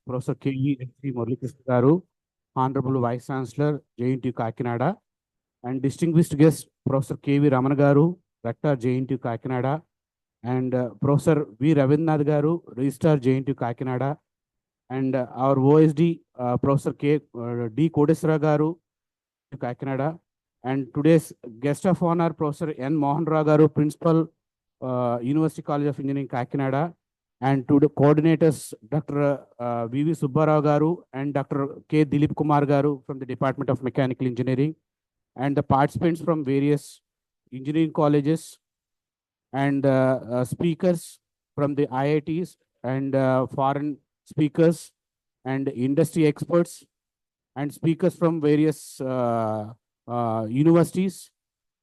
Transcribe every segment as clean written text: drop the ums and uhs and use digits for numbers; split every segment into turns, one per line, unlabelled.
Professor K.V.S.C. Muralikrishna Garu, Honorable Vice Chancellor, JNTUK Kakinada, and distinguished guest, Professor K.V. Ramana Garu, Rector, JNTUK Kakinada, and Professor V. Ravindranath Garu, Registrar, JNTUK Kakinada, and our OSD, Professor D. Kodeswara Garu, Kakinada, and today's guest of honor, Professor N. Mohan Rao Garu, Principal, University College of Engineering, Kakinada, and to the coordinators, Dr. V.V. Subbarao Garu and Dr. K. Dilip Kumar Garu from the Department of Mechanical Engineering, and the participants from various engineering colleges, and speakers from the IITs, and foreign speakers, and industry experts, and speakers from various universities.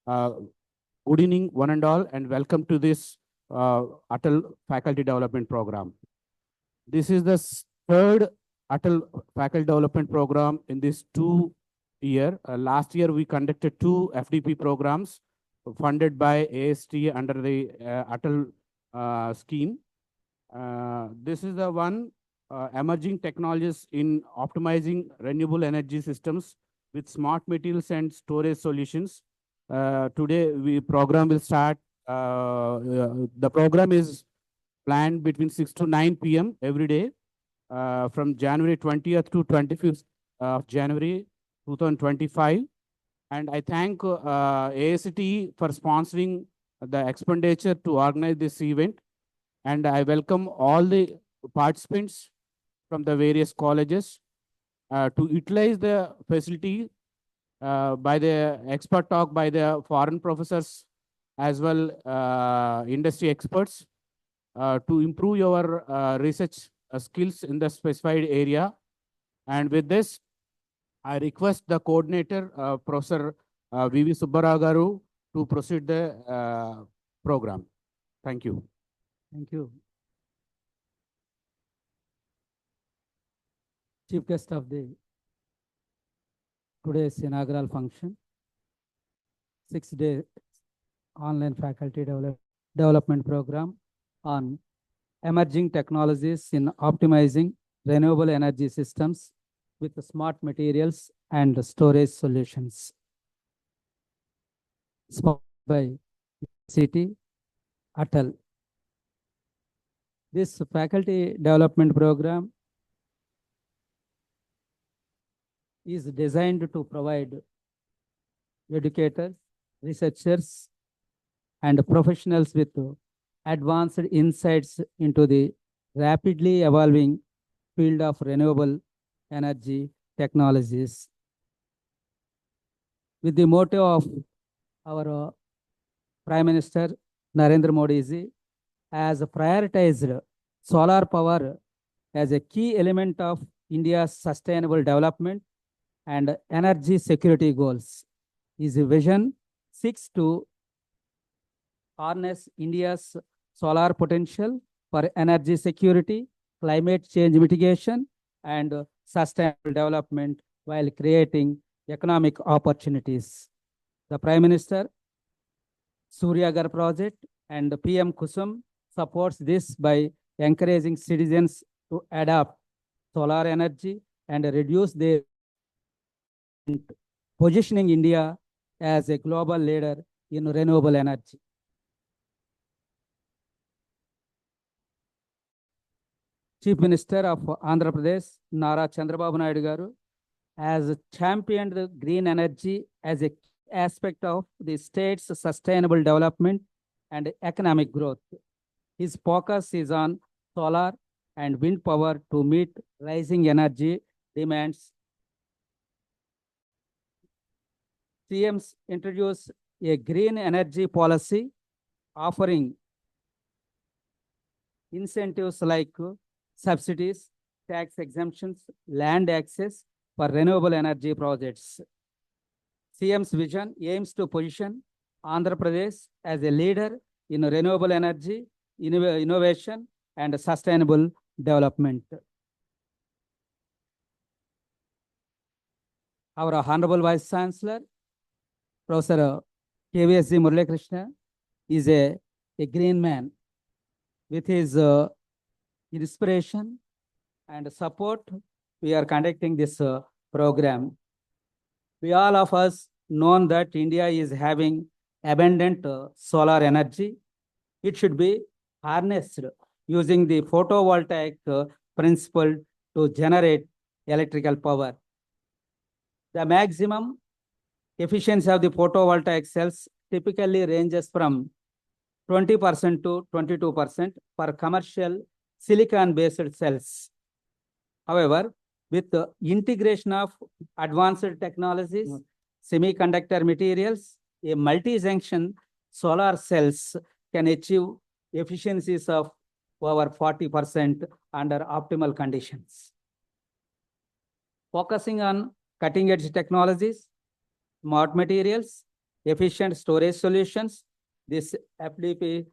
Good evening, one and all, and welcome to this Atal Faculty Development Program. This is the third Atal Faculty Development Program in this 2 year. Last year, we conducted 2 FDP programs funded by AST under the Atal scheme. This is the one emerging technologies in optimizing renewable energy systems with smart materials and storage solutions. Today, program will start. The program is planned between 6 to 9 p.m. every day from January 20th to 25th of January 2025. And I thank AST for sponsoring the expenditure to organize this event. And I welcome all the participants from the various colleges to utilize the facility by the expert talk by the foreign professors as well industry experts to improve your research skills in the specified area. And with this, I request the coordinator, Professor V.V. Subbarao Garu, to proceed the program. Thank you.
Thank you. Chief guest of the today's inaugural function, 6-day online faculty development program on emerging technologies in optimizing renewable energy systems with smart materials and storage solutions. Sponsored by City Atal. This faculty development program is designed to provide educators, researchers, and professionals with advanced insights into the rapidly evolving field of renewable energy technologies. With the motto of our Prime Minister Narendra Modi ji has prioritized solar power as a key element of India's sustainable development and energy security goals. His vision seeks to harness India's solar potential for energy security, climate change mitigation, and sustainable development while creating economic opportunities. The Prime Minister Surya Ghar project and the PM Kusum supports this by encouraging citizens to adopt solar energy and reduce their positioning India as a global leader in renewable energy. Chief Minister of Andhra Pradesh, Nara Chandrababu Naidu Garu, has championed the green energy as a key aspect of the state's sustainable development and economic growth. His focus is on solar and wind power to meet rising energy demands. CMs introduced a green energy policy offering incentives like subsidies, tax exemptions, land access for renewable energy projects. CM's vision aims to position Andhra Pradesh as a leader in renewable energy, innovation, and sustainable development. Our Honorable Vice Chancellor, Professor K.V.S.C. Muralikrishna, is a green man with his inspiration and support we are conducting this program. We all of us know that India is having abundant solar energy. It should be harnessed using the photovoltaic principle to generate electrical power. The maximum efficiency of the photovoltaic cells typically ranges from 20% to 22% for commercial silicon-based cells. However, with the integration of advanced technologies, semiconductor materials, a multi-junction solar cells can achieve efficiencies of over 40% under optimal conditions. Focusing on cutting-edge technologies, smart materials, efficient storage solutions, this FDP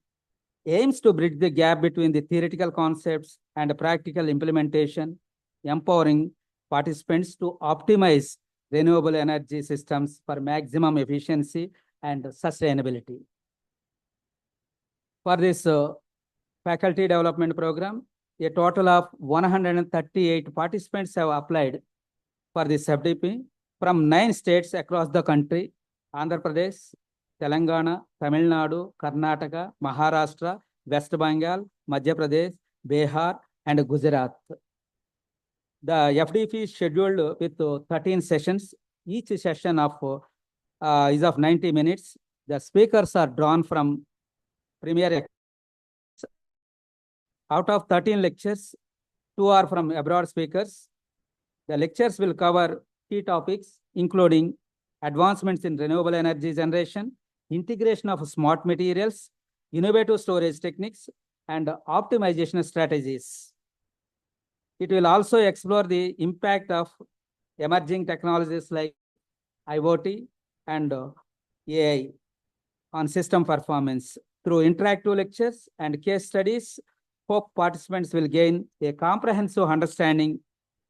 aims to bridge the gap between the theoretical concepts and practical implementation, empowering participants to optimize renewable energy systems for maximum efficiency and sustainability. For this faculty development program, a total of 138 participants have applied for this FDP from 9 states across the country: Andhra Pradesh, Telangana, Tamil Nadu, Karnataka, Maharashtra, West Bengal, Madhya Pradesh, Bihar, and Gujarat. The FDP is scheduled with 13 sessions. Each session is of 90 minutes. The speakers are drawn from premier. Out of 13 lectures, 2 are from abroad speakers. The lectures will cover key topics, including advancements in renewable energy generation, integration of smart materials, innovative storage techniques, and optimization strategies. It will also explore the impact of emerging technologies like IoT and AI on system performance. Through interactive lectures and case studies, hope participants will gain a comprehensive understanding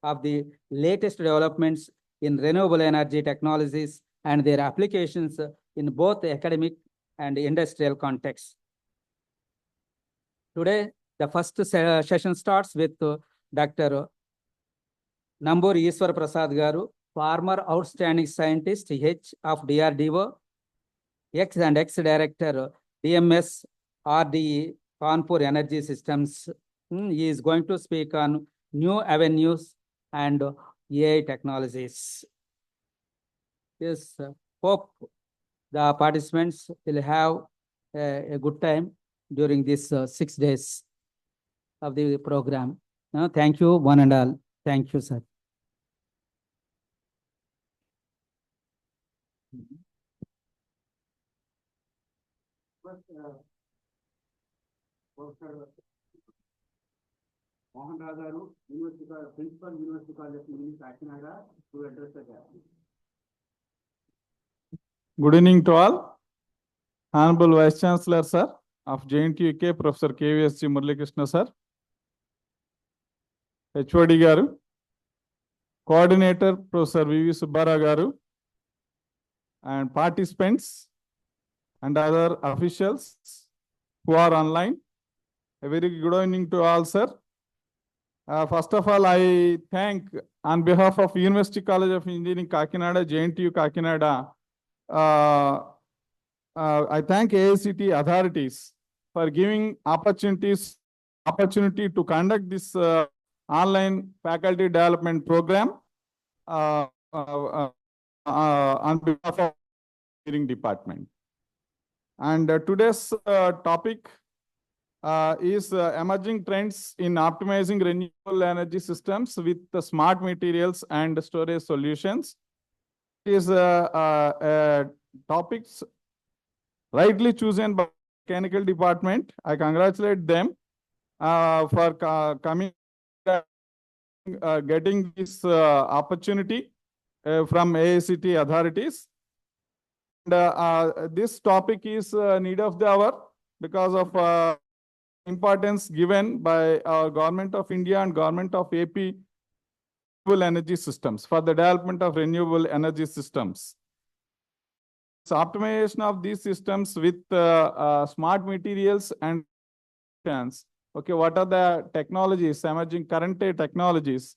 of the latest developments in renewable energy technologies and their applications in both academic and industrial contexts. Today, the first session starts with Dr. Eswara Prasad garu, former outstanding scientist H of DRDO, ex and ex-director DMSRDE Kanpur Energy Systems. He is going to speak on new avenues and AI technologies. Yes, hope the participants will have a good time during these 6 days of the program. Thank you, one and all. Thank you, sir.
Mohan Ragaru, Principal University College of Kakinada, to address the gathering.
Good evening to all. Honorable Vice Chancellor, sir, of JNTUK, Professor KVSG Murali Krishna, sir. HOD garu, Coordinator, Professor VV Subbara garu, and participants and other officials who are online. A very good evening to all, sir. First of all, I thank on behalf of University College of Engineering Kakinada, JNTU Kakinada, I thank AICT authorities for giving opportunity to conduct this online faculty development program on behalf of Engineering Department. And today's topic is emerging trends in optimizing renewable energy systems with the smart materials and storage solutions. It is topics rightly chosen by mechanical department. I congratulate them for coming, getting this opportunity from AICT authorities. And this topic is need of the hour because of importance given by our Government of India and Government of AP renewable energy systems for the development of renewable energy systems. So optimization of these systems with smart materials and Okay, what are the technologies, emerging current day technologies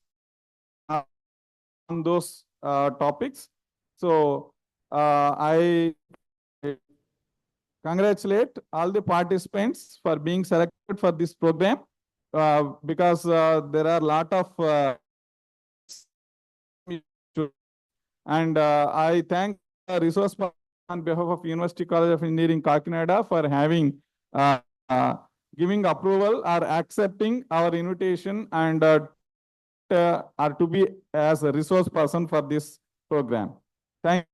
on those topics? So I congratulate all the participants for being selected for this program because there are a lot of and I thank the resource person on behalf of University College of Engineering Kakinada for having giving approval or accepting our invitation and are to be as a resource person for this program. Thank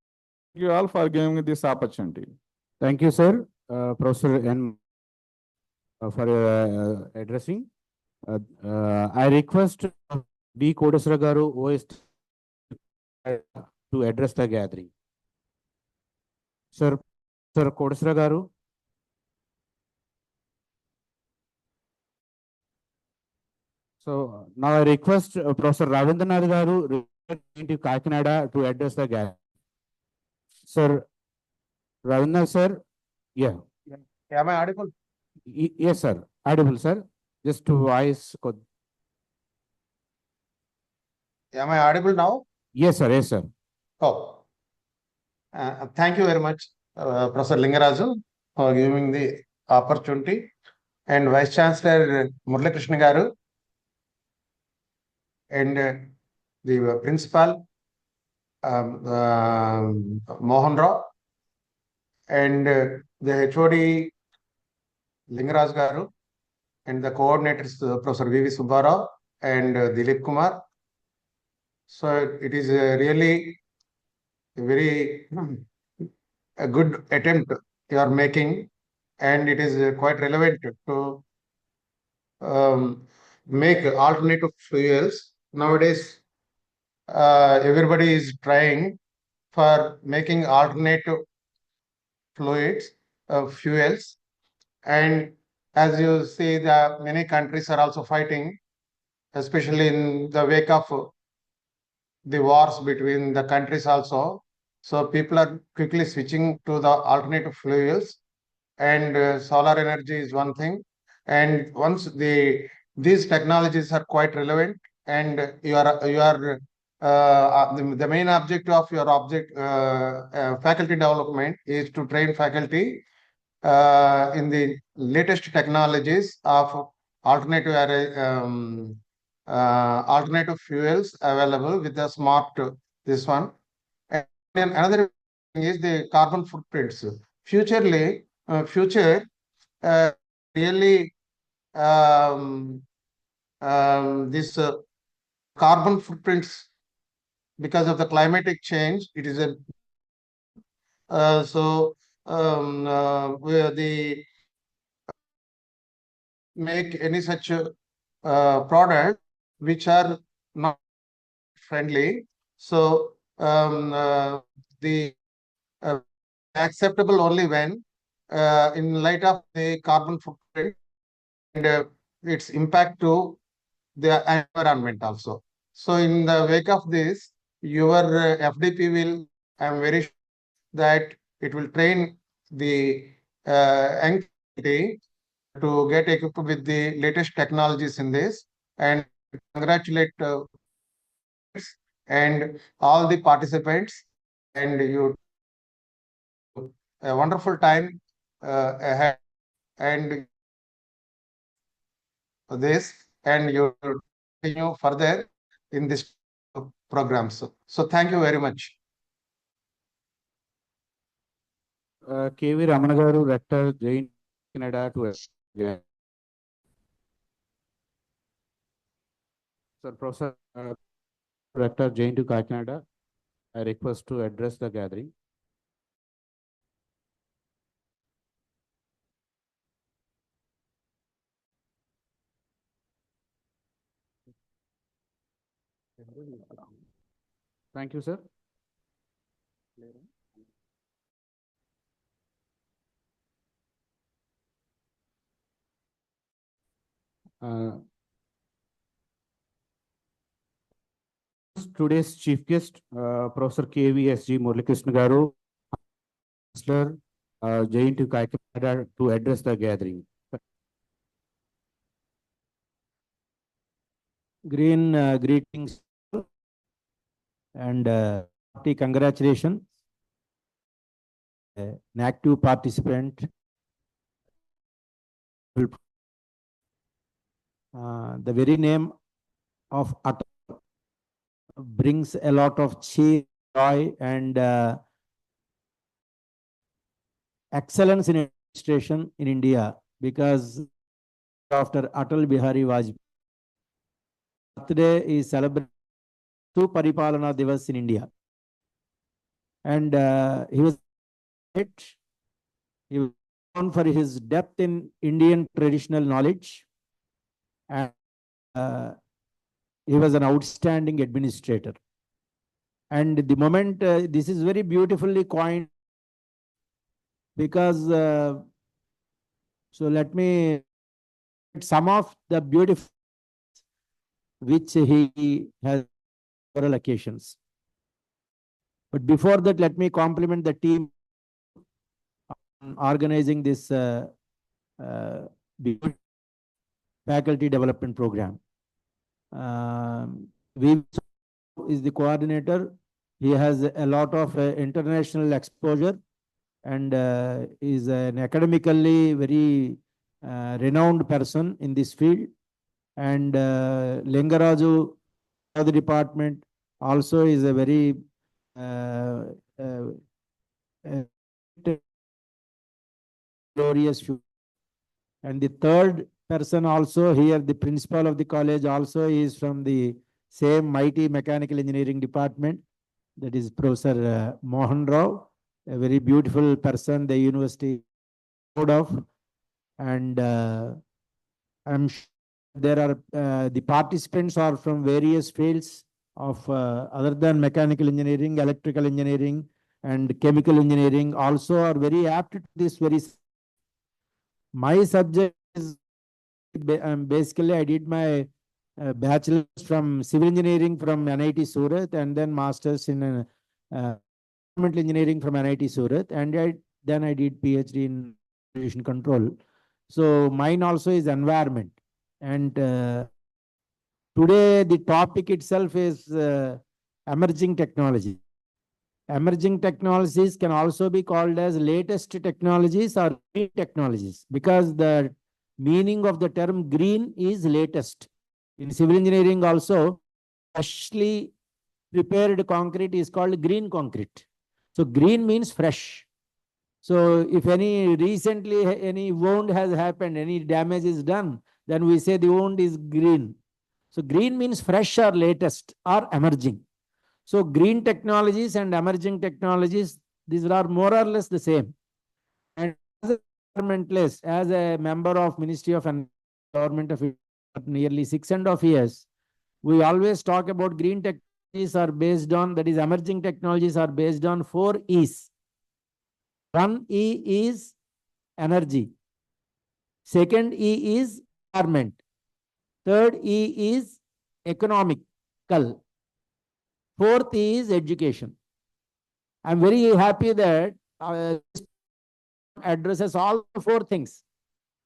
you all for giving me this opportunity.
Thank you, sir, Professor N, for addressing. I request B. Kodasra Garu, OST, to address the gathering. Sir Kodasra Garu. So now I request Professor Ravindranath Garu, to Kakinada, to address the gathering. Sir, Ravindranath sir, yeah.
Am I audible?
Yes, sir. Audible, sir. Just to voice.
Am I audible now?
Yes, sir. Yes, sir.
Oh, thank you very much, Professor Lingaraju, for giving the opportunity, and Vice Chancellor Murali Krishna Garu, and the Principal Mohan Rao, and the HOD Lingaraj Garu, and the coordinators Professor V.V. Subbarao and Dilip Kumar. So it is really a very a good attempt you are making, and it is quite relevant to make alternative fuels. Nowadays, everybody is trying for making alternative fluids, fuels, and as you see, the many countries are also fighting, especially in the wake of the wars between the countries also. So people are quickly switching to the alternative fuels, and solar energy is one thing. And once these technologies are quite relevant, and you are the main objective of your faculty development is to train faculty in the latest technologies of alternative alternative fuels available with the smart this one. And then another thing is the carbon footprints. Future really this carbon footprints, because of the climatic change, it is a where the make any such product which are not friendly. So the acceptable only when in light of the carbon footprint and its impact to the environment also. So in the wake of this, your FDP will, I am very sure that it will train the young community to get equipped with the latest technologies in this, and congratulate and all the participants, and you a wonderful time ahead, and this, and you continue further in this programs. So thank you very much.
KV Ramana Garu, Rector, JNTUK, Canada, to yeah. Sir, Professor Rector, JNTUK, Canada, I request to address the gathering. Thank you, sir. Today's chief guest, Professor KVSG Murali Krishna Garu, Chancellor, JNTUK, Canada, to address the gathering.
Greetings and congratulations. An active participant. The very name of Atal brings a lot of cheer, joy, and excellence in administration in India, because after Atal Bihari Vajpayee, birthday is celebrated to Paripalana Divas in India. And he was known for his depth in Indian traditional knowledge, and he was an outstanding administrator. And the moment, this is very beautifully coined, because so let me some of the beautiful which he has several occasions. But before that, let me compliment the team on organizing this faculty development program. We is the coordinator. He has a lot of international exposure, and is an academically very renowned person in this field. And Lingaraju, the department, also is a very glorious. And the third person also here, the principal of the college, also is from the same mighty mechanical engineering department. That is Professor Mohan Rao, a very beautiful person the university is proud of. And I'm sure there are the participants are from various fields of other than mechanical engineering, electrical engineering, and chemical engineering, also are very apt to this very. My subject is basically I did my bachelor's from civil engineering from NIT Surat, and then master's in environmental engineering from NIT Surat, and then I did PhD in radiation control. So mine also is environment. And today the topic itself is emerging technology. Emerging technologies can also be called as latest technologies or green technologies, because the meaning of the term green is latest. In civil engineering also, freshly prepared concrete is called green concrete. So green means fresh. So if any recently any wound has happened, any damage is done, then we say the wound is green. So green means fresh or latest or emerging. So green technologies and emerging technologies, these are more or less the same. And as a environmentalist, as a member of Ministry of Government of India for nearly 6.5 years, we always talk about green technologies are based on, that is emerging technologies are based on 4 E's. 1 E is energy. Second E is environment. Third E is economical. Fourth is education. I'm very happy that addresses all 4 things,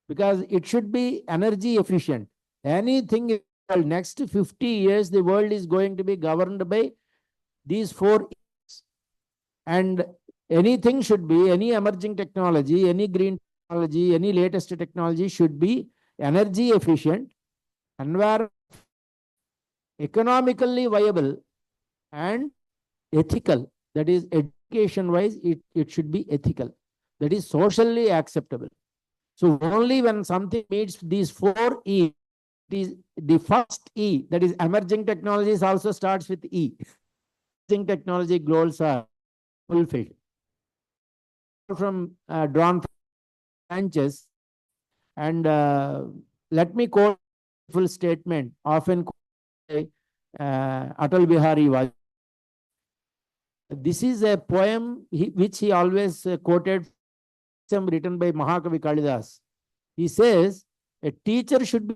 because it should be energy efficient. Anything in the next 50 years, the world is going to be governed by these 4 E's. And anything should be, any emerging technology, any green technology, any latest technology should be energy efficient, economically viable, and ethical. That is, education wise, it should be ethical. That is socially acceptable. So only when something meets these 4 E, it is the first E, that is emerging technologies, also starts with E. Emerging technology goals are fulfilled. From drawn from branches, and let me quote a full statement often quoted by Atal Bihari Vajpayee. This is a poem which he always quoted, written by Mahakavi Kalidas. He says, a teacher should be,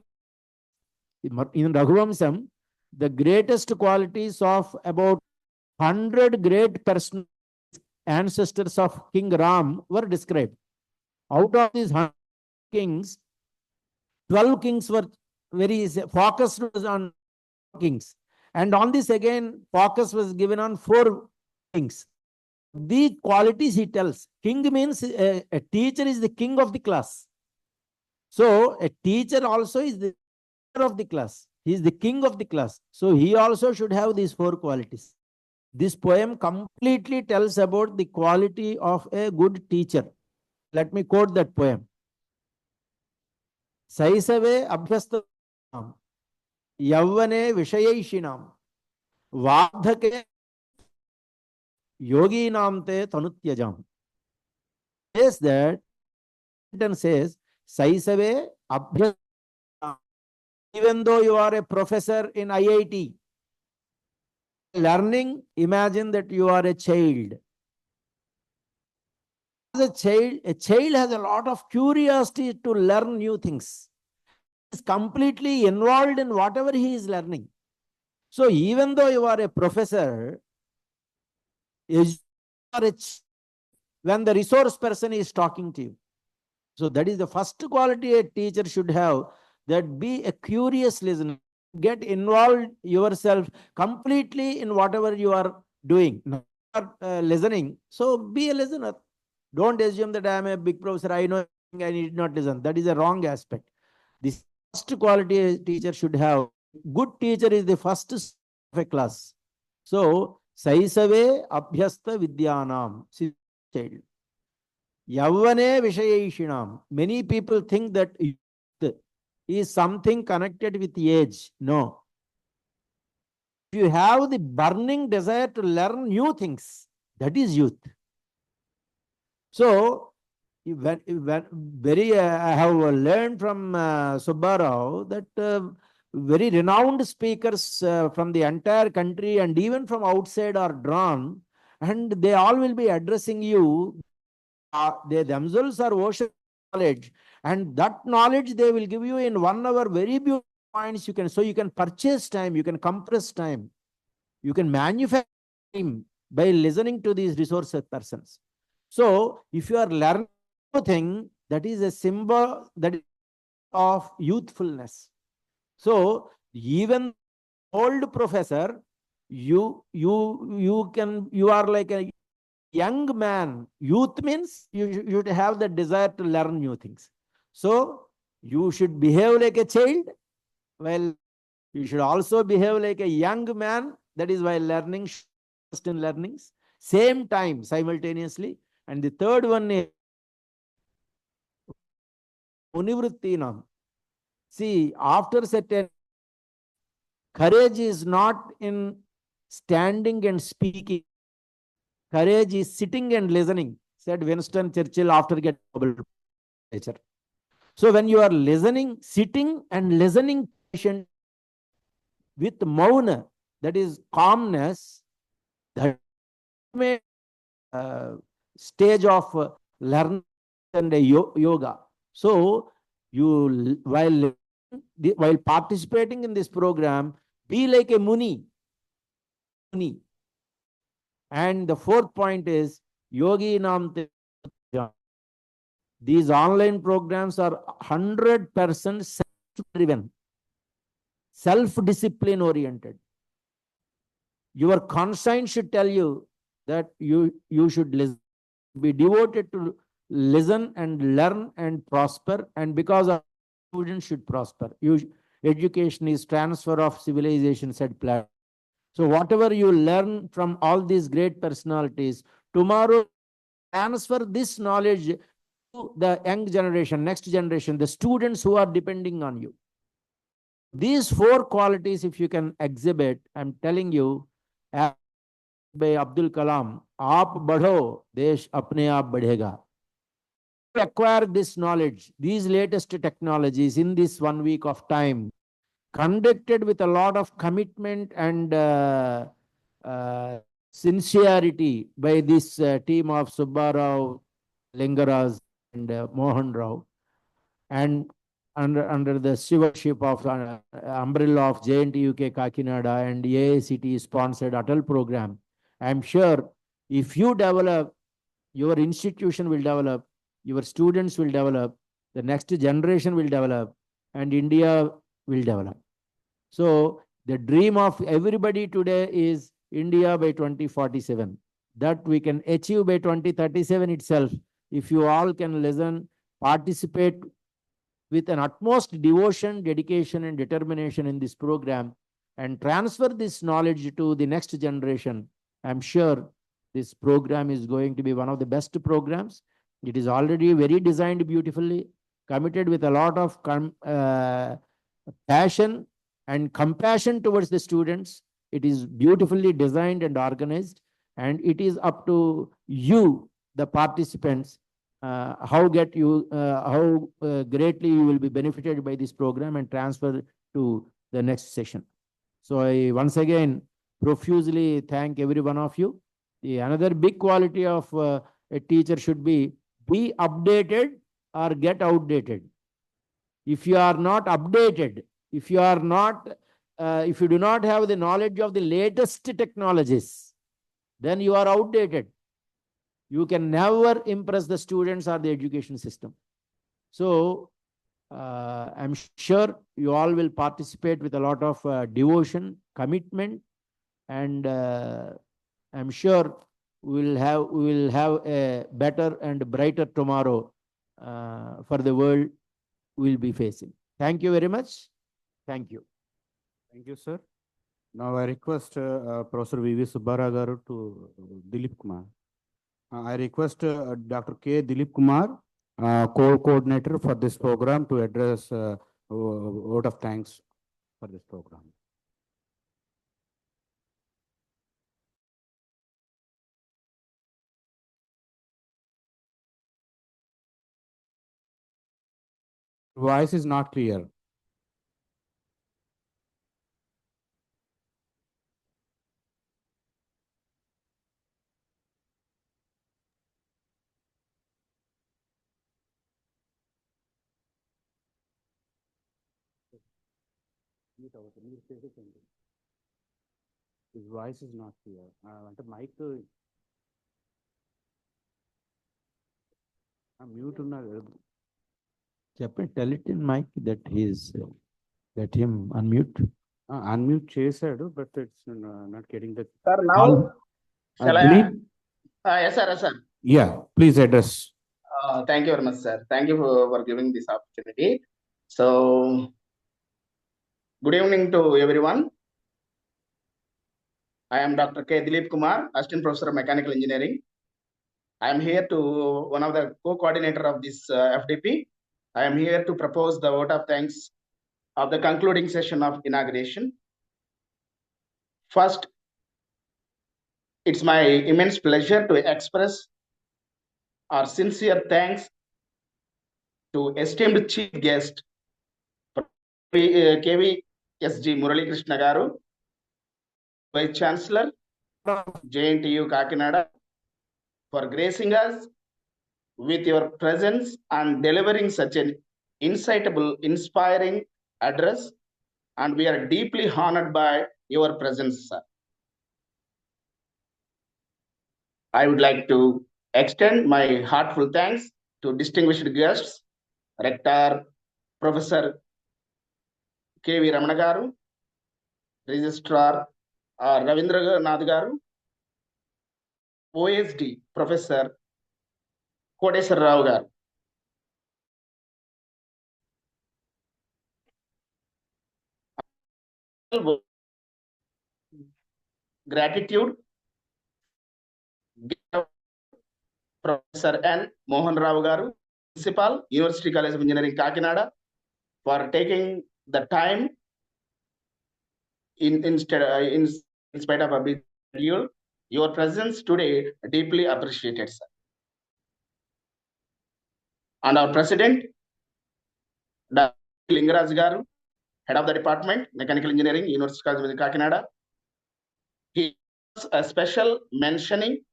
in Raghuvamsam, the greatest qualities of about 100 great personal ancestors of King Ram were described. Out of these 100 kings, 12 kings were very focused on kings. And on this again, focus was given on 4 kings. These qualities he tells. King means a teacher is the king of the class. So a teacher also is the leader of the class. He is the king of the class. So he also should have these 4 qualities. This poem completely tells about the quality of a good teacher. Let me quote that poem. Saisave abhyastam yavvane vishayaishinam vardhake yoginam te tanutyajam. Says that, and says, Saisave abhyastam. Even though you are a professor in IIT, learning, imagine that you are a child. As a child has a lot of curiosity to learn new things. He is completely involved in whatever he is learning. So even though you are a professor, when the resource person is talking to you. So that is the first quality a teacher should have, that be a curious listener. Get involved yourself completely in whatever you are doing. Listening. So be a listener. Don't assume that I am a big professor, I know I need not listen. That is a wrong aspect. This first quality a teacher should have. Good teacher is the first of a class. So, Saisave Abhyasta Vidyanam, child. Yavvane Vishayaishinam. Many people think that youth is something connected with age. No. If you have the burning desire to learn new things, that is youth. So, I have learned from Subbarao that very renowned speakers from the entire country and even from outside are drawn, and they all will be addressing you. They themselves are ocean knowledge, and that knowledge they will give you in 1 hour. Very beautiful points. So you can purchase time, you can compress time, you can manufacture time by listening to these resource persons. So if you are learning something, that is a symbol that is of youthfulness. So even old professor, you are like a young man. Youth means you should have the desire to learn new things. So you should behave like a child. Well, you should also behave like a young man. That is why learning, in learnings, same time, simultaneously. And the third one is Univrittinam. See, after certain, courage is not in standing and speaking. Courage is sitting and listening, said Winston Churchill after getting Nobel Prize. So when you are listening, sitting and listening patient with mauna, that is calmness, that may stage of learning and yoga. So you, while participating in this program, be like a muni. And the 4th point is yogi nam. These online programs are 100% self-driven, self-discipline oriented. Your conscience should tell you that you should listen, be devoted to listen and learn and prosper, and because of students should prosper. Education is transfer of civilization, said Plato. So whatever you learn from all these great personalities, tomorrow transfer this knowledge to the young generation, next generation, the students who are depending on you. These 4 qualities, if you can exhibit, I'm telling you, by Abdul Kalam, aap badho, desh apne aap badhega. Acquire this knowledge, these latest technologies in this 1 week of time, conducted with a lot of commitment and sincerity by this team of Subbarao, Lingaraz, and Mohan Rao, and under the stewardship of umbrella of JNTUK Kakinada and AICT sponsored Atal program. I'm sure if you develop, your institution will develop, your students will develop, the next generation will develop, and India will develop. So The dream of everybody today is India by 2047. That we can achieve by 2037 itself. If you all can listen, participate with an utmost devotion, dedication, and determination in this program, and transfer this knowledge to the next generation, I'm sure this program is going to be one of the best programs. It is already very designed beautifully, committed with a lot of passion and compassion towards the students. It is beautifully designed and organized, and it is up to you, the participants, how greatly you will be benefited by this program and transfer to the next session. So I once again profusely thank every one of you. Another big quality of a teacher should be updated or get outdated. If you are not updated, if you are not, if you do not have the knowledge of the latest technologies, then you are outdated. You can never impress the students or the education system. So I'm sure you all will participate with a lot of devotion, commitment, and I'm sure we will have a better and brighter tomorrow for the world we'll be facing. Thank you very much. Thank you.
Thank you, sir. Now I request Professor V.V. Subbara garu to Dilip Kumar. I request Dr. K. Dilip Kumar, co-coordinator for this program, to address a vote of thanks for this program. Voice is not clear. His voice is not clear. Ante mic mute unnadu.
Tell it in mic that let him unmute.
Unmute చేశాడు, but it's not getting the.
Sir, now shall I?
Dilip?
Yes, sir. Yes, sir.
Yeah, please address.
Thank you very much, sir. Thank you for giving this opportunity. So, good evening to everyone. I am Dr. K. Dilip Kumar, Assistant Professor of Mechanical Engineering. I am here to one of the co-coordinator of this FDP. I am here to propose the vote of thanks of the concluding session of inauguration. First, it's my immense pleasure to express our sincere thanks to esteemed chief guest, KVSG Murali Krishna Garu, Vice Chancellor, JNTUK Kakinada, for gracing us with your presence and delivering such an insightful, inspiring address, and we are deeply honored by your presence, sir. I would like to extend my heartfelt thanks to distinguished guests, Rector Professor K.V. Ramana Garu, Registrar Ravindra Nath Garu, OSD Professor Kodeswara Rao Garu. Gratitude Professor N. Mohan Rao Garu, Principal, University College of Engineering, Kakinada, for taking the time in spite of a busy schedule. Your presence today deeply appreciated, sir. And our President, Dr. Lingaraj Garu, Head of the Department, Mechanical Engineering, University College of Kakinada. He was a special mentioning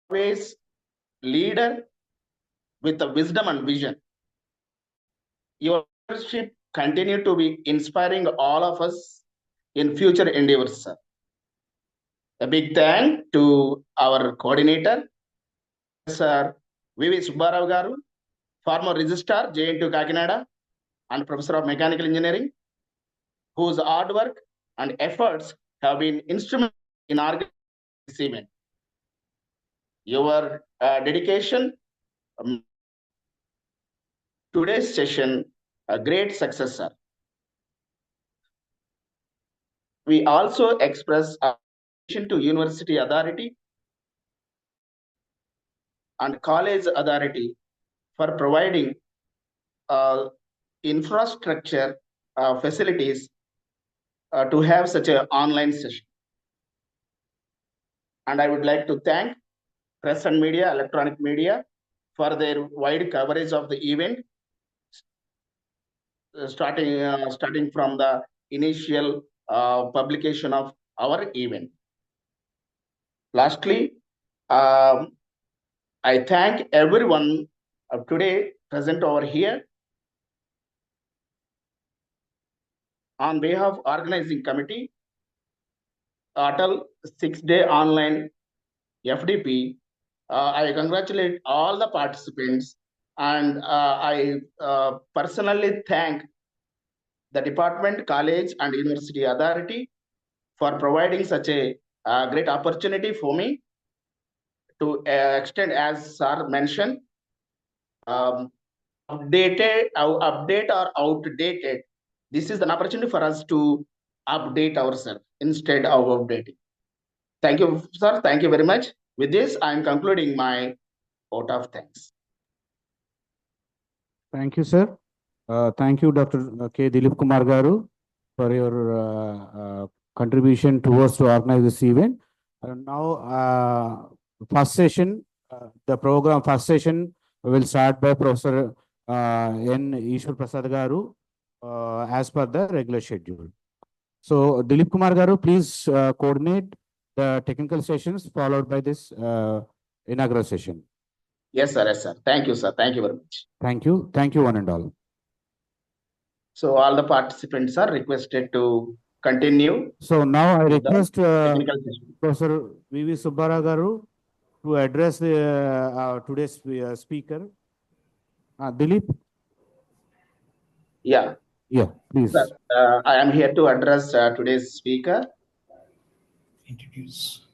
always leader with the wisdom and vision. Your leadership continue to be inspiring all of us in future endeavors, sir. A big thank to our coordinator, Sir V.V. Subbara Garu, former Registrar, JNTUK Kakinada, and Professor of Mechanical Engineering. whose hard work and efforts have been instrumental in organizing this event. Your dedication today's session a great success, sir. We also express appreciation to University Authority and College Authority for providing infrastructure facilities to have such an online session. And I would like to thank press and media, electronic media for their wide coverage of the event, starting from the initial publication of our event. Lastly, I thank everyone today present over here. On behalf of organizing committee, Atal 6-day online FDP, I congratulate all the participants, and I personally thank the department, college, and university authority for providing such a great opportunity for me to extend, as sir mentioned, update or outdated. This is an opportunity for us to update ourselves instead of updating. Thank you, sir. Thank you very much. With this, I am concluding my vote of thanks.
Thank you, sir. Thank you, Dr. K. Dilip Kumar Garu, for your contribution towards to organize this event. Now, first session, the program first session will start by Professor N. Eswara Prasad Garu as per the regular schedule. So, Dilip Kumar Garu, please coordinate the technical sessions followed by this inaugural session.
Yes, sir. Yes, sir. Thank you, sir. Thank you very much.
Thank you. Thank you, one and all.
So all the participants are requested to continue.
So now I request
technical session.
Professor V.V. Subbara Garu to address the today's speaker. Dilip?
Yeah.
Yeah, please.
Sir, I am here to address today's speaker.
Introduce.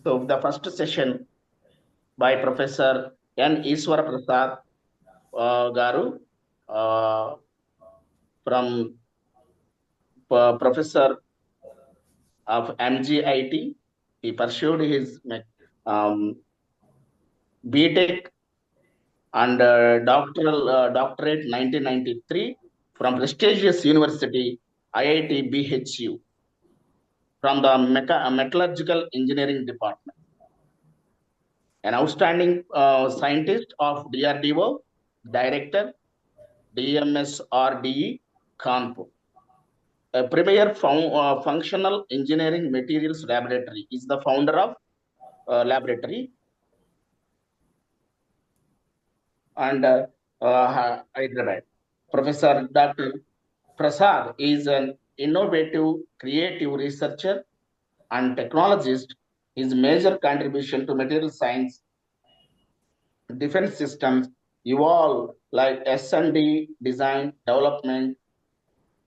So the first session by Professor N. Eswara Prasad Garu from Professor of MGIT. He pursued his BTech and doctorate 1993 from prestigious university IIT BHU from the metallurgical engineering department. An outstanding scientist of DRDO, director, DMSRDE, Kanpur. A premier functional engineering materials laboratory is the founder of laboratory. And Hyderabad. Professor Dr. Prasad is an innovative, creative researcher and technologist. His major contribution to material science, defense systems evolve like S&D, design, development,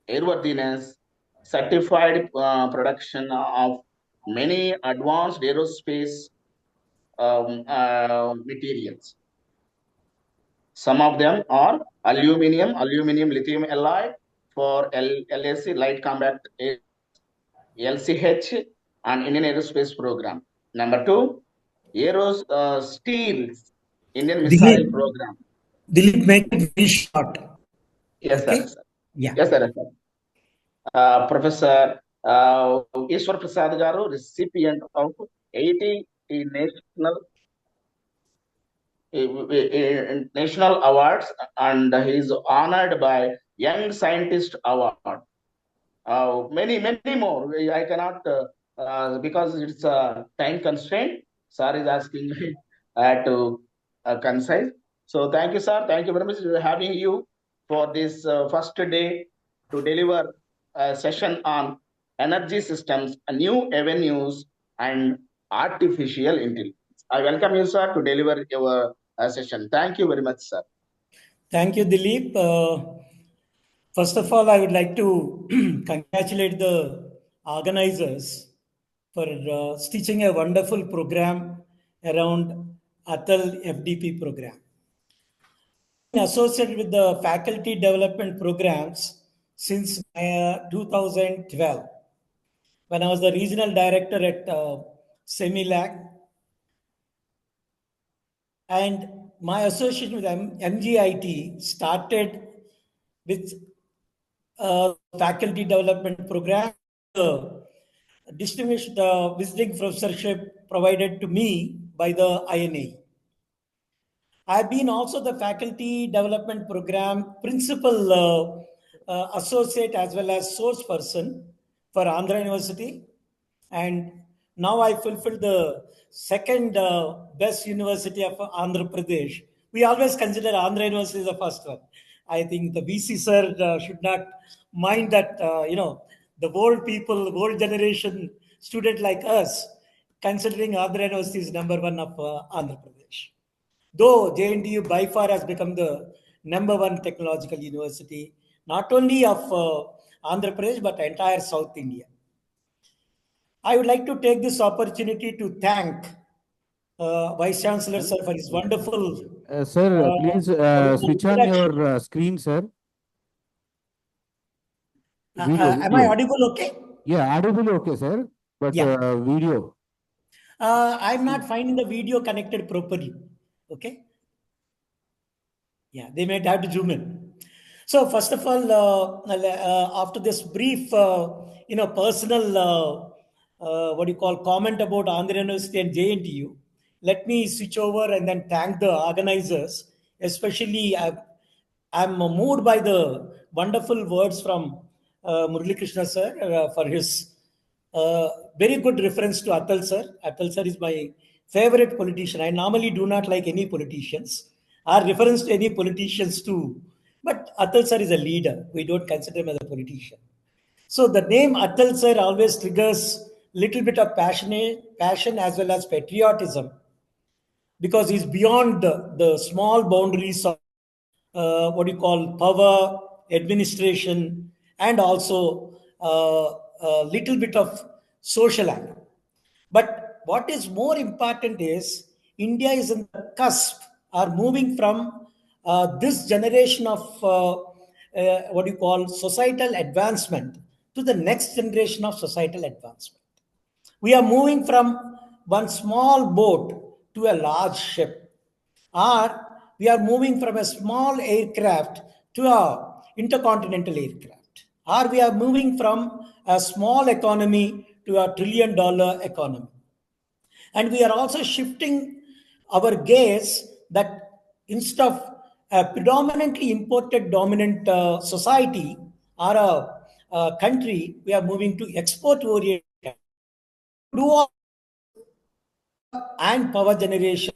airworthiness, certified production of many advanced aerospace materials. Some of them are aluminum, lithium alloy for LAC, Light Combat LCH, and Indian Aerospace Program. Number 2, steels, Indian Missile Program.
Dilip, make it very short.
Yes,
Okay?
sir.
Yeah.
Yes, sir. Professor Eswara Prasad Garu, recipient of 80 national awards, and he is honored by Young Scientist Award. Many more. I cannot because it's a time constraint. Sir is asking me to concise. So thank you, sir. Thank you very much for having you for this first day to deliver a session on energy systems, new avenues, and artificial intelligence. I welcome you, sir, to deliver your session. Thank you very much, sir.
Thank you, Dilip. First of all, I would like to congratulate the organizers for stitching a wonderful program around Atal FDP program. Associated with the faculty development programs since 2012, when I was the regional director at Semilac, and my association with MGIT started with faculty development program, distinguished visiting professorship provided to me by the INA. I've been also the faculty development program principal associate as well as source person for Andhra University. And now I fulfilled the second best university of Andhra Pradesh. We always consider Andhra University the first one. I think the VC sir should not mind that, the old people, the old generation student like us, considering Andhra University is number one of Andhra Pradesh. Though JNTU by far has become the number one technological university, not only of Andhra Pradesh, but entire South India. I would like to take this opportunity to thank Vice Chancellor sir for his wonderful.
Sir, please switch on your screen, sir.
Am I audible okay?
Yeah, audible okay, sir. But
Yeah.
Video.
I'm not finding the video connected properly. Okay. Yeah, they might have to zoom in. So first of all, after this brief, personal, comment about Andhra University and JNTU, let me switch over and then thank the organizers. Especially, I'm moved by the wonderful words from Murali Krishna sir for his very good reference to Atal sir. Atal sir is my favorite politician. I normally do not like any politicians or reference to any politicians too. But Atal sir is a leader. We don't consider him as a politician. So the name Atal sir always triggers little bit of passion as well as patriotism, because he's beyond the small boundaries of power, administration, and also a little bit of social angle. But what is more important is India is in the cusp, or moving from this generation of societal advancement to the next generation of societal advancement. We are moving from one small boat to a large ship, or we are moving from a small aircraft to a intercontinental aircraft, or we are moving from a small economy to a $1 trillion economy. And we are also shifting our gaze that instead of a predominantly imported dominant society or a country, we are moving to export oriented. Do all and power generation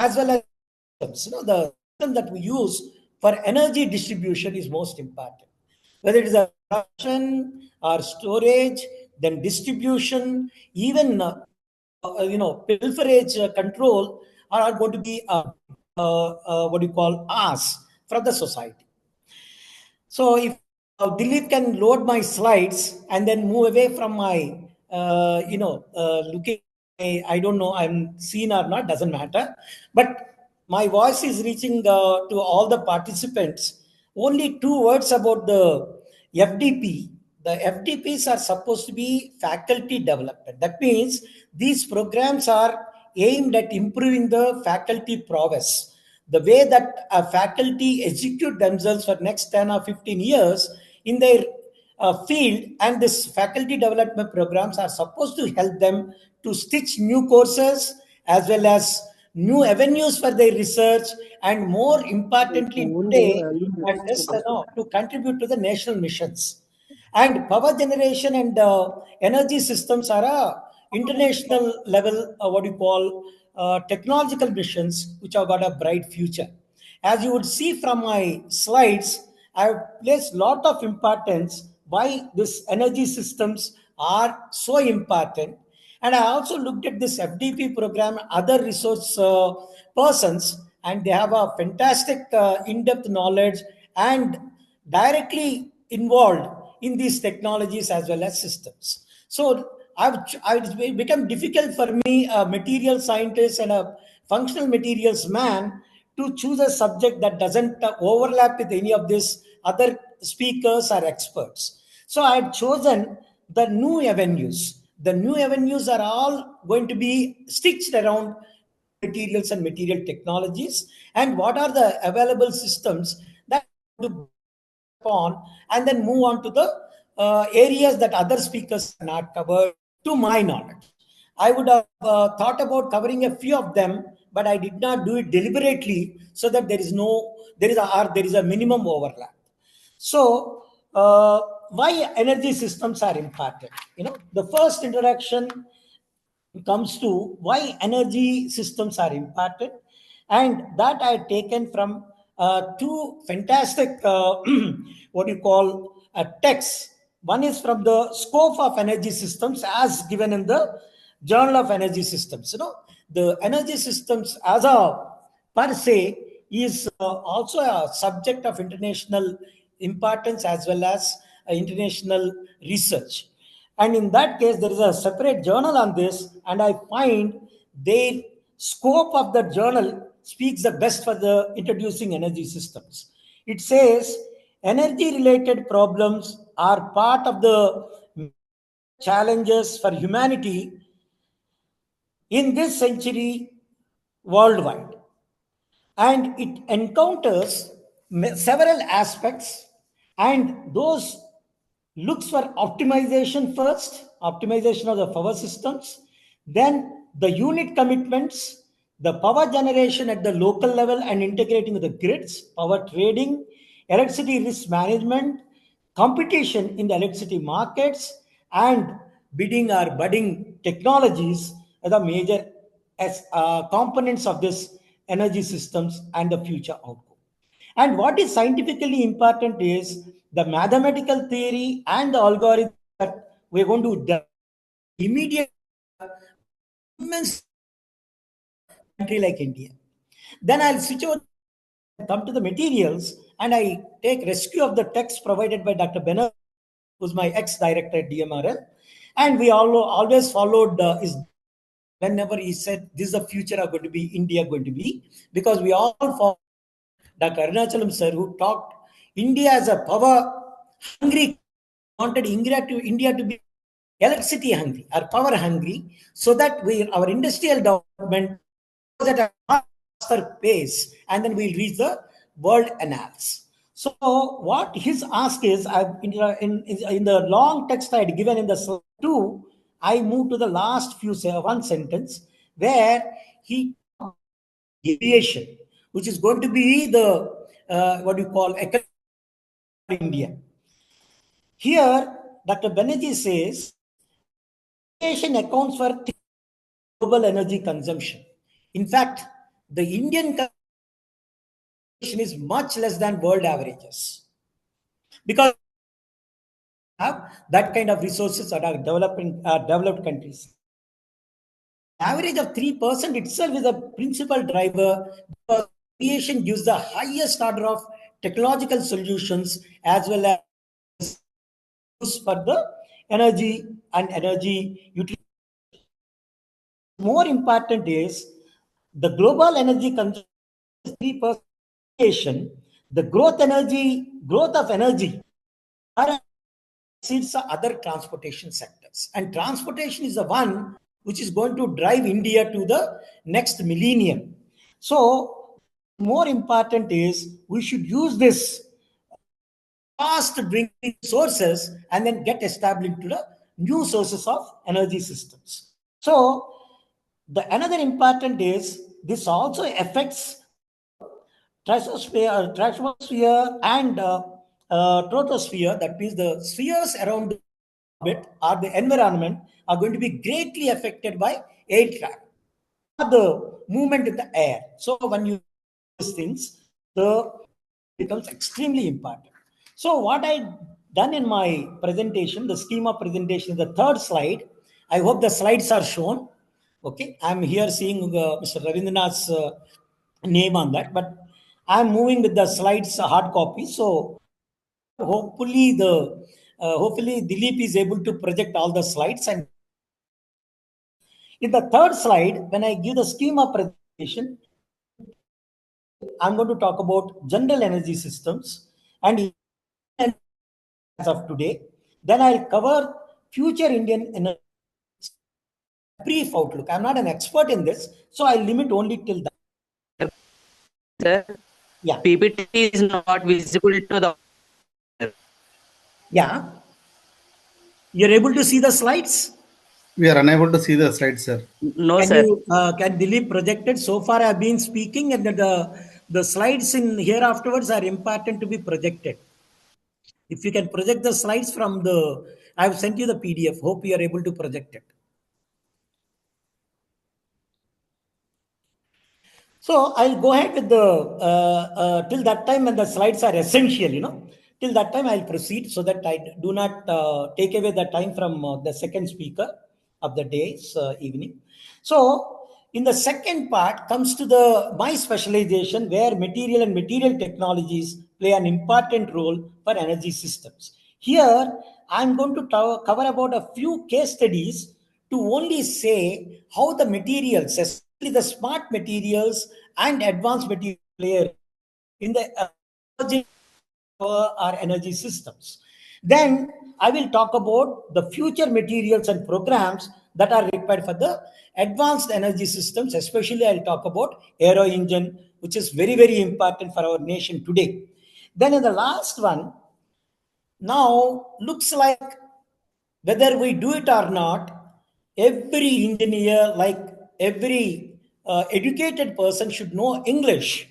as well as the system that we use for energy distribution is most important. Whether it is a production or storage, then distribution, even pilferage control are going to be ask from the society. So if Dilip can load my slides and then move away from my looking. I don't know I'm seen or not, doesn't matter. But my voice is reaching to all the participants. Only 2 words about the FDP. The FDPs are supposed to be faculty development. That means these programs are aimed at improving the faculty prowess. The way that a faculty execute themselves for next 10 or 15 years in their field, and this faculty development programs are supposed to help them to stitch new courses as well as new avenues for their research, and more importantly today, to contribute to the national missions. And power generation and energy systems are a international level, technological missions which have got a bright future. As you would see from my slides, I have placed lot of importance why these energy systems are so important. And I also looked at this FDP program, other resource persons, and they have a fantastic in-depth knowledge and directly involved in these technologies as well as systems. So it's become difficult for me, a material scientist and a functional materials man, to choose a subject that doesn't overlap with any of these other speakers or experts. So I've chosen the new avenues. The new avenues are all going to be stitched around materials and material technologies, and what are the available systems that to on, and then move on to the areas that other speakers have not covered to my knowledge. I would have thought about covering a few of them, but I did not do it deliberately so that there is a minimum overlap. So, why energy systems are important? The first introduction comes to why energy systems are important, and that I had taken from two fantastic what you call texts. One is from the scope of energy systems as given in the Journal of Energy Systems. The energy systems as a per se is also a subject of international importance as well as international research. And in that case, there is a separate journal on this, and I find their scope of the journal speaks the best for the introducing energy systems. It says energy related problems are part of the challenges for humanity in this century worldwide, and it encounters several aspects, and those looks for optimization first, optimization of the power systems, then the unit commitments, the power generation at the local level and integrating with the grids, power trading, electricity risk management, competition in the electricity markets, and bidding or budding technologies are the major components of this energy systems and the future outcome. And what is scientifically important is the mathematical theory and the algorithm that we're going to develop immediate immense country like India. Then I'll switch over, come to the materials, and I take rescue of the text provided by Dr. Benner, who's my ex-director at DMRL. And we always followed his whenever he said, this is the future of going to be India going to be, because we all follow Dr. Arunachalam sir, who talked India as a power hungry, wanted India to be electricity hungry or power hungry, so that our industrial development was at a faster pace, and then we'll reach the world annals. So what his ask is, in the long text I had given in the slide 2, I moved to the last one sentence where he aviation, which is going to be the what you call India. Here, Dr. Banerjee says, aviation accounts for global energy consumption. In fact, the Indian consumption is much less than world averages, because we have that kind of resources that are developed countries. The average of 3% itself is a principal driver, because aviation gives the highest order of technological solutions as well as for the energy and energy utilization. More important is the global energy consumption is 3%. The growth of energy exceeds the other transportation sectors, and transportation is the one which is going to drive India to the next millennium. So more important is we should use this fast drinking sources and then get established into the new sources of energy systems. So another important is this also affects troposphere and troposphere. That means the spheres around the orbit or the environment are going to be greatly affected by air travel, the movement in the air. So when you do these things, the becomes extremely important. So what I done in my presentation, the schema presentation, the third slide, I hope the slides are shown. Okay, I'm here seeing Mr. Ravindranath's name on that, but I'm moving with the slides hard copy. So hopefully hopefully Dilip is able to project all the slides. And in the third slide, when I give the schema presentation, I'm going to talk about general energy systems and as of today. Then I'll cover future Indian energy brief outlook. I'm not an expert in this, so I'll limit only till that.
Sir,
Yeah.
PPT is not visible to the.
Yeah. You're able to see the slides?
We are unable to see the slides, sir.
No,
Can
sir.
you can Dilip project it? So far I've been speaking, and the slides in here afterwards are important to be projected. If you can project the slides from I've sent you the PDF. Hope you are able to project it. So I'll go ahead with till that time when the slides are essential, till that time I'll proceed so that I do not take away the time from the second speaker of the day's evening. So in the second part comes to my specialization, where material and material technologies play an important role for energy systems. Here, I'm going to cover about a few case studies to only say how the materials, especially the smart materials and advanced material play in the emerging our energy systems. Then I will talk about the future materials and programs that are required for the advanced energy systems. Especially I'll talk about aero engine, which is very, very important for our nation today. Then in the last one, now looks like whether we do it or not, every engineer, like every educated person should know English.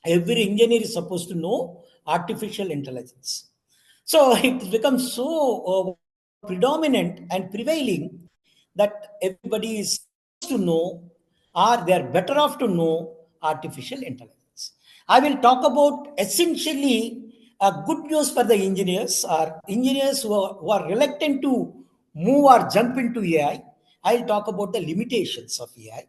Every engineer is supposed to know artificial intelligence. So it becomes so predominant and prevailing that everybody is supposed to know, or they are better off to know artificial intelligence. I will talk about essentially good news for the engineers, or engineers who are reluctant to move or jump into AI. I'll talk about the limitations of AI,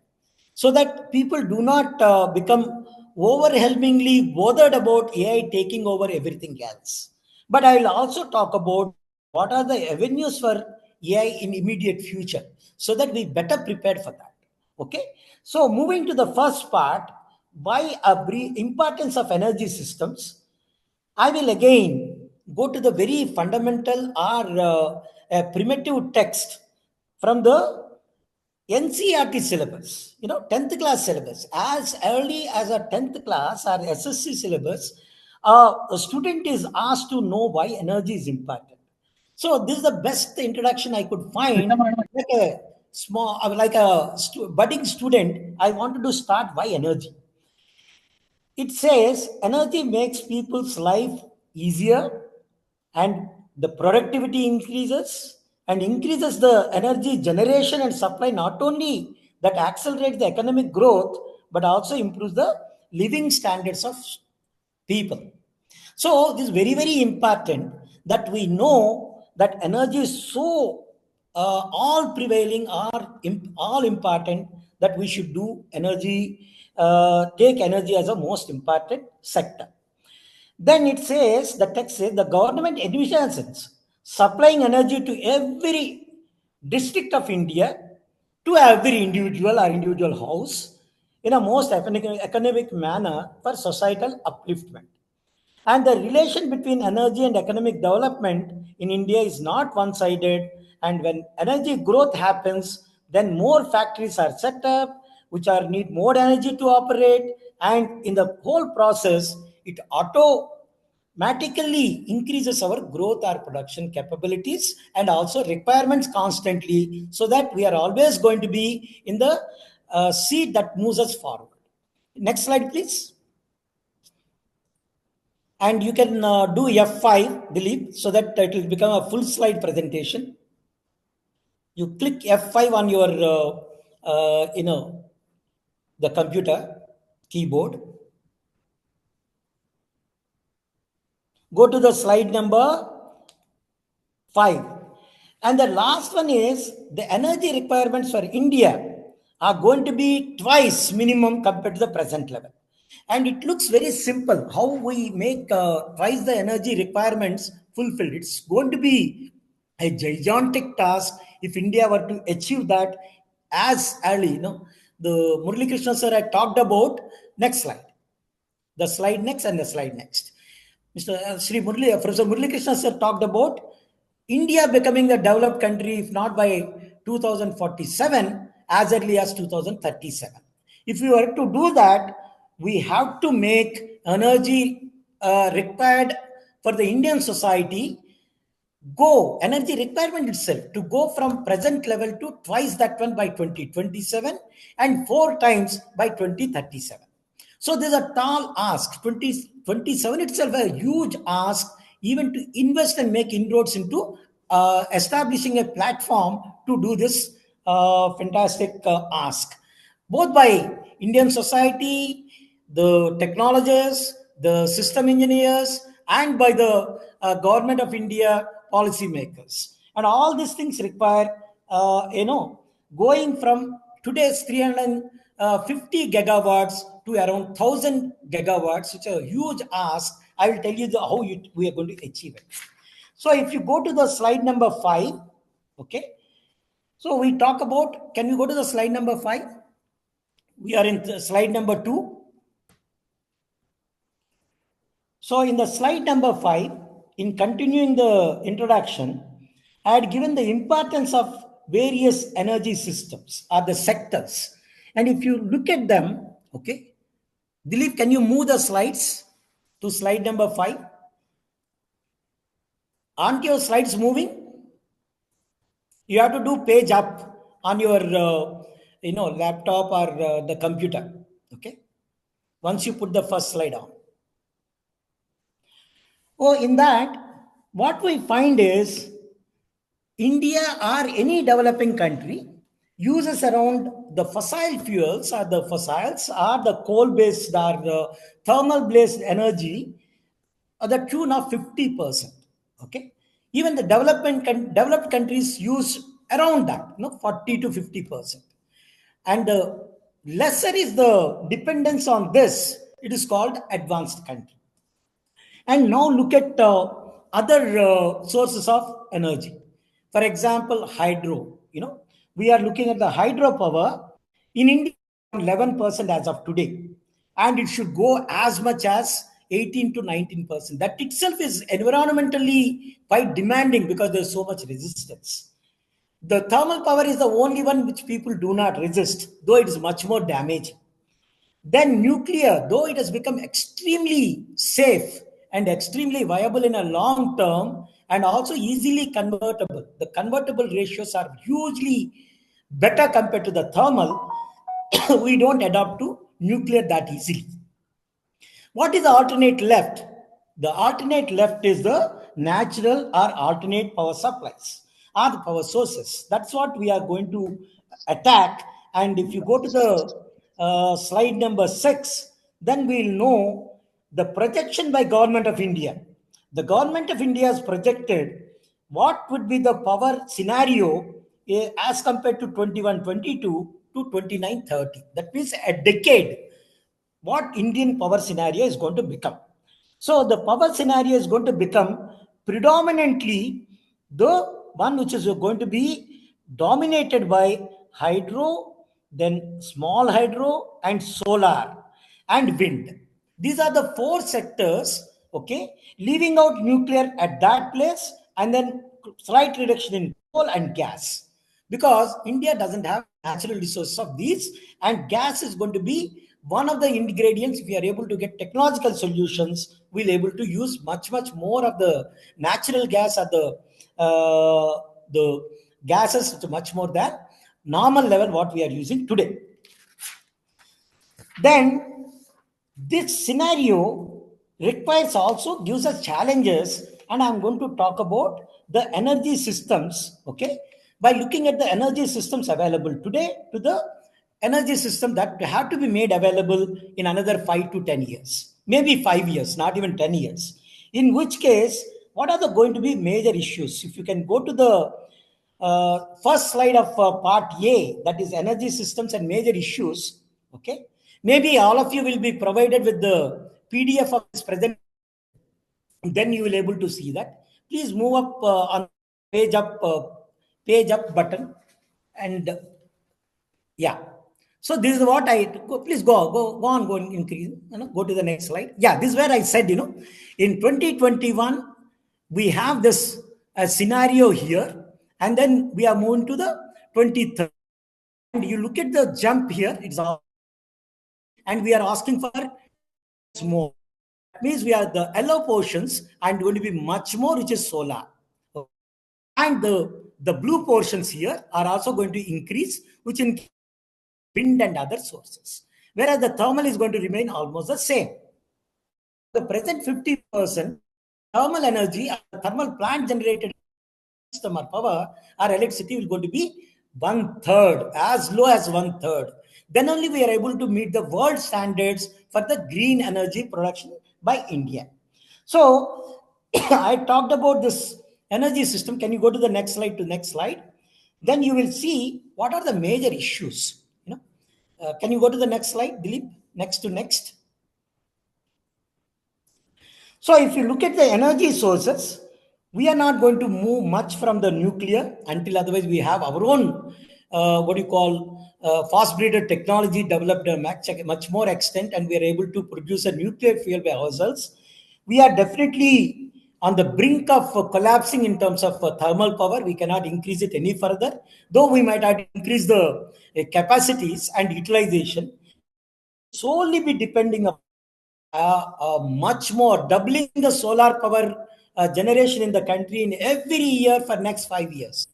so that people do not become overwhelmingly bothered about AI taking over everything else. But I will also talk about what are the avenues for AI in immediate future, so that we better prepared for that. Okay. So moving to the first part, why a brief importance of energy systems. I will again go to the very fundamental or a primitive text from the NCERT syllabus, 10th class syllabus. As early as a 10th class or SSC syllabus, a student is asked to know why energy is important. So this is the best introduction I could find. Like a small, budding student, I wanted to start why energy. It says energy makes people's life easier, and the productivity increases, and increases the energy generation and supply. Not only that accelerates the economic growth, but also improves the living standards of people. So this is very, very important that we know that energy is so all prevailing or all important, that we should do energy, take energy as a most important sector. Then it says, the text says, the government envisions supplying energy to every district of India, to every individual or individual house, in a most economic manner for societal upliftment. And the relation between energy and economic development in India is not one-sided. And when energy growth happens, then more factories are set up, which need more energy to operate. And in the whole process, it automatically increases our growth or production capabilities, and also requirements constantly, so that we are always going to be in the seat that moves us forward. Next slide, please. And you can do F5, Dilip, so that it will become a full slide presentation. You click F5 on your, the computer keyboard. Go to the slide number 5. And the last one is the energy requirements for India are going to be twice minimum compared to the present level. And it looks very simple how we make twice the energy requirements fulfilled. It's going to be a gigantic task if India were to achieve that as early. The Murali Krishna sir had talked about. Next slide. The slide next and the slide next. Professor Murali Krishna sir talked about India becoming a developed country, if not by 2047, as early as 2037. If we were to do that, we have to make energy required for the Indian society energy requirement itself to go from present level to twice that one by 2027 and 4 times by 2037. So there's a tall ask. 2027 itself a huge ask, even to invest and make inroads into establishing a platform to do this fantastic ask, both by Indian society, the technologists, the system engineers, and by the government of India policymakers. And all these things require, going from today's 350 gigawatts to around 1000 gigawatts, which is a huge ask. I will tell you how we are going to achieve it. So if you go to the slide number 5, okay. So we talk about, can we go to the slide number 5? We are in slide number 2. So in the slide number 5, in continuing the introduction, I had given the importance of various energy systems or the sectors. And if you look at them, okay, Dilip, can you move the slides to slide number 5? Aren't your slides moving? You have to do page up on your laptop or the computer, okay? Once you put the first slide on. Oh, in that, what we find is India or any developing country uses around the fossil fuels or the fossils or the coal-based or the thermal-based energy at the tune of 50%. Okay, even the developed countries use around that, 40 to 50%. And the lesser is the dependence on this, it is called advanced country. And now look at other sources of energy. For example, hydro. We are looking at the hydropower in India, 11% as of today, and it should go as much as 18 to 19%. That itself is environmentally quite demanding because there's so much resistance. The thermal power is the only one which people do not resist, though it is much more damaging. Then nuclear, though it has become extremely safe and extremely viable in a long term and also easily convertible. The convertible ratios are hugely better compared to the thermal. We don't adopt to nuclear that easily. What is the alternate left? The alternate left is the natural or alternate power supplies or the power sources. That's what we are going to attack. And if you go to the slide number 6, then we'll know the projection by Government of India. The Government of India has projected what would be the power scenario as compared to 21-22 to 29-30. That means a decade, what Indian power scenario is going to become. So the power scenario is going to become predominantly the one which is going to be dominated by hydro, then small hydro and solar and wind. These are the 4 sectors, okay, leaving out nuclear at that place and then slight reduction in coal and gas, because India doesn't have natural resources of these, and gas is going to be one of the ingredients. If we are able to get technological solutions, we'll able to use much more of the natural gas at the gases, which are much more than normal level what we are using today. Then this scenario gives us challenges, and I'm going to talk about the energy systems, okay, by looking at the energy systems available today to the energy system that have to be made available in another 5 to 10 years, maybe 5 years, not even 10 years. In which case, what are going to be major issues? If you can go to the first slide of part A, that is energy systems and major issues. Okay, maybe all of you will be provided with the PDF of this presentation. Then you will able to see that. Please move up on page up button, and yeah. So this is what please go on, go increase, go to the next slide. Yeah, this is where I said, in 2021, we have this scenario here, and then we are moving to the 23rd. And you look at the jump here, it's all, and we are asking for more. That means we are the yellow portions and going to be much more, which is solar. And the blue portions here are also going to increase, which includes wind and other sources. Whereas the thermal is going to remain almost the same. The present 50% thermal energy, thermal plant generated system or power or electricity will going to be 1/3, as low as 1/3. Then only we are able to meet the world standards for the green energy production by India. So I talked about this energy system. Can you go to the next slide? Then you will see what are the major issues. Can you go to the next slide, Dilip? Next. So if you look at the energy sources, we are not going to move much from the nuclear until otherwise we have our own, fast breeder technology developed much more extent, and we are able to produce a nuclear fuel by ourselves. We are definitely on the brink of collapsing in terms of thermal power. We cannot increase it any further, though we might have to increase the capacities and utilization. Solely be depending on much more, doubling the solar power generation in the country in every year for next 5 years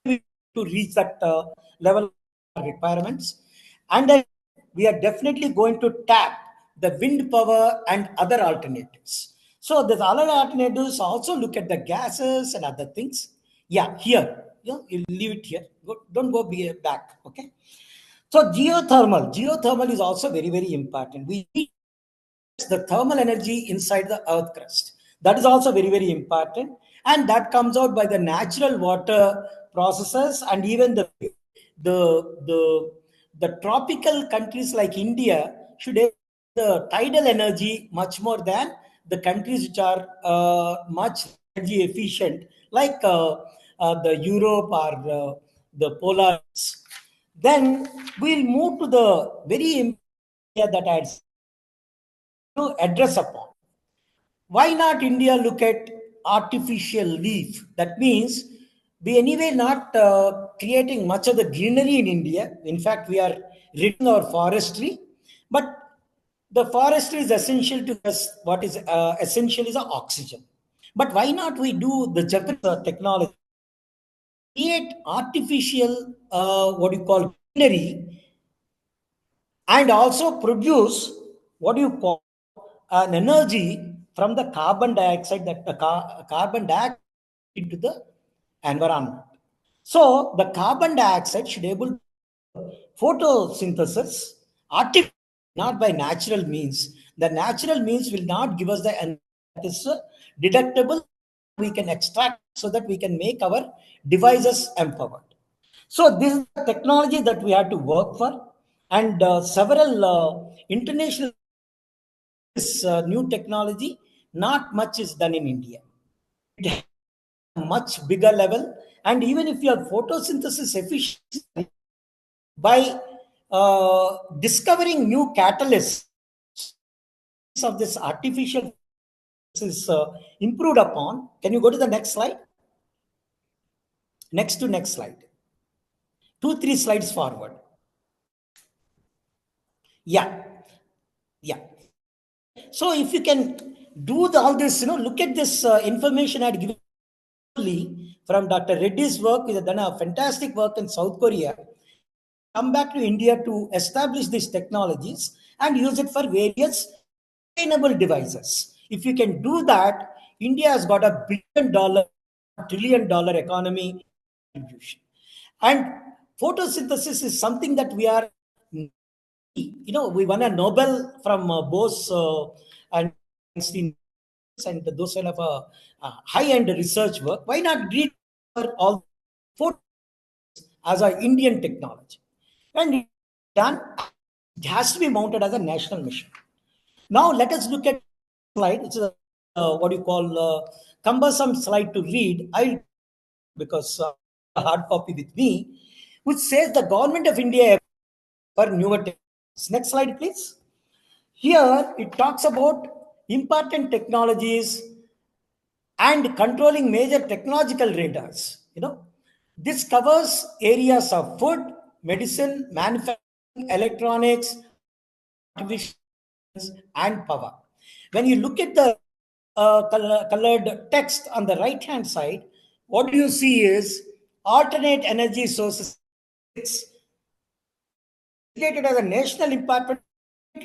to reach that level of requirements. And then we are definitely going to tap the wind power and other alternatives. So the other alternatives also look at the gases and other things. Yeah, here, you leave it here. Don't go back. Okay. So geothermal is also very, very important. We need the thermal energy inside the earth crust. That is also very, very important. And that comes out by the natural water processes, and even the tropical countries like India should have the tidal energy much more than the countries which are much energy efficient, like the Europe or the polar. Then we'll move to the very important area that I had to address upon. Why not India look at artificial leaf? That means we anyway not creating much of the greenery in India. In fact, we are reducing our forestry, but the forestry is essential to us. What is essential is oxygen. But why not we do the Japanese technology, create artificial greenery, and also produce an energy from the carbon dioxide, that the carbon dioxide into the environment. So the carbon dioxide should able photosynthesis, not by natural means. The natural means will not give us the energy that is deductible. We can extract so that we can make our devices empowered. So this is the technology that we have to work for, and several international new technology, not much is done in India. It has a much bigger level, and even if your photosynthesis efficiency by discovering new catalysts of this artificial is improved upon. Can you go to the next slide? Next slide. 2-3 slides forward. Yeah. So if you can do all this, look at this information I had given from Dr. Reddy's work. He has done a fantastic work in South Korea. Come back to India to establish these technologies and use it for various sustainable devices. If you can do that, India has got a $1 billion, $1 trillion economy contribution. And photosynthesis is something that we are, we won a Nobel from Bose and Einstein, and those kind of high-end research work. Why not read all as an Indian technology. And it has to be mounted as a national mission. Now let us look at slide. It's a what you call cumbersome slide to read. I'll because a hard copy with me, which says the government of India for newer technologies. Next slide, please. Here it talks about important technologies and controlling major technological radars. This covers areas of food, medicine, manufacturing, electronics, artificial and power. When you look at the colored text on the right hand side, what you see is alternate energy sources designated as a national impact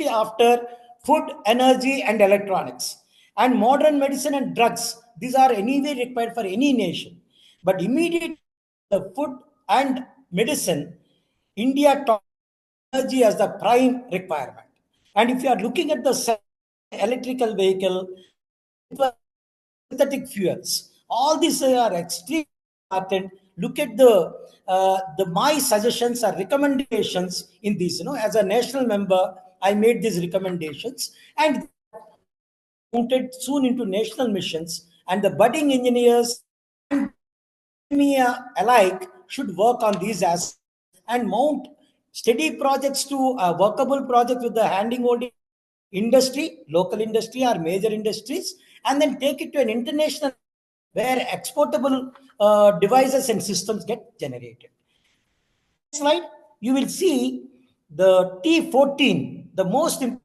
after food, energy, and electronics. And modern medicine and drugs, these are anyway required for any nation. But immediately the food and medicine, India talks energy as the prime requirement. And if you are looking at the electrical vehicle, synthetic fuels, all these are extremely important. Look at the my suggestions or recommendations in this. As a national member, I made these recommendations and mounted soon into national missions. And the budding engineers and alike should work on these aspects and mount steady projects to a workable project with the handing holding industry, local industry or major industries, and then take it to an international where exportable devices and systems get generated. Next slide, you will see the T14, the most important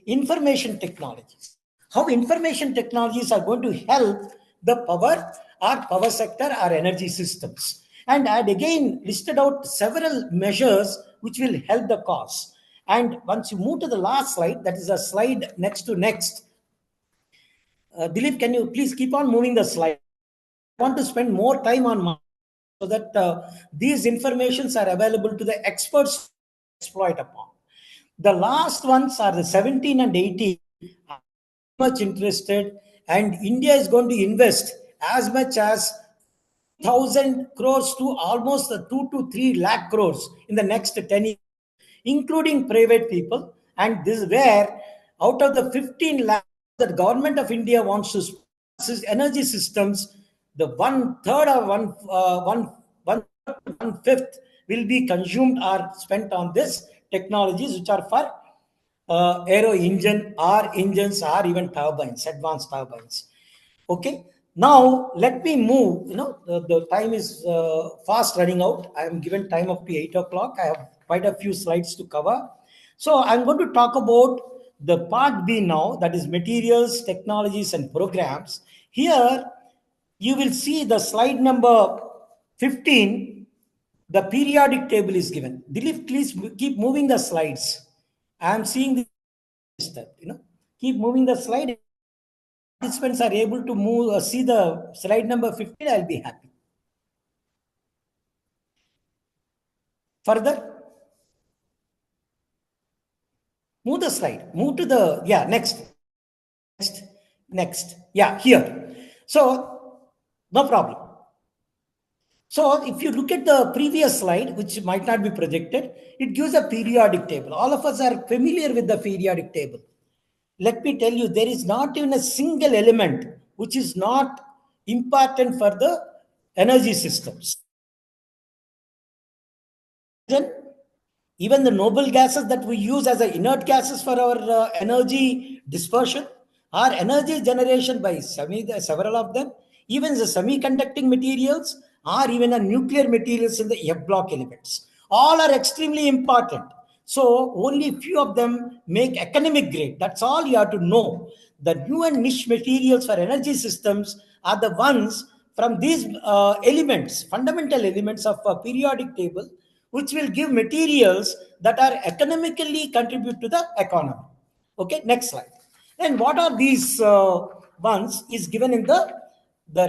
information technologies. How information technologies are going to help the power sector or energy systems. And I had again listed out several measures which will help the cause. And once you move to the last slide, that is a slide next to next. Dilip, can you please keep on moving the slide? I want to spend more time on so that these informations are available to the experts to exploit upon. The last ones are the 17 and 18. I'm much interested, and India is going to invest as much as 1,000 crores to almost 2 to 3 lakh crores in the next 10 years, including private people. And this is where out of the 15 lakh that government of India wants to spend energy systems, the 1/3 or 1/5 will be consumed or spent on this technologies which are for aero engine or engines or even turbines, advanced turbines. Okay. Now let me move. The time is fast running out. I am given time up to 8 o'clock. I have quite a few slides to cover. So I'm going to talk about the part B now, that is materials, technologies, and programs. Here you will see the slide number 15. The periodic table is given. Dilip, please keep moving the slides. I am seeing this. Keep moving the slide. Participants are able to move, see the slide number 15. I'll be happy. Further, move the slide. Move to the next. Yeah, here. So no problem. So if you look at the previous slide, which might not be projected, it gives a periodic table. All of us are familiar with the periodic table. Let me tell you, there is not even a single element which is not important for the energy systems. Then, even the noble gases that we use as inert gases for our energy dispersion or energy generation by several of them, even the semiconducting materials or even the nuclear materials in the F block elements, all are extremely important. So only few of them make economic grade. That's all you have to know. The new and niche materials for energy systems are the ones from these elements, fundamental elements of a periodic table, which will give materials that are economically contribute to the economy. Okay, next slide. And what are these ones is given in the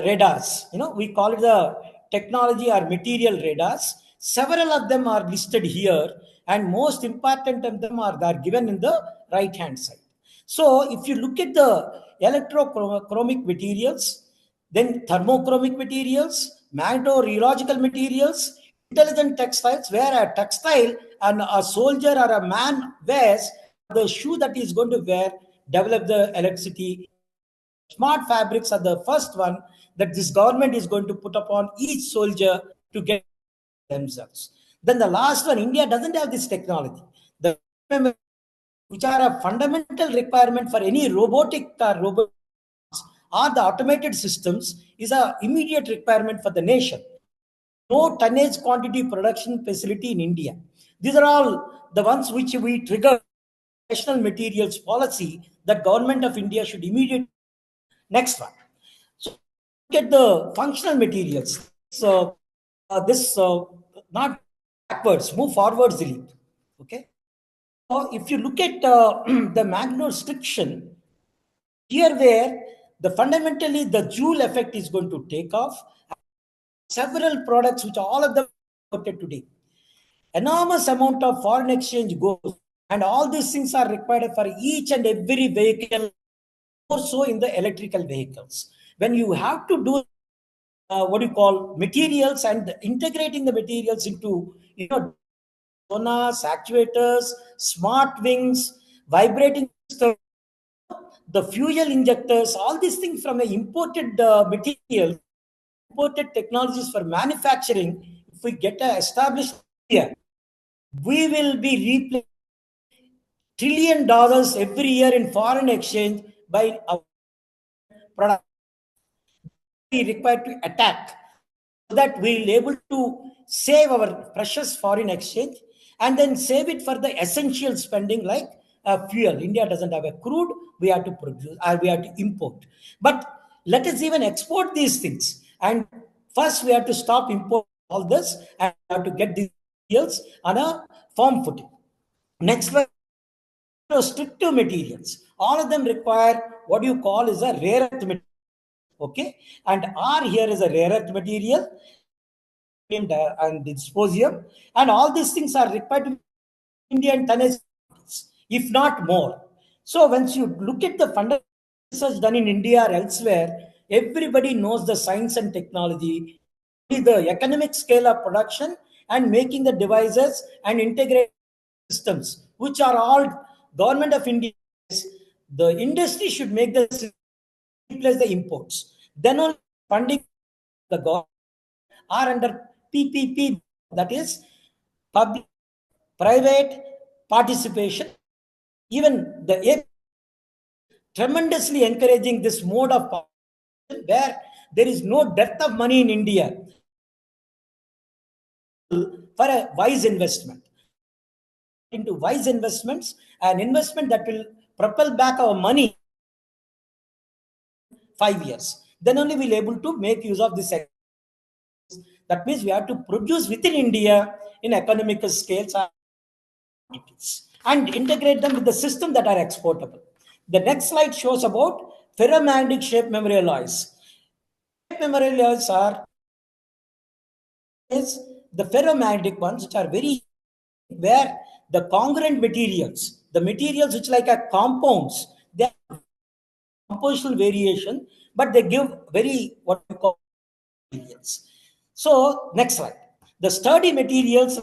radars. We call it the technology or material radars. Several of them are listed here, and most important of them are given in the right hand side. So if you look at the electrochromic materials, then thermochromic materials, Magnetorheological materials, intelligent textiles, where a textile and a soldier or a man wears, the shoe that he is going to wear, develop the electricity. Smart fabrics are the first one that this government is going to put upon each soldier to get themselves. Then the last one, India doesn't have this technology. The which are a fundamental requirement for any robotic or the automated systems is an immediate requirement for the nation. No tonnage quantity production facility in India. These are all the ones which we trigger national materials policy that government of India should immediately. Next one. So look at the functional materials. So not backwards, move forwards, Dilip. Okay. So if you look at the magno restriction, here where the fundamentally the Joule effect is going to take off. Several products which all of them imported today. Enormous amount of foreign exchange goes, and all these things are required for each and every vehicle, more so in the electrical vehicles. When you have to do what you call materials and integrating the materials into sonars, actuators, smart wings, vibrating systems, the fuel injectors, all these things from an imported material, imported technologies for manufacturing. If we get established here, we will be replacing $1 trillion every year in foreign exchange by our product. We required to attack so that we'll able to save our precious foreign exchange and then save it for the essential spending like fuel. India doesn't have a crude, we have to produce or we have to import. But let us even export these things. And first we have to stop importing all this and have to get these materials on a firm footing. Next one, restrictive materials. All of them require what you call is a rare earth material. Okay, and R here is a rare earth material and dysprosium, and all these things are required to Indian tonnage, if not more. So once you look at the fundamental research done in India or elsewhere, everybody knows the science and technology, the economic scale of production and making the devices and integrated systems, which are all government of India. The industry should make the replace the imports. Then only funding the government are under PPP, that is public private participation. Even the tremendously encouraging this mode of participation where there is no dearth of money in India for a wise investment. Into wise investments, an investment that will propel back our money 5 years. Then only we'll able to make use of this. That means we have to produce within India in economical scales and integrate them with the system that are exportable. The next slide shows about ferromagnetic shape memory alloys. Shape memory alloys are the ferromagnetic ones, which are very where the congruent materials, the materials which like a compounds, they have compositional variation, but they give very what we call materials. So next slide. The sturdy materials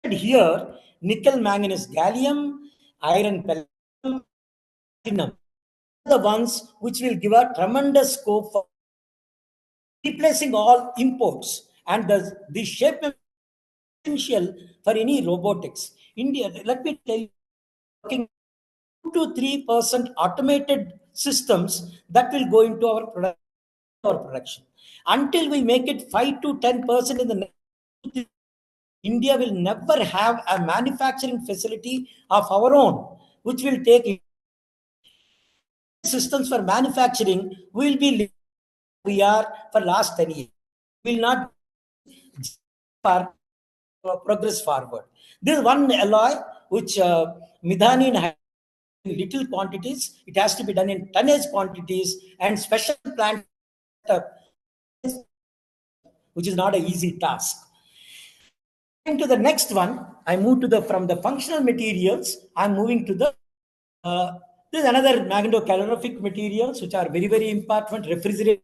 here, nickel, manganese, gallium, iron, platinum, the ones which will give a tremendous scope for replacing all imports, and the shape essential for any robotics. India, let me tell you, working 2 to 3% automated systems that will go into our production. Until we make it 5 to 10% in the next, India will never have a manufacturing facility of our own, which will take systems for manufacturing. We will be we are for last 10 years. We will not progress forward. This one alloy which Midhani has in little quantities, it has to be done in tonnage quantities and special plant, which is not an easy task. To the next one, I move to from the functional materials. I'm moving to the this is another magnetocalorific materials which are very, very important. Refrigeration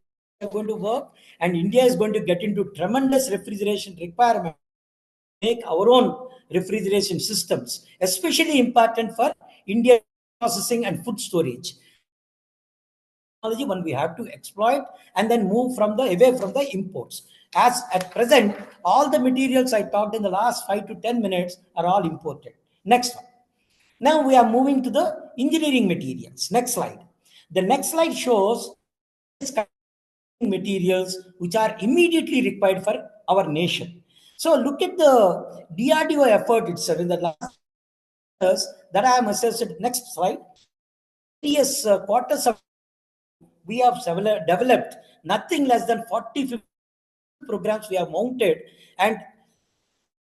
going to work, and India is going to get into tremendous refrigeration requirement, make our own refrigeration systems, especially important for India processing and food storage. Technology one we have to exploit and then move from the away from the imports. As at present, all the materials I talked in the last 5 to 10 minutes are all imported. Next one. Now we are moving to the engineering materials. Next slide. The next slide shows materials which are immediately required for our nation. So look at the DRDO effort itself in the last years that I am assessed. Next slide. Yes, quarters of we have developed nothing less than 40-50 programs we have mounted, and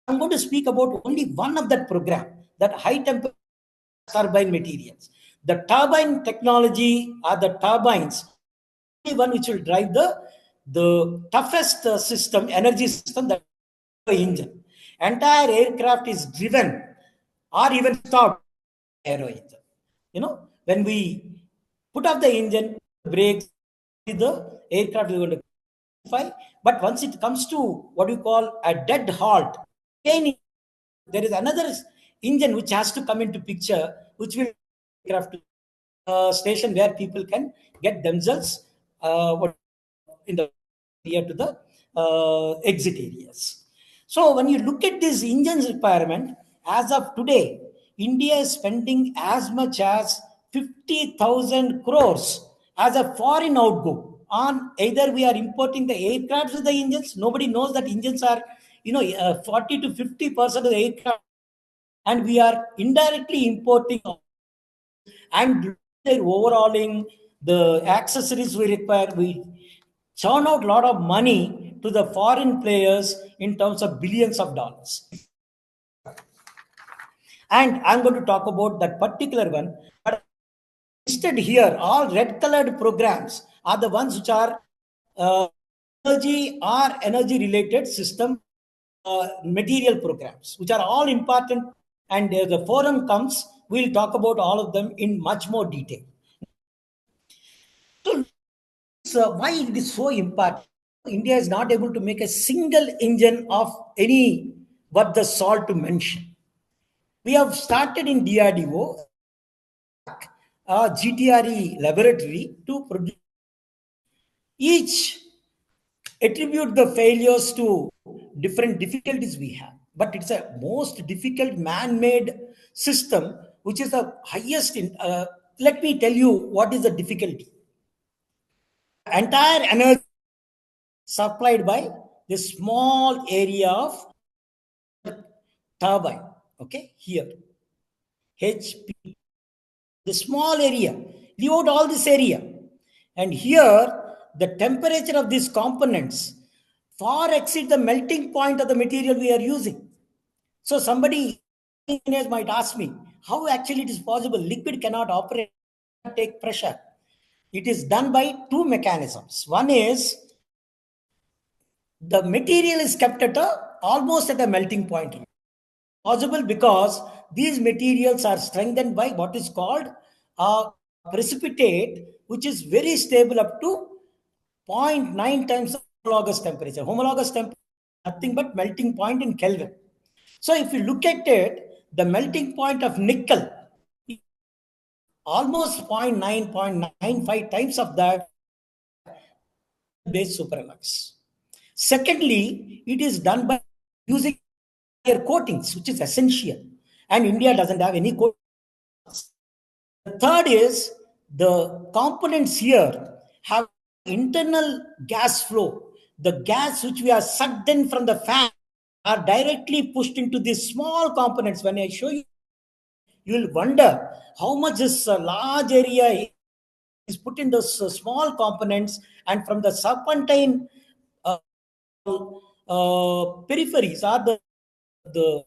I'm going to speak about only one of that program, that high temperature turbine materials. The turbine technology are the turbines, only one which will drive the toughest system, energy system, that engine. Entire aircraft is driven or even stopped aero engine. You know, when we put off the engine, brakes, the aircraft is going to fly. But once it comes to what you call a dead halt, again there is another engine which has to come into picture, which will aircraft station where people can get themselves in the near to the exit areas. So when you look at this engines requirement, as of today, India is spending as much as 50,000 crores as a foreign outgo on either we are importing the aircrafts with the engines. Nobody knows that engines are, 40 to 50% of the aircraft, and we are indirectly importing and their overhauling, the accessories we require. We churn out a lot of money to the foreign players in terms of billions of dollars. And I'm going to talk about that particular one. But listed here, all red colored programs are the ones which are energy or energy related system material programs, which are all important. And the forum comes, we'll talk about all of them in much more detail. So why it is so important? India is not able to make a single engine of any worth the salt to mention. We have started in DRDO, GTRE laboratory to produce. Each attribute the failures to different difficulties we have, but it's a most difficult man-made system, which is the highest in. Let me tell you what is the difficulty. Entire energy supplied by this small area of turbine. Okay, here HP, the small area, leave out all this area, and here the temperature of these components far exceed the melting point of the material we are using. So somebody might ask me, how actually it is possible? Liquid cannot operate, take pressure. It is done by two mechanisms. One is the material is kept at almost at a melting point. Possible because these materials are strengthened by what is called a precipitate, which is very stable up to 0.9 times the homologous temperature. Homologous temperature is nothing but melting point in Kelvin. So if you look at it, the melting point of nickel is almost 0.9, 0.95 times of that base superalloys. Secondly, it is done by using coatings, which is essential, and India doesn't have any coatings. The third is the components here have internal gas flow. The gas which we are sucked in from the fan are directly pushed into these small components. When I show you, you will wonder how much this large area is put in those small components, and from the serpentine peripheries are the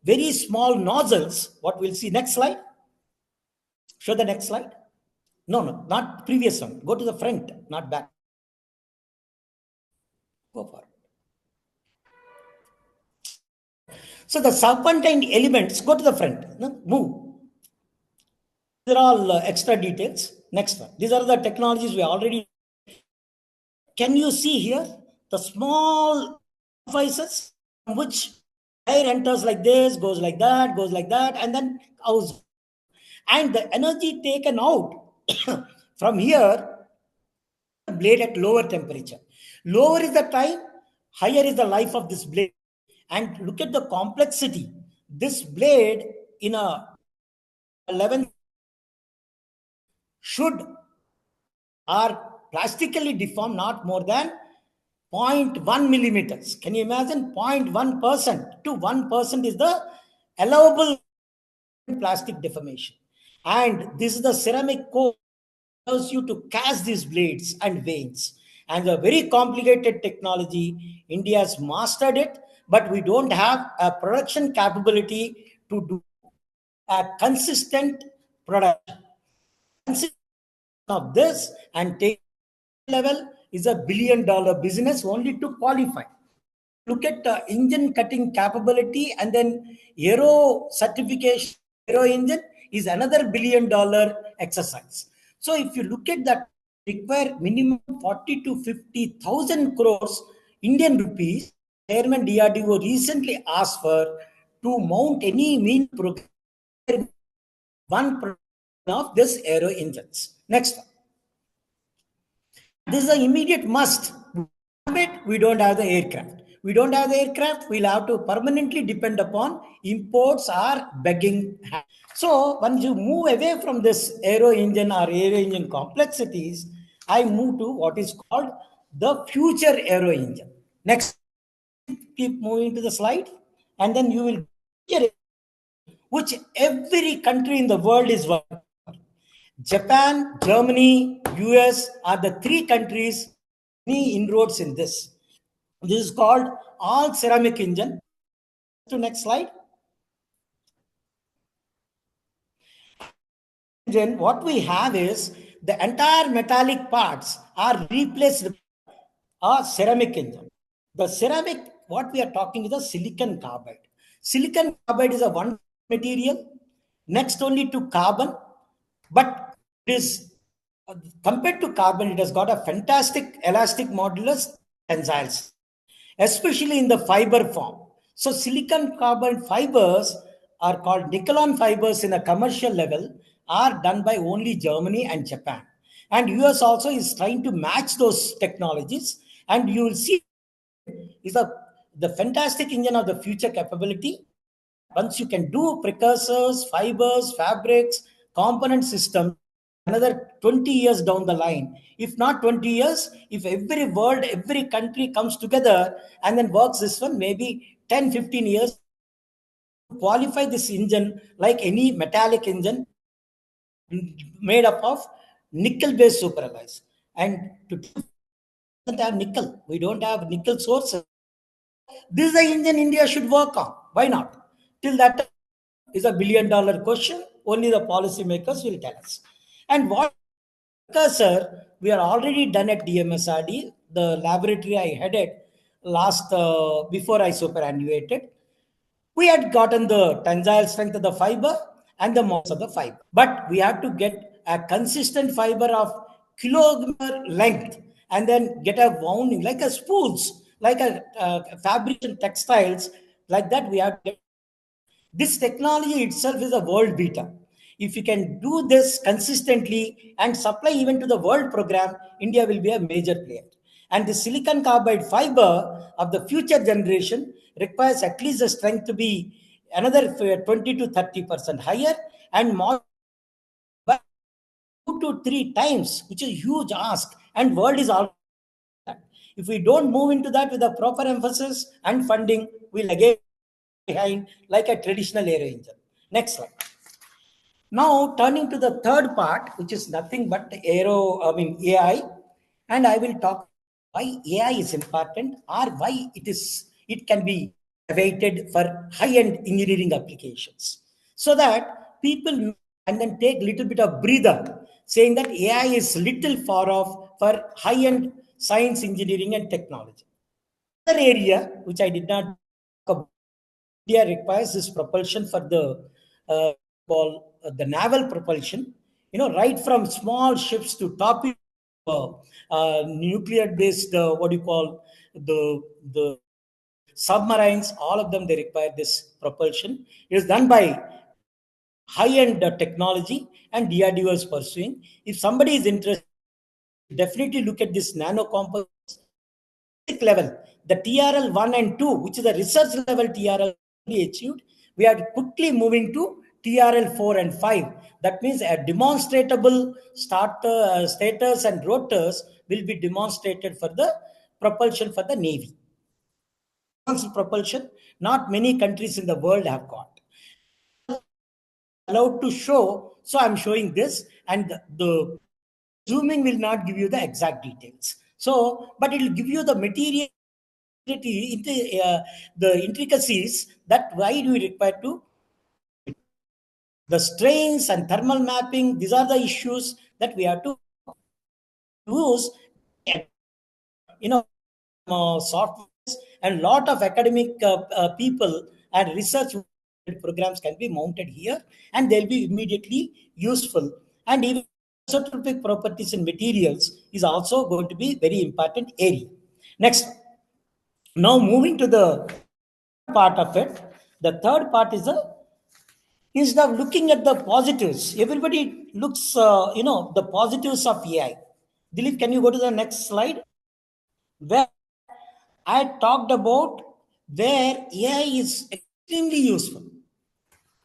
very small nozzles. What we'll see next slide. Show the next slide. No, not previous one. Go to the front, not back. Go for it. So the serpentine elements, go to the front. No, move. These are all extra details. Next one. These are the technologies we already Can you see here the small orifices from which air enters like this, goes like that, goes like that, and then out. And the energy taken out from here, blade at lower temperature. Lower is the time, higher is the life of this blade. And look at the complexity. This blade in a 11 should are plastically deformed not more than 0.1 millimeters. Can you imagine? 0.1% to 1% is the allowable plastic deformation. And this is the ceramic core allows you to cast these blades and veins. And a very complicated technology. India has mastered it, but we don't have a production capability to do a consistent production. Of this and take level is $1 billion business only to qualify. Look at the engine cutting capability and then aero certification, aero engine is another $1 billion exercise. So if you look at that, require minimum 40 to 50,000 crores Indian rupees. Chairman DRDO recently asked for to mount any mean program one of this aero engines. Next one. This is an immediate must. We don't have the aircraft. We don't have the aircraft, we'll have to permanently depend upon imports or begging. So once you move away from this aero engine or aero engine complexities, I move to what is called the future aero engine. Next, keep moving to the slide, and then you will get which every country in the world is working. Japan, Germany, US are the three countries any inroads in this. This is called all ceramic engine. To next slide. Engine, what we have is the entire metallic parts are replaced with a ceramic engine. The ceramic, what we are talking is a silicon carbide. Silicon carbide is a one material, next only to carbon, but it is compared to carbon, it has got a fantastic elastic modulus tensiles, especially in the fiber form. So silicon carbide fibers are called nickel-on fibers in a commercial level are done by only Germany and Japan. And US also is trying to match those technologies. And you will see is the fantastic engine of the future capability. Once you can do precursors, fibers, fabrics, component system, another 20 years down the line. If not 20 years, if every country comes together and then works this one, maybe 10, 15 years, qualify this engine like any metallic engine made up of nickel-based superalloys. And to don't have nickel, we don't have nickel sources. This is the engine India should work on. Why not? Till that is $1 billion question. Only the policymakers will tell us. And what precursor we are already done at DMSRDE, the laboratory I headed last before I superannuated. We had gotten the tensile strength of the fiber and the mass of the fiber, but we had to get a consistent fiber of kilometer length and then get a wounding like a spools, like a fabrication textiles like that. We have to get this technology itself is a world beater. If you can do this consistently and supply even to the world program, India will be a major player. And the silicon carbide fiber of the future generation requires at least the strength to be another 20 to 30% higher and more 2 to 3 times, which is a huge ask. And world is all. If we don't move into that with a proper emphasis and funding, we'll again behind like a traditional aero engine. Next slide. Now turning to the third part, which is nothing but AI, and I will talk why AI is important or why it can be awaited for high-end engineering applications, so that people and then take a little bit of breather, saying that AI is little far off for high-end science, engineering, and technology. Another area which I did not talk about, India requires this propulsion for the the naval propulsion, right from small ships to torpedo nuclear-based, what do you call, the submarines, all of them, they require this propulsion. It is done by high-end technology, and DRDO is pursuing. If somebody is interested, definitely look at this nano composites level. The TRL 1 and 2, which is the research level TRL achieved, we are quickly moving to TRL 4 and 5. That means a demonstratable stators and rotors will be demonstrated for the propulsion for the Navy. Propulsion, not many countries in the world have got. Allowed to show, so I'm showing this, and the zooming will not give you the exact details. So, but it will give you the material, the intricacies that why do we require to the strains and thermal mapping. These are the issues that we have to use. Software and lot of academic people and research programs can be mounted here, and they'll be immediately useful. And even isotopic properties in materials is also going to be very important area. Next, now moving to the part of it. The third part is instead of looking at the positives, everybody looks, the positives of AI. Dilip, can you go to the next slide? Where I talked about where AI is extremely useful.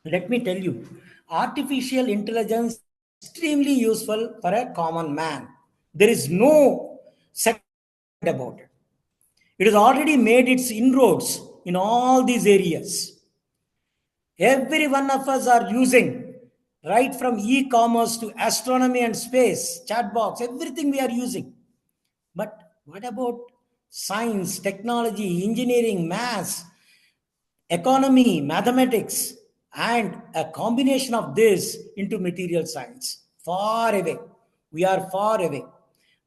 Let me tell you, artificial intelligence is extremely useful for a common man. There is no second about it. It has already made its inroads in all these areas. Every one of us are using, right from e-commerce to astronomy and space, chat box, everything we are using. But what about science, technology, engineering, maths, economy, mathematics, and a combination of this into material science? Far away. We are far away.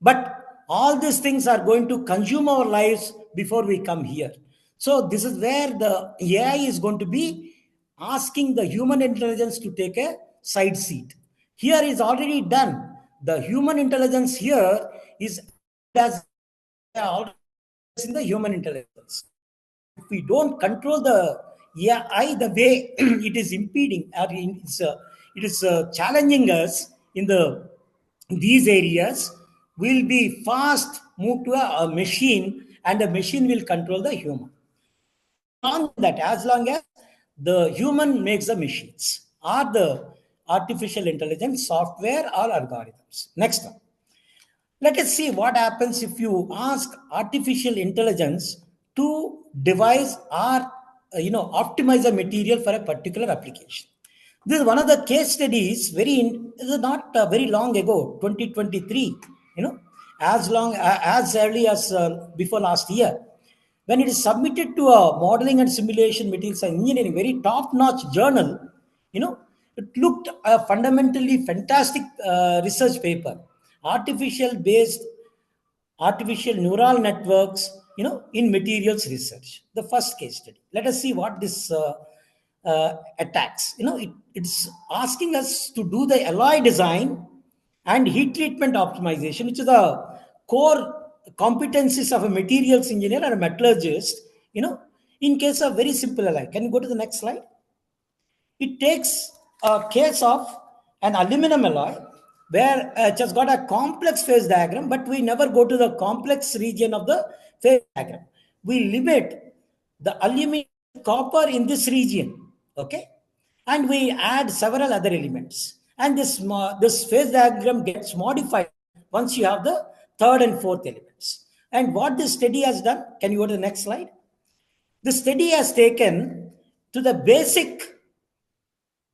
But all these things are going to consume our lives before we come here. So this is where the AI is going to be asking the human intelligence to take a side seat. Here is already done. The human intelligence here is as in the human intelligence. If we don't control the AI the way it is impeding, it is challenging us in these areas, we'll be fast move to a machine, and the machine will control the human. On that, as long as the human makes the machines, or the artificial intelligence software or algorithms. Next one. Let us see what happens if you ask artificial intelligence to devise or optimize a material for a particular application. This is one of the case studies. This is not very long ago, 2023. As early as before last year, when it is submitted to a modeling and simulation materials and engineering, very top-notch journal. It looked a fundamentally fantastic research paper. Artificial neural networks, in materials research. The first case study. Let us see what this attacks. It's asking us to do the alloy design and heat treatment optimization, which is the core competencies of a materials engineer or a metallurgist. In case of very simple alloy. Can you go to the next slide? It takes a case of an aluminum alloy where it has got a complex phase diagram, but we never go to the complex region of the phase diagram. We limit the aluminum copper in this region, okay? And we add several other elements. And this phase diagram gets modified once you have the third and fourth elements. And what this study has done, can you go to the next slide? The study has taken to the basic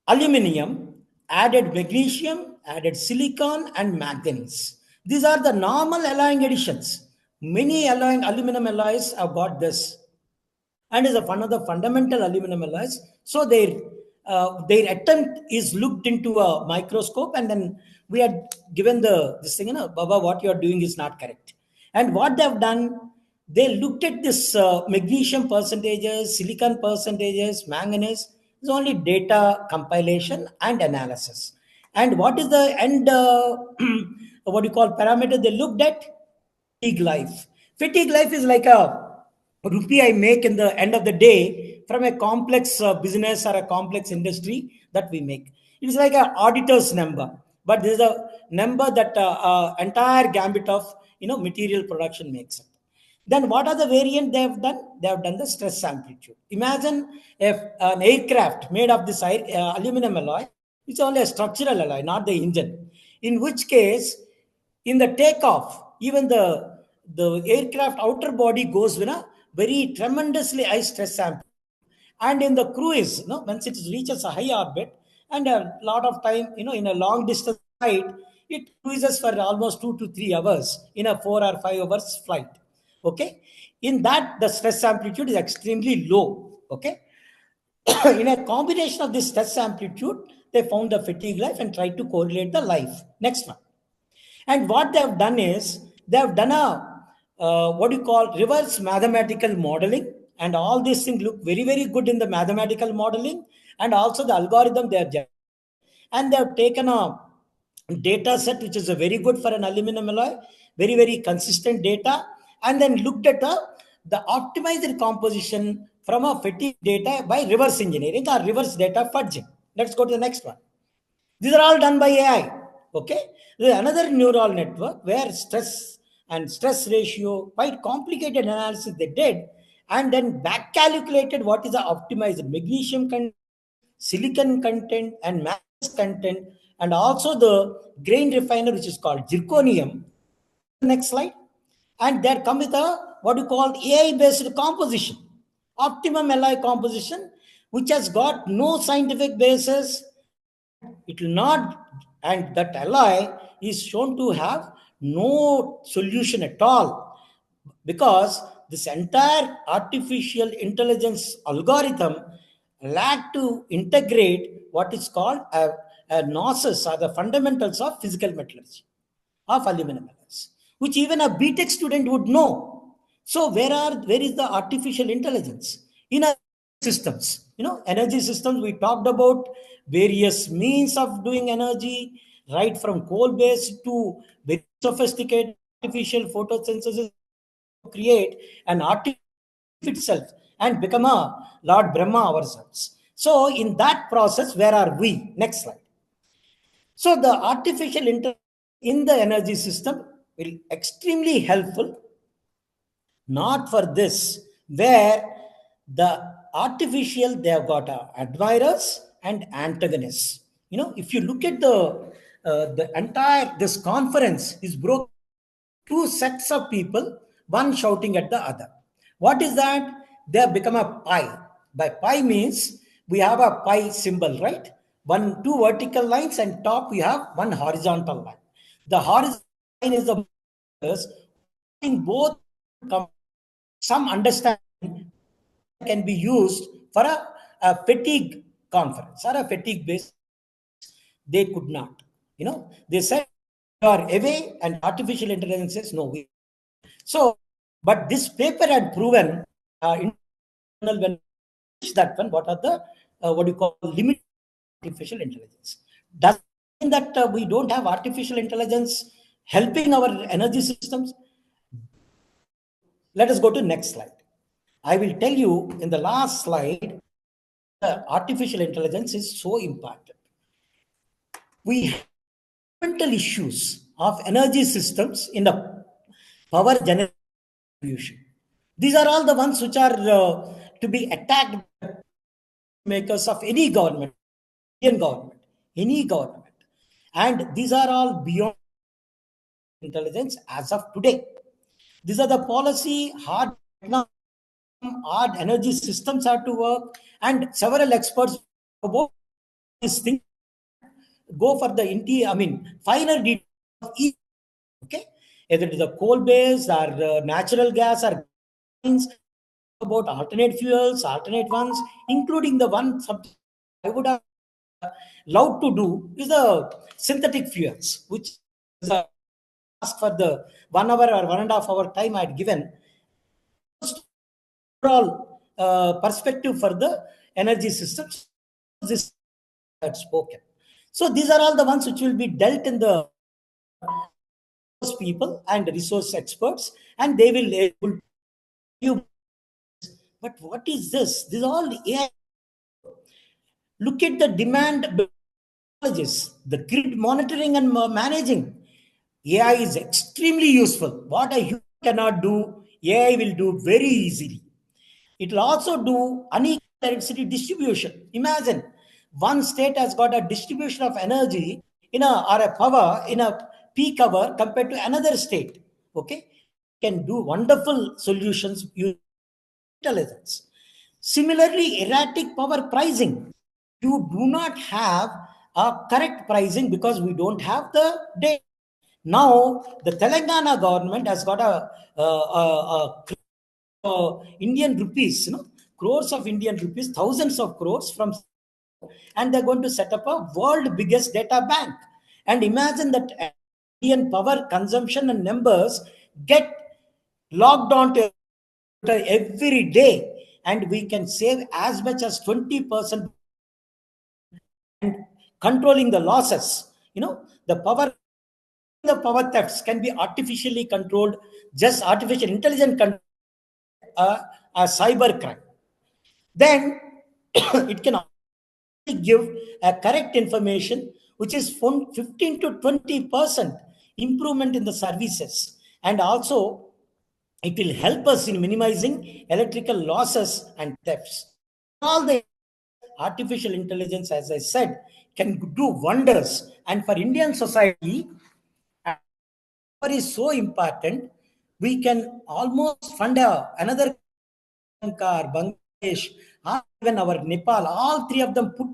aluminum, added magnesium, added silicon, and manganese. These are the normal alloying additions. Many aluminum alloys have got this, and is one of the fundamental aluminum alloys. So their attempt is looked into a microscope, and then we had given this thing, Baba, what you are doing is not correct. And what they have done, they looked at this magnesium percentages, silicon percentages, manganese. It's only data compilation and analysis. And what is the end what you call parameter they looked at? Fatigue life. Fatigue life is like a rupee I make in the end of the day from a complex business or a complex industry that we make. It is like an auditor's number, but this is a number that entire gambit of material production makes up. Then what are the variant they have done? They have done the stress amplitude. Imagine if an aircraft made of this aluminum alloy, it's only a structural alloy, not the engine. In which case, in the takeoff, even the aircraft outer body goes with a very tremendously high stress amplitude. And in the cruise, once it reaches a high orbit, and a lot of time, in a long distance flight, it cruises for almost 2 to 3 hours in a 4 or 5 hours flight. Okay, in that the stress amplitude is extremely low. Okay, in a combination of this stress amplitude, they found the fatigue life and tried to correlate the life. Next one. And what they have done is they have done a what you call reverse mathematical modeling, and all these things look very, very good in the mathematical modeling, and also the algorithm they have generated. And they have taken a data set which is a very good for an aluminum alloy, very, very consistent data, and then looked at the optimized composition from a fatigue data by reverse engineering or reverse data fudging. Let's go to the next one. These are all done by AI. Okay, there's another neural network where stress and stress ratio, quite complicated analysis they did, and then back calculated what is the optimized magnesium content, silicon content, and manganese content, and also the grain refiner which is called zirconium. Next slide. And they come with a what you call AI based composition, optimum alloy composition, which has got no scientific basis. It will not, and that alloy is shown to have no solution at all, because this entire artificial intelligence algorithm lack to integrate what is called a gnosis, or the fundamentals of physical metallurgy of aluminum alloys, which even a BTech student would know. So where is the artificial intelligence in our systems? Energy systems, we talked about various means of doing energy, right from coal based to very sophisticated artificial photosynthesis, create an artificial itself and become a Lord Brahma ourselves. So in that process, where are we? Next slide. So the artificial intelligence in the energy system will extremely helpful, not for this, where the artificial, they have got admirers and antagonists. If you look at the entire, this conference is broken two sets of people, one shouting at the other. What is that? They have become a pie. By pie means we have a pie symbol, right? Two vertical lines, and top we have one horizontal line. The horizontal line is the in both some understanding can be used for a fatigue conference or a fatigue based. They could not. They said you are away, and artificial intelligence says no. So, but this paper had proven when that one, what are the what you call limit artificial intelligence. Does it mean that we don't have artificial intelligence helping our energy systems? Let us go to next slide. I will tell you in the last slide, artificial intelligence is so important. We have fundamental issues of energy systems in the power generation. These are all the ones which are to be attacked by makers of any government, Indian government, any government. And these are all beyond intelligence as of today. These are the policy, hard energy systems have to work, and several experts about this thing go for the finer details of each. Okay, either it is a coal based or natural gas or about alternate fuels, alternate ones, including the one subject I would have loved to do is the synthetic fuels, which is a ask for the 1 hour or 1.5 hour time I had given. Overall perspective for the energy systems, this I had spoken. So these are all the ones which will be dealt in the people and resource experts, and they will able to you. But what is this? This is all AI. Look at the demand technologies, the grid monitoring and managing. AI is extremely useful. What a human cannot do, AI will do very easily. It will also do unequal electricity distribution. Imagine one state has got a distribution of energy in a or a power in a peak hour compared to another state. Okay, can do wonderful solutions using intelligence. Similarly, erratic power pricing. You do not have a correct pricing because we don't have the data. Now, the Telangana government has got Indian rupees, crores of Indian rupees, thousands of crores from, and they're going to set up a world biggest data bank. And imagine that Indian power consumption and numbers get logged on to every day, and we can save as much as 20% and controlling the losses. The power thefts can be artificially controlled, just artificial intelligence control a cyber crime. Then it can give a correct information, which is 15 to 20% improvement in the services. And also, it will help us in minimizing electrical losses and thefts. All the artificial intelligence, as I said, can do wonders. And for Indian society, is so important. We can almost fund another Bangladesh, or even our Nepal, all three of them put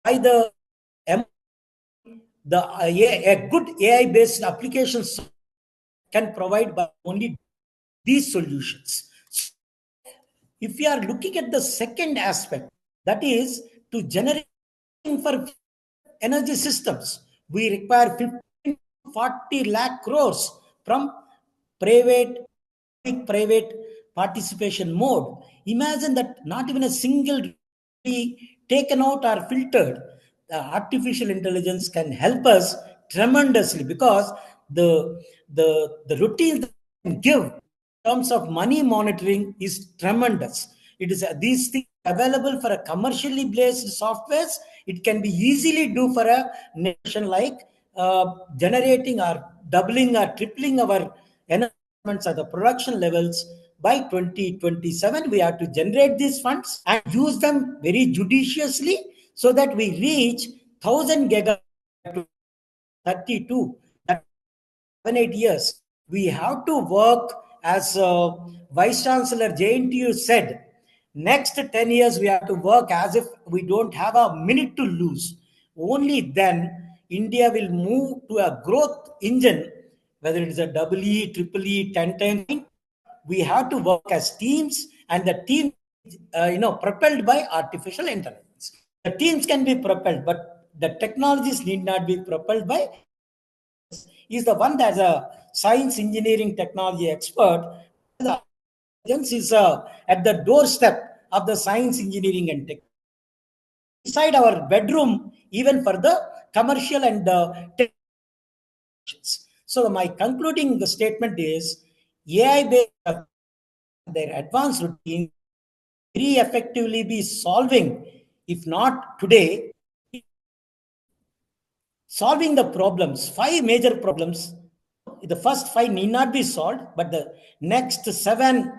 by the a good AI-based applications can provide by only these solutions. If we are looking at the second aspect, that is to generate for energy systems, we require 15 to 40 lakh crores from private participation mode. Imagine that not even a single be taken out or filtered. The artificial intelligence can help us tremendously because the routine that can give in terms of money monitoring is tremendous. It is these things available for a commercially based softwares. It can be easily do for a nation like generating or doubling or tripling our energy at the production levels. By 2027, we have to generate these funds and use them very judiciously so that we reach 1,000 gigawatt to 32. 7-8 years. We have to work as Vice Chancellor JNTU said. Next 10 years, we have to work as if we don't have a minute to lose. Only then India will move to a growth engine, whether it is a double E, triple E, 10 times. We have to work as teams, and the team, propelled by artificial intelligence. The teams can be propelled, but the technologies need not be propelled by. Is the one that's a science, engineering, technology expert. The intelligence is at the doorstep of the science, engineering, and tech. Inside our bedroom, even for the commercial and tech. So my concluding statement is AI-based their advanced routine very effectively be solving, if not today, solving the problems, 5 major problems. The first 5 need not be solved, but the next 7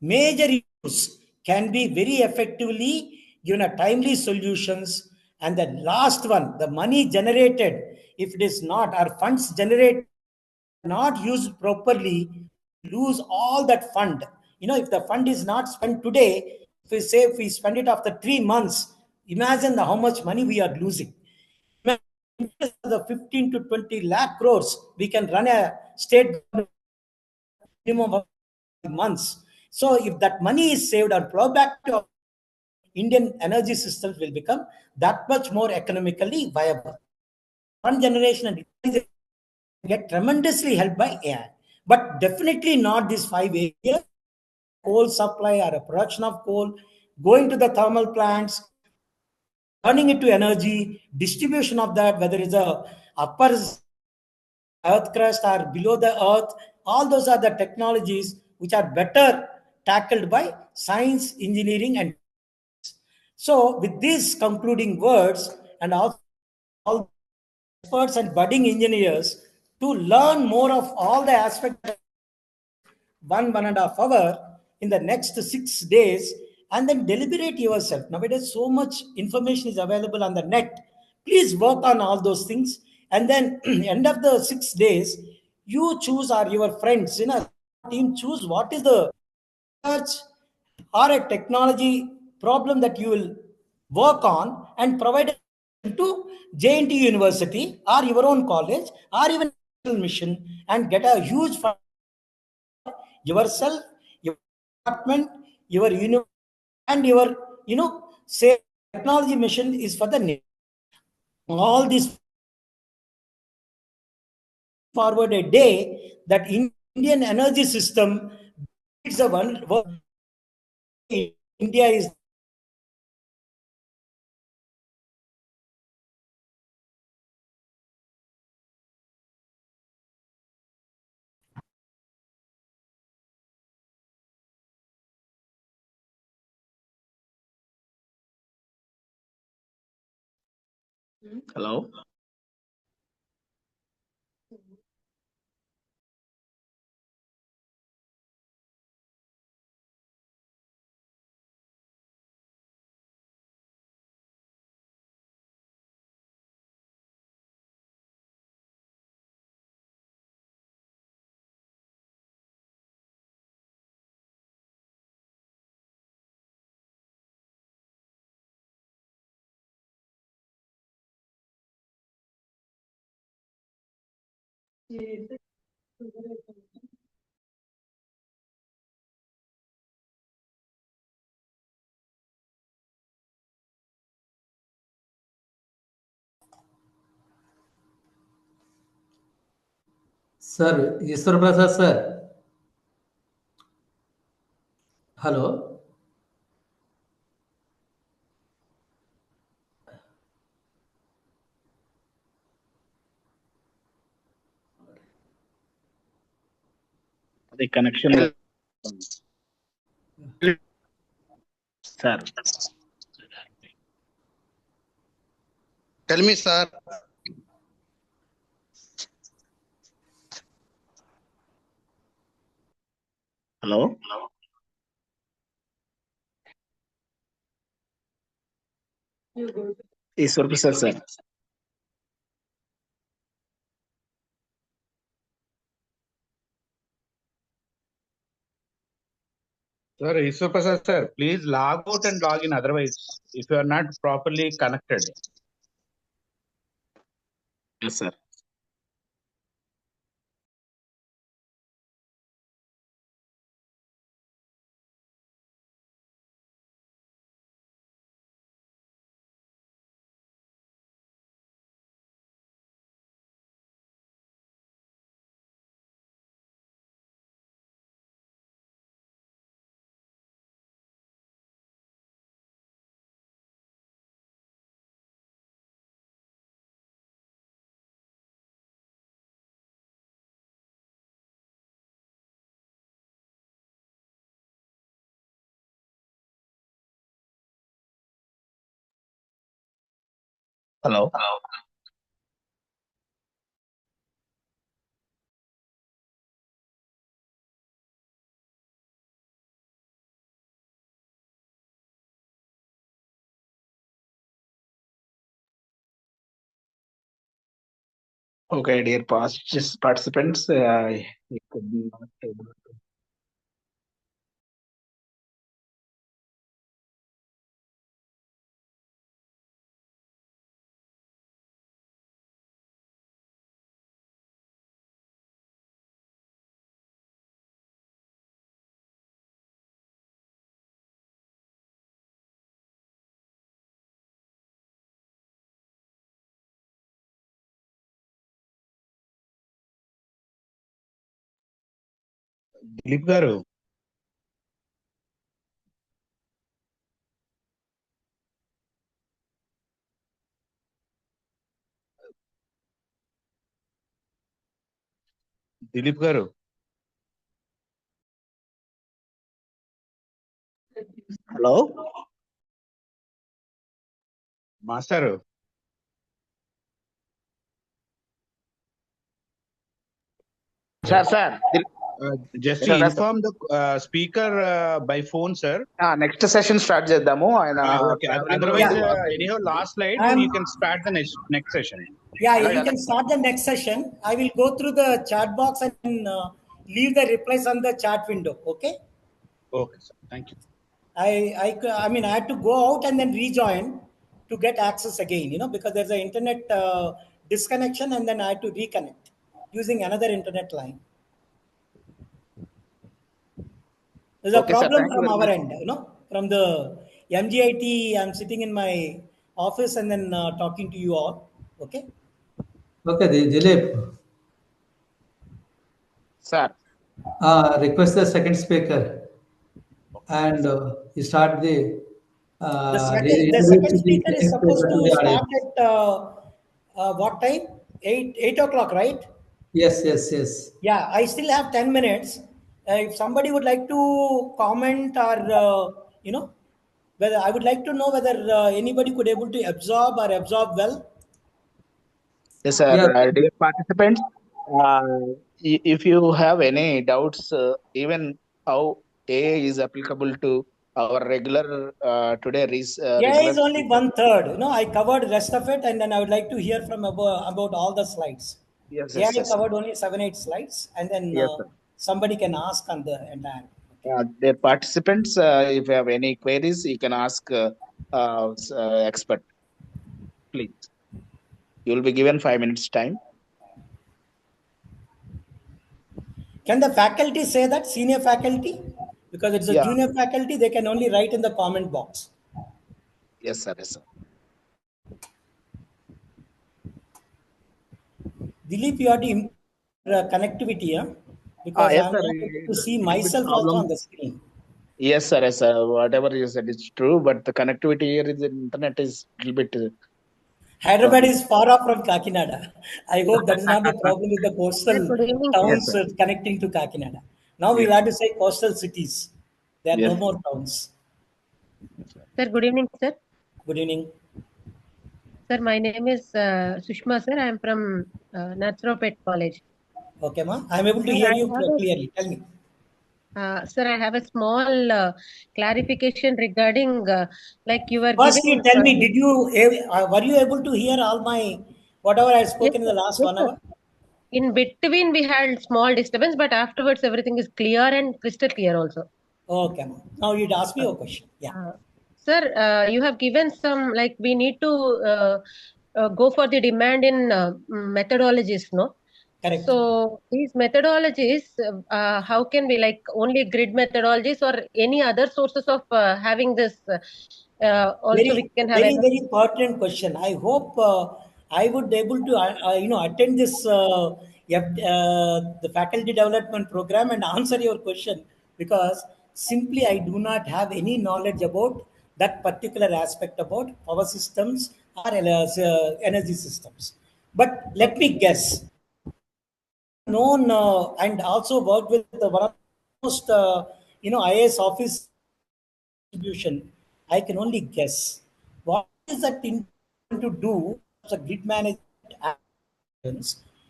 major issues can be very effectively given a timely solutions. And the last one, the money generated, if it is not, our funds generated not used properly, lose all that fund. If the fund is not spent today, if we spend it after 3 months, imagine how much money we are losing. The 15 to 20 lakh crores, we can run a state minimum of months. So if that money is saved and flow back to Indian energy systems, will become that much more economically viable. One generation and get tremendously helped by AI, but definitely not these 5 areas: coal supply or a production of coal, going to the thermal plants, turning it to energy, distribution of that, whether it's a upper earth crust or below the earth. All those are the technologies which are better tackled by science, engineering, and so with these concluding words, and also all experts and budding engineers to learn more of all the aspects, 1.5 hours in the next 6 days, and then deliberate yourself. Nowadays, so much information is available on the net. Please work on all those things, and then end of the 6 days, you choose, or your friends in a team choose what is the research or a technology problem that you will work on, and provide it to JNTU University or your own college or even mission, and get a huge fund yourself, your department, your university, and your say technology mission is for the nation. All this forward a day that Indian energy system is the one. India is
Hello.
Sir, Eswara Prasad sir. Hello.
The connection, sir.
Tell me, sir.
Hello. Eswara Prasad, sir.
Sir, Eswara Prasad sir, please log out and log in otherwise, if you are not properly connected.
Yes, sir. Hello. Okay, dear past participants, you could be not able to. Dilip garu.
Dilip garu.
Hello.
Master.
Sir.
Just to inform the speaker by phone, sir.
Next session start చేద్దాము.
Okay. Otherwise, anyhow, last slide, you can start the next session.
Yeah, you can start the next session. I will go through the chat box and leave the replies on the chat window. Okay.
Okay, sir. Thank you.
I mean, I had to go out and then rejoin to get access again, because there's an internet disconnection, and then I had to reconnect using another internet line. There's a problem from our end, from the MGIT. I'm sitting in my office and then talking to you all. Okay.
Okay, Dilip.
Sir.
Request the second speaker, and you start the.
The second speaker is supposed to start at what time? 8 o'clock, right?
Yes.
Yeah, I still have 10 minutes. If somebody would like to comment or, whether I would like to know whether anybody could able to absorb well.
Yes, sir.
Yeah.
Dear participants, if you have any doubts, even how AI is applicable to our regular today
AI is only 1/3. I covered the rest of it, and then I would like to hear from about all the slides.
Yes,
AI covered only 7-8 slides, and then somebody can ask on the entire.
Dear participants, if you have any queries, you can ask expert. Please. You will be given 5 minutes time.
Can the faculty say that, senior faculty? Because it's a junior faculty, they can only write in the comment box.
Yes, sir. Yes, sir.
Dilip, you have to improve connectivity, because
yes,
I'm
sir.
not able to see myself also on the screen.
Yes, sir. Yes, sir. Whatever you said is true, but the connectivity here is the internet is a little bit.
Hyderabad is far off from Kakinada. I hope that is not the problem with the coastal towns connecting to Kakinada. Now we'll have to say coastal cities. There are no more towns.
Sir, good evening, sir.
Good evening.
Sir, my name is Sushma, sir. I am from Naturopet College.
Okay, ma. I am able to hear you clearly. Tell me.
Sir, I have a small clarification regarding like you were
First,
giving.
you tell me, were you able to hear all my whatever I spoken in the last 1 hour?
In between, we had small disturbance, but afterwards everything is clear and crystal clear also.
Okay, ma. Now you'd ask me a question. Yeah.
Sir, you have given some, like we need to go for the demand in methodologies, no?
Correct.
So these methodologies, how can we, like only grid methodologies or any other sources of having this also we can have
very pertinent question. I hope I would be able to attend this the faculty development program and answer your question, because simply I do not have any knowledge about that particular aspect about power systems or energy systems. But let me guess. Known and also worked with one of the most IAS office distribution. I can only guess what is that going to do as a grid management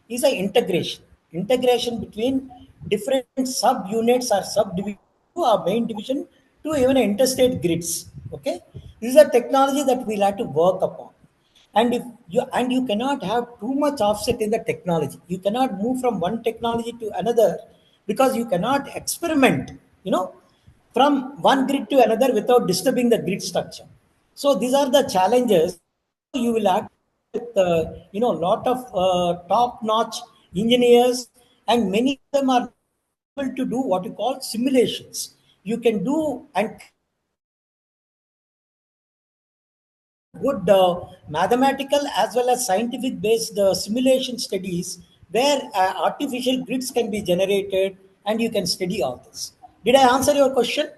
is an integration between different sub units or subdivisions to our main division to even interstate grids. Okay, this is a technology that we'll have to work upon. And if you cannot have too much offset in the technology. You cannot move from one technology to another, because you cannot experiment from one grid to another without disturbing the grid structure. So these are the challenges you will have with lot of top notch engineers, and many of them are able to do what you call simulations. You can do and good mathematical as well as scientific based simulation studies where artificial grids can be generated, and you can study all this. Did I answer your question?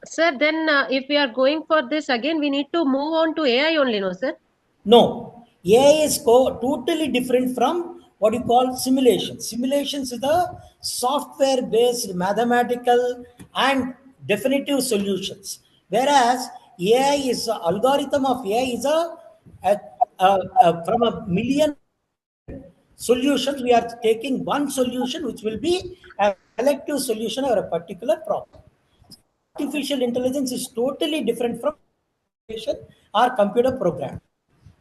Sir, then if we are going for this again, we need to move on to AI only, no, sir?
No, AI is totally different from what you call simulations. Simulations is the software-based mathematical and definitive solutions. Whereas AI is algorithm of AI is from a million solutions, we are taking one solution which will be a collective solution or a particular problem. Artificial intelligence is totally different from or computer program.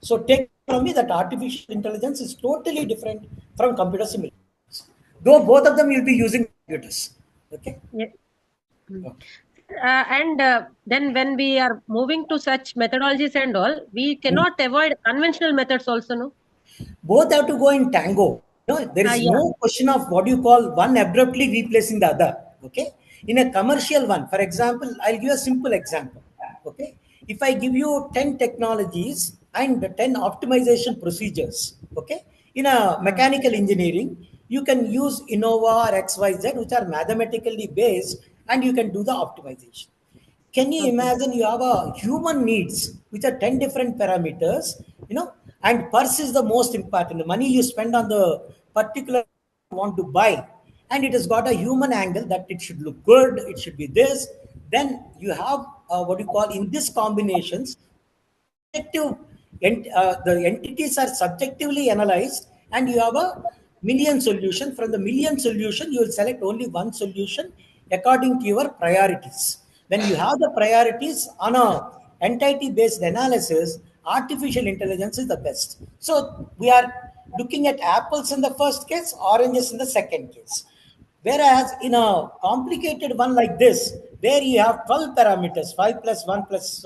So take from me that artificial intelligence is totally different from computer simulations. Though both of them will be using computers. Okay.
Yeah. And then when we are moving to such methodologies and all, we cannot avoid conventional methods also, no?
Both have to go in tango. There is
Yeah.
no question of what you call one abruptly replacing the other. Okay. In a commercial one, for example, I'll give a simple example. Okay. If I give you 10 technologies and 10 optimization procedures, okay, in a mechanical engineering, you can use Innova or XYZ, which are mathematically based, and you can do the optimization. Can you imagine you have a human needs, which are 10 different parameters, and purse is the most important. The money you spend on the particular you want to buy, and it has got a human angle that it should look good, it should be this. Then you have what you call in these combinations, the entities are subjectively analyzed, and you have a million solution. From the million solution, you will select only one solution according to your priorities. When you have the priorities on a entity based analysis, artificial intelligence is the best. So we are looking at apples in the first case, oranges in the second case. Whereas in a complicated one like this, where you have 12 parameters, 5 plus 1 plus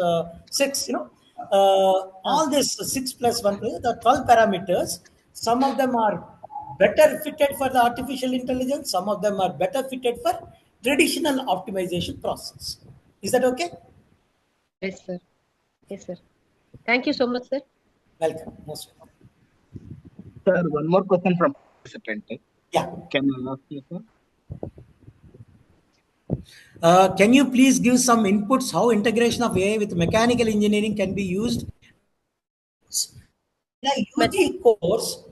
6, all this 6 plus 1, the 12 parameters, some of them are better fitted for the artificial intelligence, some of them are better fitted for traditional optimization process. Is that okay?
Yes, sir. Yes, sir. Thank you so much, sir.
Welcome. Most welcome.
Sir, one more question from participant.
Yeah.
Can I ask you, sir?
Can you please give some inputs how integration of AI with mechanical engineering can be used? In a UG course,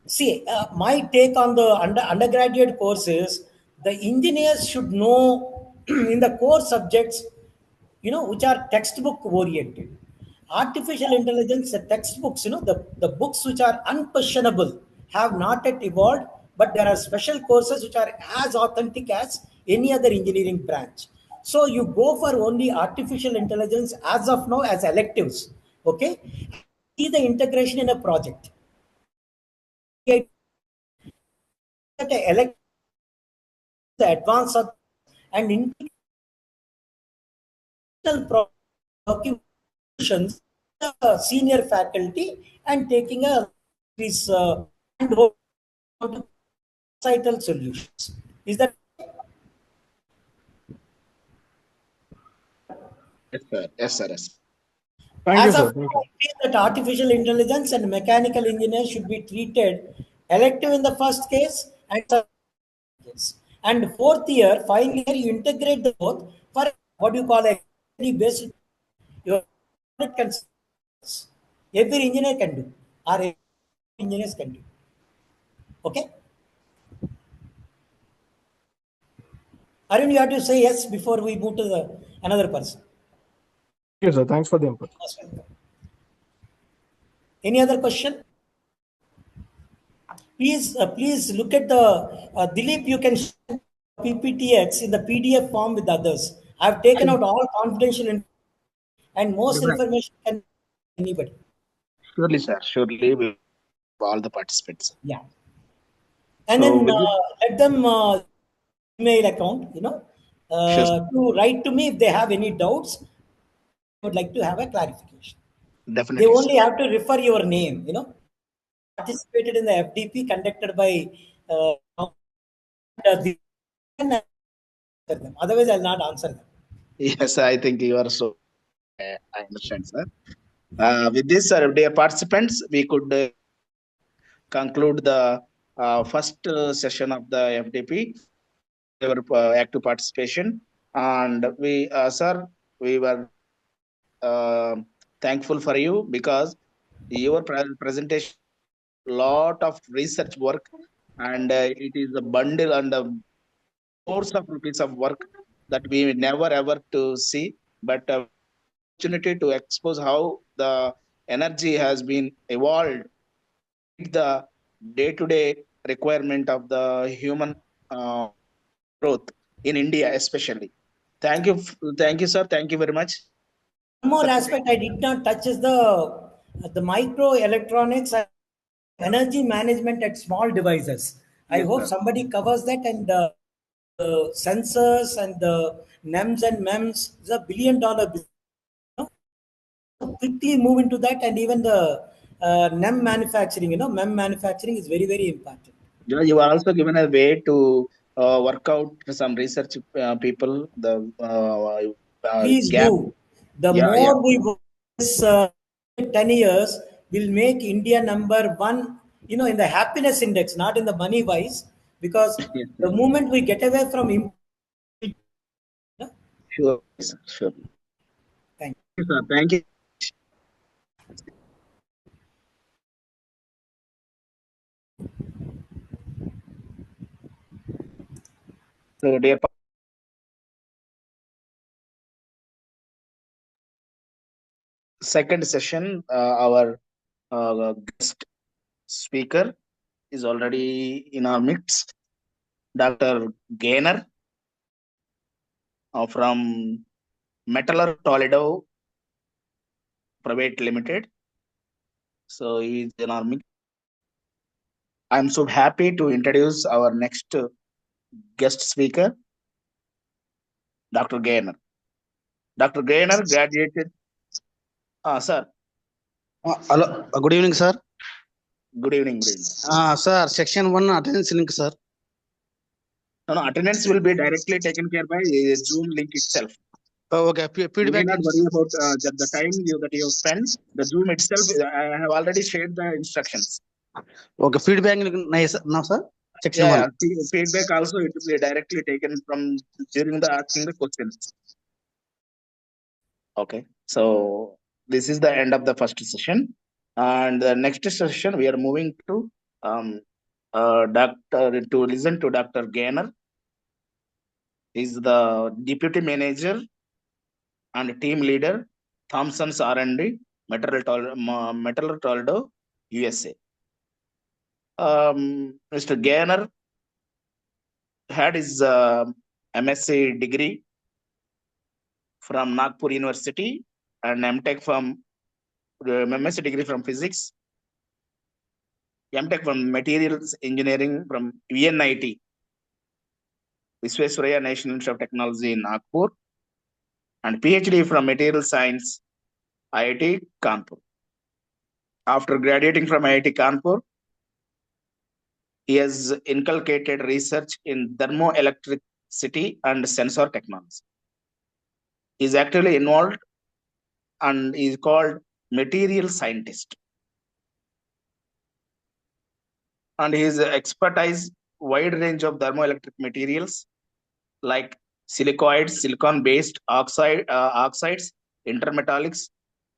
see, my take on the undergraduate courses, the engineers should know in the core subjects, which are textbook oriented. Artificial intelligence, the textbooks, the books which are unquestionable have not yet evolved, but there are special courses which are as authentic as any other engineering branch. So you go for only artificial intelligence as of now as electives. Okay. See the integration in a project. The advanced and documentations, senior faculty, and taking a this societal solutions. Is that?
Yes, sir. Yes, sir. Yes.
Thank you,
As
sir.
of now, I feel that artificial intelligence and mechanical engineers should be treated elective in the first case and case. And fourth year, final year, you integrate the both for what you call a based. Your can every engineer can do, or every engineers can do. Okay. Arun, you have to say yes before we move to the another person.
Thank you, sir. Thanks for the input.
Any other question? Please look at the Dilip. You can share PPTX in the PDF form with others. I've taken out all confidential and most information can anybody.
Surely, sir. Surely, we all the participants.
Yeah. And then let them email account, to write to me if they have any doubts. I would like to have a clarification.
Definitely.
They only have to refer your name, participated in the FDP conducted by them. Otherwise, I'll not answer them.
Yes, I think you are so. I understand, sir. With this, dear participants, we could conclude the first session of the FDP, your active participation, and we, sir, we were thankful for you because your presentation lot of research work, and it is a bundle and a course of rupees of work that we never ever to see, but opportunity to expose how the energy has been evolved, the day-to-day requirement of the human uh, growth in India, especially. Thank you, sir. Thank you very much.
One more aspect I did not touch is the microelectronics and energy management at small devices. I
Yes,
hope
sir.
somebody covers that, and sensors and the NEMs and MEMS is $1 billion business. Quickly move into that, and even the NEM manufacturing, MEM manufacturing is very, very important.
You are also given a way to work out some research people the
Please
gap.
do. The
Yeah, yeah.
more we work this 10 years, will make India number one, in the happiness index, not in the money wise, because
Yes,
the
yes.
moment we get away from
Sure, sir. Sure.
Thank
you, sir. Thank you. So, dear second session, our guest speaker is already in our midst, Dr. Gayner from Mettler, Toledo Private Limited. So he is in our midst. I'm so happy to introduce our next guest speaker, Dr. Gayner. Dr. Gayner graduated. Sir.
Hello. Good evening, sir.
Good evening. Good evening.
Sir, section 1 attendance link, sir.
No, attendance will be directly taken care by Zoom link itself.
Okay.
You
Feedback.
may not worry about the time that you have spent. The Zoom itself, I have already shared the instructions.
Okay. Feedback now, sir. Section 1.
Feedback also it will be directly taken from during the asking the questions. Okay. So this is the end of the first session, and the next session we are moving to to listen to Dr. Gayner. He's the deputy manager and team leader, Thompson's R&D, Mettler Toledo, USA. Mr. Gayner had his MSc degree from Nagpur University and MTech from MSc degree from physics, MTech from materials engineering from VNIT, Eswara National Institute of Technology in Nagpur, and PhD from material science, IIT Kanpur. After graduating from IIT Kanpur, he has inculcated research in thermoelectricity and sensor technology. He is actively involved and is called material scientist. And his expertise wide range of thermoelectric materials like silicoids, silicon-based oxides, intermetallics,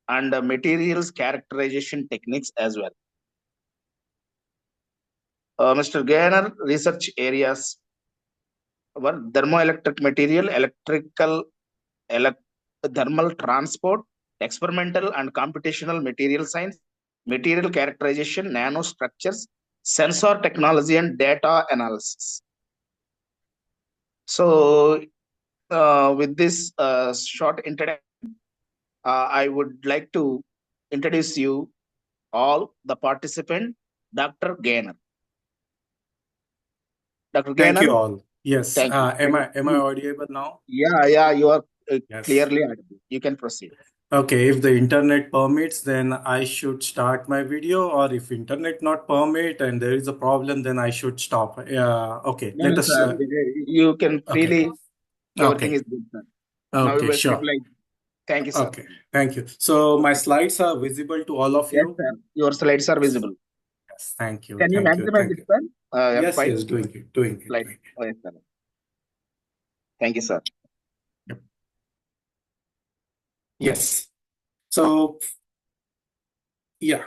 and materials characterization techniques as well. Mr. Gayner research areas were thermoelectric material, thermal transport, experimental and computational material science, material characterization, nanostructures, sensor technology, and data analysis. So, with this short introduction, I would like to introduce you all the participant, Dr. Gayner. Dr.
Thank
Gayner.
you all. Yes.
Thank you.
Am I audible now?
Yeah, you are
Yes.
clearly audible. You can proceed.
Okay, if the internet permits, then I should start my video, or if internet not permit and there is a problem, then I should stop. Okay,
No,
let us.
sir. You can freely.
Okay.
Everything is good, sir. Now
Okay,
we will
sure.
stabilize. Thank you, sir.
Okay, thank you. So my slides are visible to all of
Yes,
you.
sir. Your slides are visible.
Yes, thank you.
Can you
Thank you.
maximize
Thank
it,
you.
sir?
Yes,
F5.
yes, doing it.
Slide. Oh, yes, sir. Thank you, sir.
Yep. Yes. So, yeah.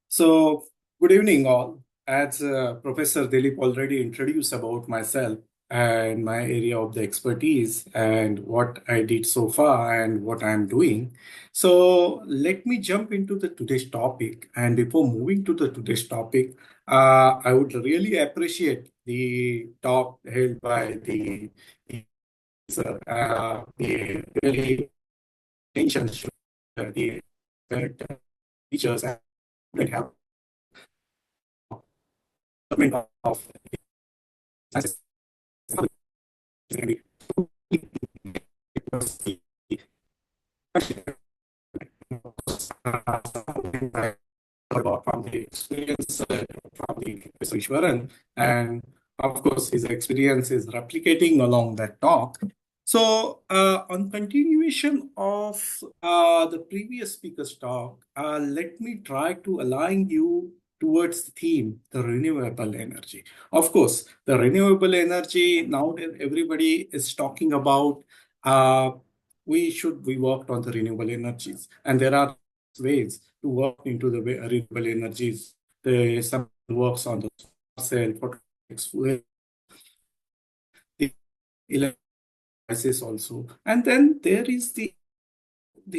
So Good evening, all. As Professor Dilip already introduced about myself and my area of the expertise and what I did so far and what I'm doing. So let me jump into the today's topic. And before moving to the today's topic, I would really appreciate the talk held by the the really attention to the teachers and help of sciences about from the experience from the Professor Ishwaran, and of course his experience is replicating along that talk. So on continuation of the previous speaker's talk, let me try to align you towards the theme, the renewable energy. Of course, the renewable energy, now that everybody is talking about, we worked on the renewable energies, and there are ways to work into the renewable energies. Some works on the cell, photovoltaics, fuel, the electric devices also. And then there is the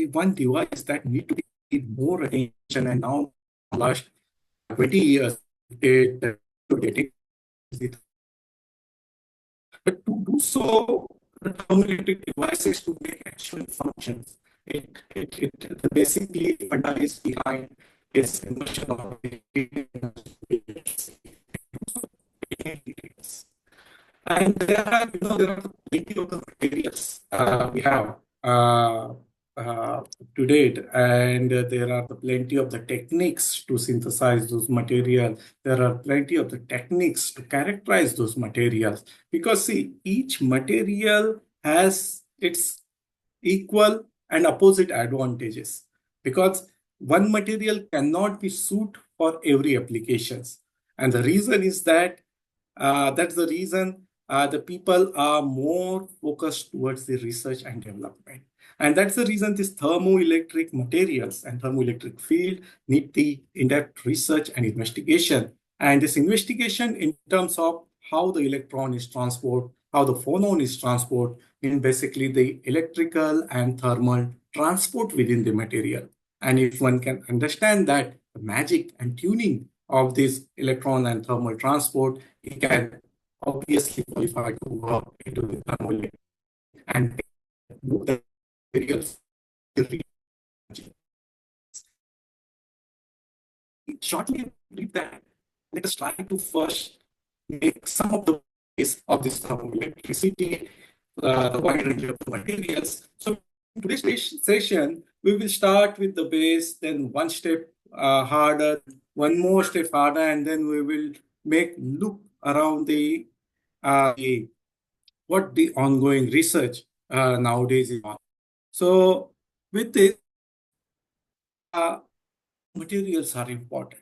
one device that need to be more attention, and now last 20 years, getting but to do so, the thermoelectric devices to make actual functions, it basically funda is behind its invention of and there are, there are plenty of the materials we have to date, and there are plenty of the techniques to synthesize those materials. There are plenty of the techniques to characterize those materials, because see, each material has its equal and opposite advantages, because one material cannot be suited for every applications. And the reason is that that's the reason the people are more focused towards the research and development. And that's the reason these thermoelectric materials and thermoelectric field need the in-depth research and investigation. And this investigation in terms of how the electron is transported, how the phonon is transported, in basically the electrical and thermal transport within the material. And if one can understand that, the magic and tuning of this electron and thermal transport, it can obviously qualify to work into the thermal and move the materials. Shortly read that, let us try to first make some of the ways of this thermoelectricity, the wide range of the materials. So in today's session, we will start with the base, then one step harder, one more step harder, and then we will make look around the what the ongoing research nowadays is on. So with this, materials are important.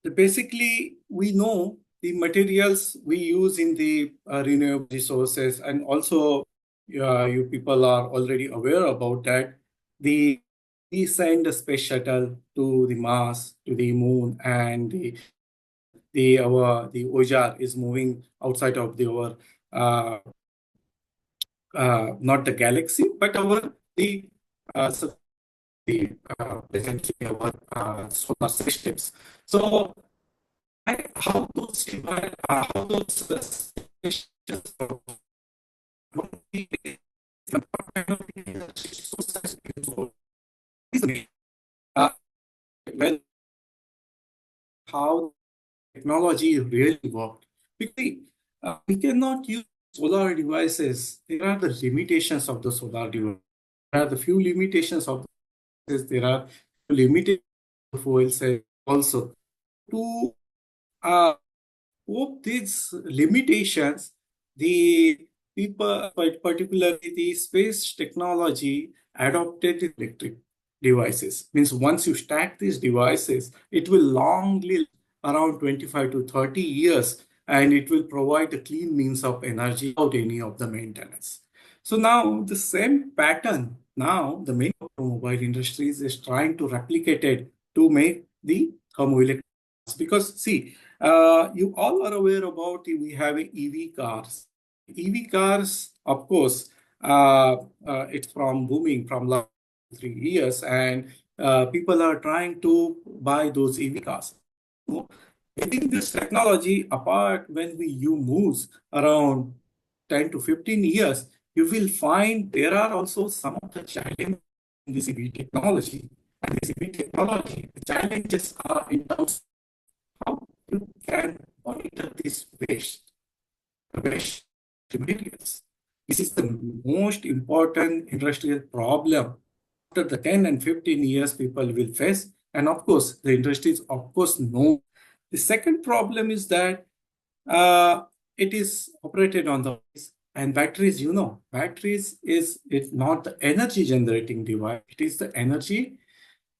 So basically, we know the materials we use in the renewable resources, and also you people are already aware about that. We send a space shuttle to the Mars, to the moon, and the OJAR is moving outside of our not the galaxy, but essentially our solar systems. So how those stations well, how technology really worked. Because we cannot use solar devices. There are the limitations of the solar device. There are the few limitations of the devices. There are limited fuel cells also. To cope these limitations, the people, particularly the space technology, adopted electric devices. Means once you stack these devices, it will long live around 25 to 30 years, and it will provide a clean means of energy without any of the maintenance. So now the same pattern, now the main automobile industries is trying to replicate it to make the thermoelectric because see, you all are aware about we have EV cars. EV cars, of course, it's from booming from last 3 years, and people are trying to buy those EV cars. Getting this technology apart, when you move around 10 to 15 years, you will find there are also some of the challenges in this EV technology. And this EV technology, the challenges are in terms of how you can monitor this waste materials. This is the most important industrial problem after the 10 and 15 years people will face. And of course, the industries, of course, know. The second problem is that it is operated on the and batteries, batteries is it's not the energy generating device. It is the energy,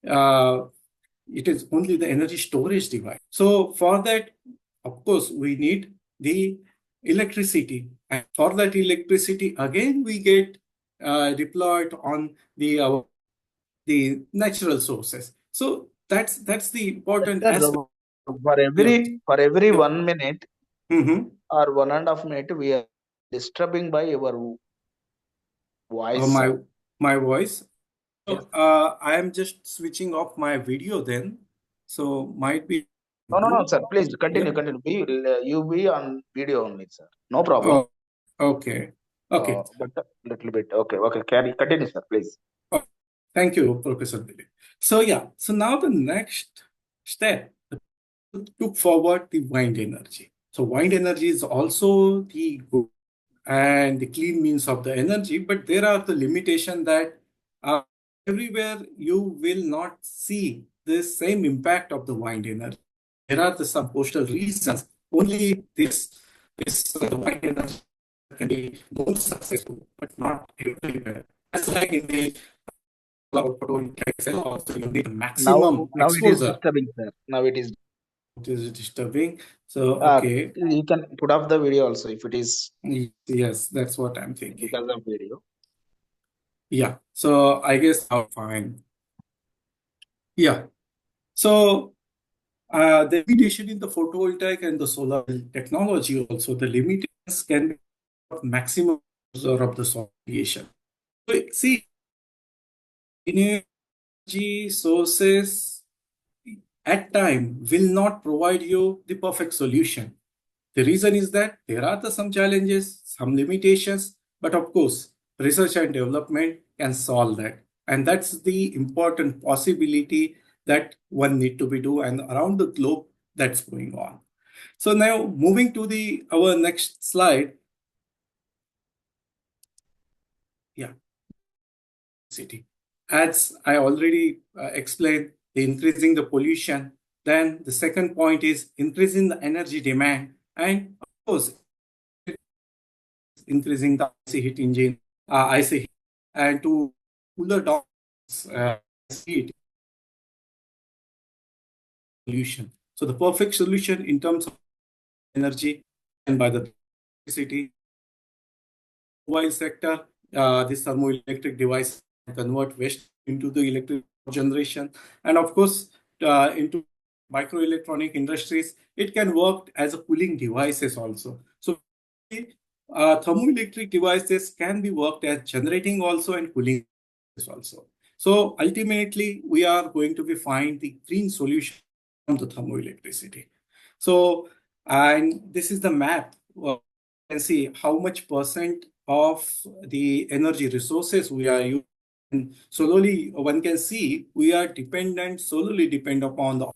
it is only the energy storage device. So for that, of course, we need the electricity. And for that electricity, again, we get deployed on the natural sources. So that's the important
Sir,
aspect.
for every 1 minute
Mm-hmm.
or 1.5 minutes, we are disturbing by your voice.
My voice.
Yes.
So, I am just switching off my video then. So might be.
No, sir. Please continue. You be on video only, sir. No problem.
Oh, okay. Okay.
But a little bit. Okay. Continue, sir, please.
Thank you, Professor Dilip. So yeah, so now the next step took forward the wind energy. So wind energy is also the good and the clean means of the energy, but there are the limitation that everywhere you will not see the same impact of the wind energy. There are some postal reasons. Only this wind energy can be more successful, but not everywhere. That's like in the cloud photovoltaic cell also you need maximum
Now
exposure.
it is disturbing, sir. Now it is.
It is disturbing. So okay.
You can put off the video also if it is.
Yes, that's what I'm thinking.
Because of video.
Yeah. So I guess I'm fine. Yeah. So the limitation in the photovoltaic and the solar technology also, the limitations can be maximum exposure of the solar radiation. So see, energy sources at time will not provide you the perfect solution. The reason is that there are some challenges, some limitations, but of course, research and development can solve that. And that's the important possibility that one need to be do, and around the globe that's going on. So now moving to our next slide. Yeah. City. As I already explained, increasing the pollution. Then the second point is increasing the energy demand, and of course, increasing the IC heat engine, IC heat, and to cooler down heat pollution. So the perfect solution in terms of energy and by the electricity mobile sector, this thermoelectric device convert waste into the electric generation, and of course into microelectronic industries, it can work as a cooling devices also. So thermoelectric devices can be worked as generating also and cooling also. So ultimately, we are going to be find the green solution from the thermoelectricity. So, and this is the map. You can see how much percent of the energy resources we are using. And slowly, one can see we are solely depend upon the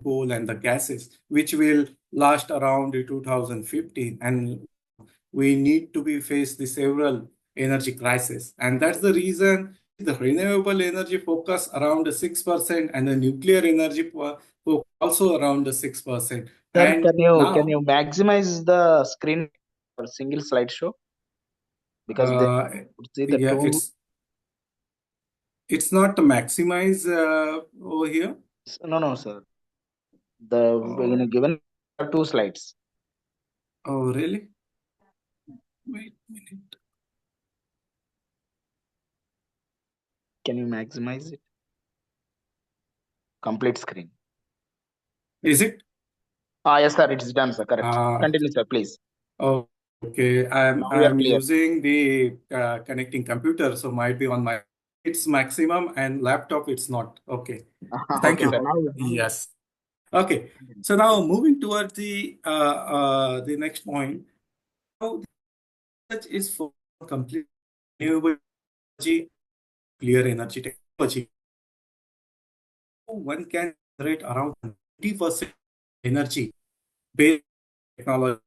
coal and the gases, which will last around 2015. And we need to be face the several energy crisis. And that's the reason the renewable energy focus around 6% and the nuclear energy focus also around 6%.
Sir,
and
can
now,
you maximize the screen for single slideshow? Because they see the
yeah,
two.
It's not maximize over here.
No, sir. The given 2 slides.
Oh, really? Wait a minute.
Can you maximize it? Complete screen.
Is it?
Yes, sir. It is done, sir. Correct. Continue, sir, please.
Oh, okay.
Now we are
I'm
clear.
using the connecting computer, so might be on my it's maximum and laptop it's not. Okay. Thank
Okay,
you.
sir. Now,
Yes. Okay. So now moving towards the next point. How research is for complete renewable energy, clear energy technology. One can generate around 20% energy based technology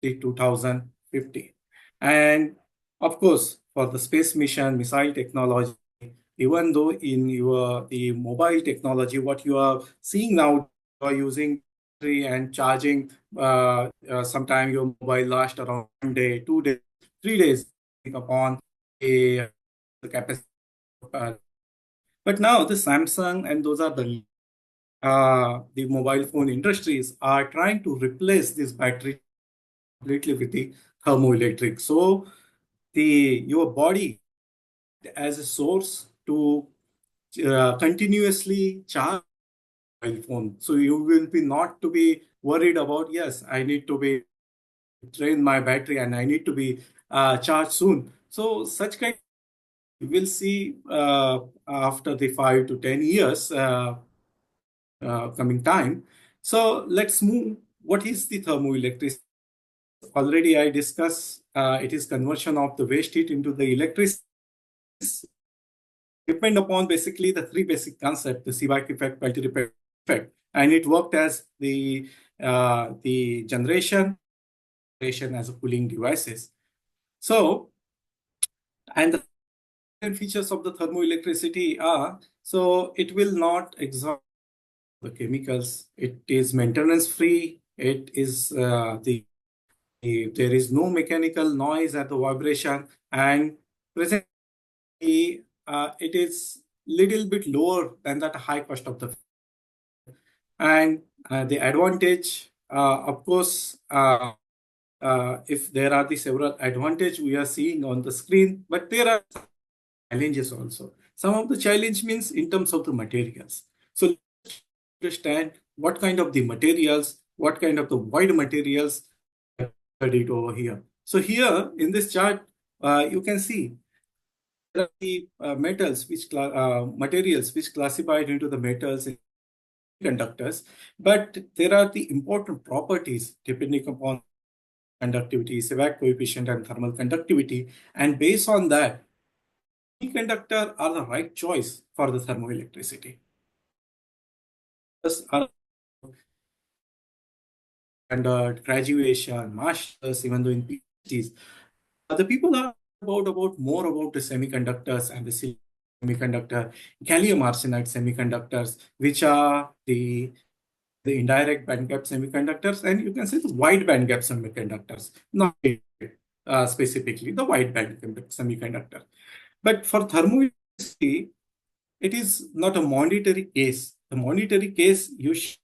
2050. And of course, for the space mission, missile technology, even though in the mobile technology, what you are seeing now, you are using battery and charging. Sometime your mobile lasts around 1 day, 2 days, 3 days, upon the capacity. But now the Samsung and those are the mobile phone industries are trying to replace this battery completely with the thermoelectric. So your body as a source to continuously charge mobile phone. So you will be not to be worried about, yes, I need to be drain my battery and I need to be charged soon. So such kind you will see after the 5 to 10 years coming time. So let's move. What is the thermoelectric? Already I discussed, it is conversion of the waste heat into the electricity. Depend upon basically the three basic concepts, the Seebeck effect, Peltier effect, and it worked as the generation as a cooling devices. So, and the features of the thermoelectricity are, so it will not exhaust the chemicals. It is maintenance free. It is there is no mechanical noise at the vibration, and presently it is little bit lower than that high cost of the. And the advantage, of course, if there are the several advantage we are seeing on the screen, but there are challenges also. Some of the challenge means in terms of the materials. So let's understand what kind of the materials, what kind of the wide materials it over here. So here in this chart, you can see there are the metals materials which classified into the metals and conductors, but there are the important properties depending upon conductivity, Seebeck coefficient, and thermal conductivity, and based on that, semiconductor are the right choice for the thermoelectricity. Standard graduation, masters, even though in PhDs, the people are about more about the semiconductors and the semiconductor, gallium arsenide semiconductors, which are the indirect bandgap semiconductors, and you can say the wide bandgap semiconductors, not specifically the wide bandgap semiconductor. But for thermoelectricity, it is not a monetary case. The monetary case usually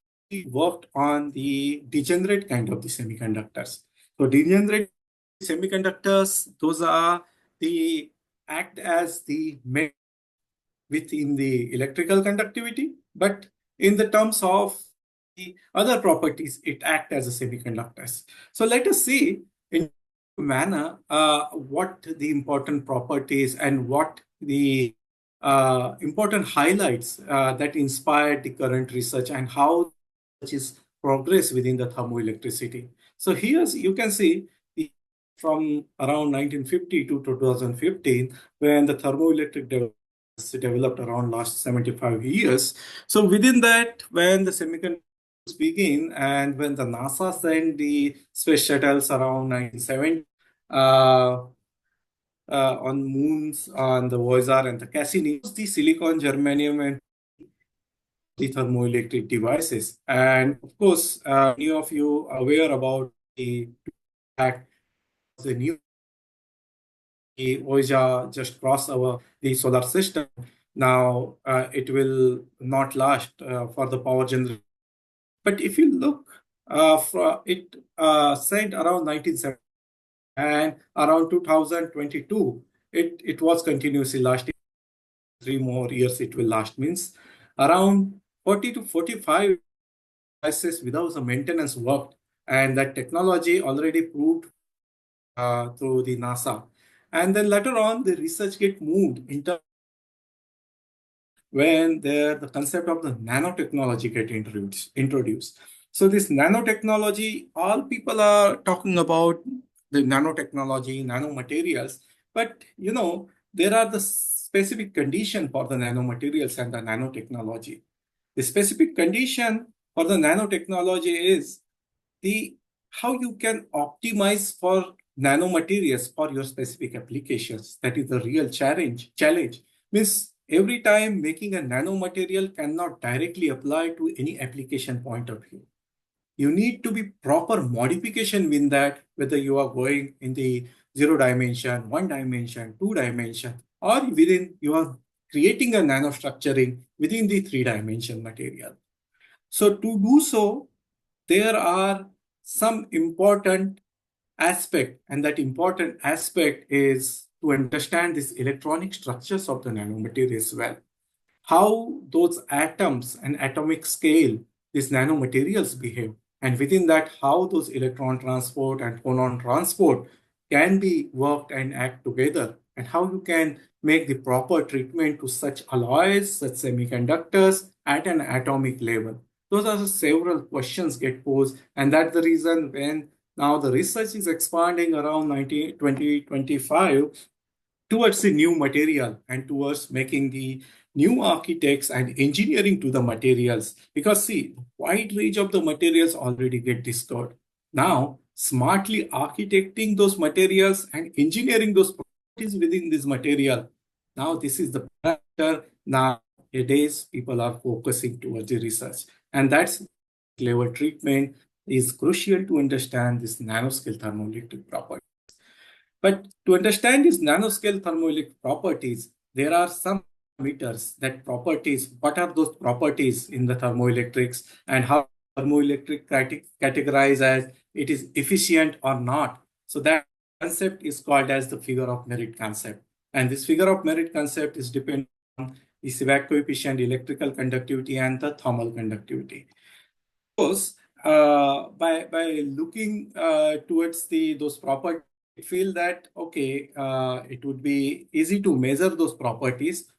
worked on the degenerate kind of the semiconductors. So degenerate semiconductors, those are the act as the within the electrical conductivity, but in the terms of the other properties, it act as a semiconductors. So let us see in manner what the important properties and what the important highlights that inspired the current research and how research is progress within the thermoelectricity. So here you can see from around 1950 to 2015, when the thermoelectric developed around last 75 years. So within that, when the semiconductors begin and when the NASA sent the space shuttles around 1970 on moons, on the Voyager and the Cassini, the silicon, germanium, and the thermoelectric devices. And of course, many of you are aware about the fact the new Voyager just crossed the solar system. Now it will not last for the power generation. But if you look, it sent around 1970 and around 2022, it was continuously lasting. 3 more years it will last, means around 40 to 45 devices without the maintenance worked. And that technology already proved through the NASA. And then later on, the research get moved into when the concept of the nanotechnology get introduced. So this nanotechnology, all people are talking about the nanotechnology, nanomaterials, but there are the specific condition for the nanomaterials and the nanotechnology. The specific condition for the nanotechnology is how you can optimize for nanomaterials for your specific applications. That is the real challenge. Means every time making a nanomaterial cannot directly apply to any application point of view. You need to be proper modification in that, whether you are going in the 0 dimension, 1 dimension, 2 dimension, or within you are creating a nanostructuring within the 3-dimension material. So to do so, there are some important aspect, and that important aspect is to understand these electronic structures of the nanomaterials well. How those atoms and atomic scale, these nanomaterials behave, and within that, how those electron transport and photon transport can be worked and act together, and how you can make the proper treatment to such alloys, such semiconductors at an atomic level. Those are several questions get posed, and that's the reason when now the research is expanding around 2025 towards the new material and towards making the new architects and engineering to the materials. Because see, wide range of the materials already get discovered. Now, smartly architecting those materials and engineering those properties within this material. Now, this is the parameter nowadays people are focusing towards the research. And that's level treatment is crucial to understand this nanoscale thermoelectric property. But to understand these nanoscale thermoelectric properties, there are some parameters that properties, what are those properties in the thermoelectrics and how thermoelectric categorize as it is efficient or not. So that concept is called as the figure of merit concept. And this figure of merit concept is dependent on the Seebeck coefficient, electrical conductivity, and the thermal conductivity. Of course, by looking towards those properties, I feel that, okay, it would be easy to measure those properties.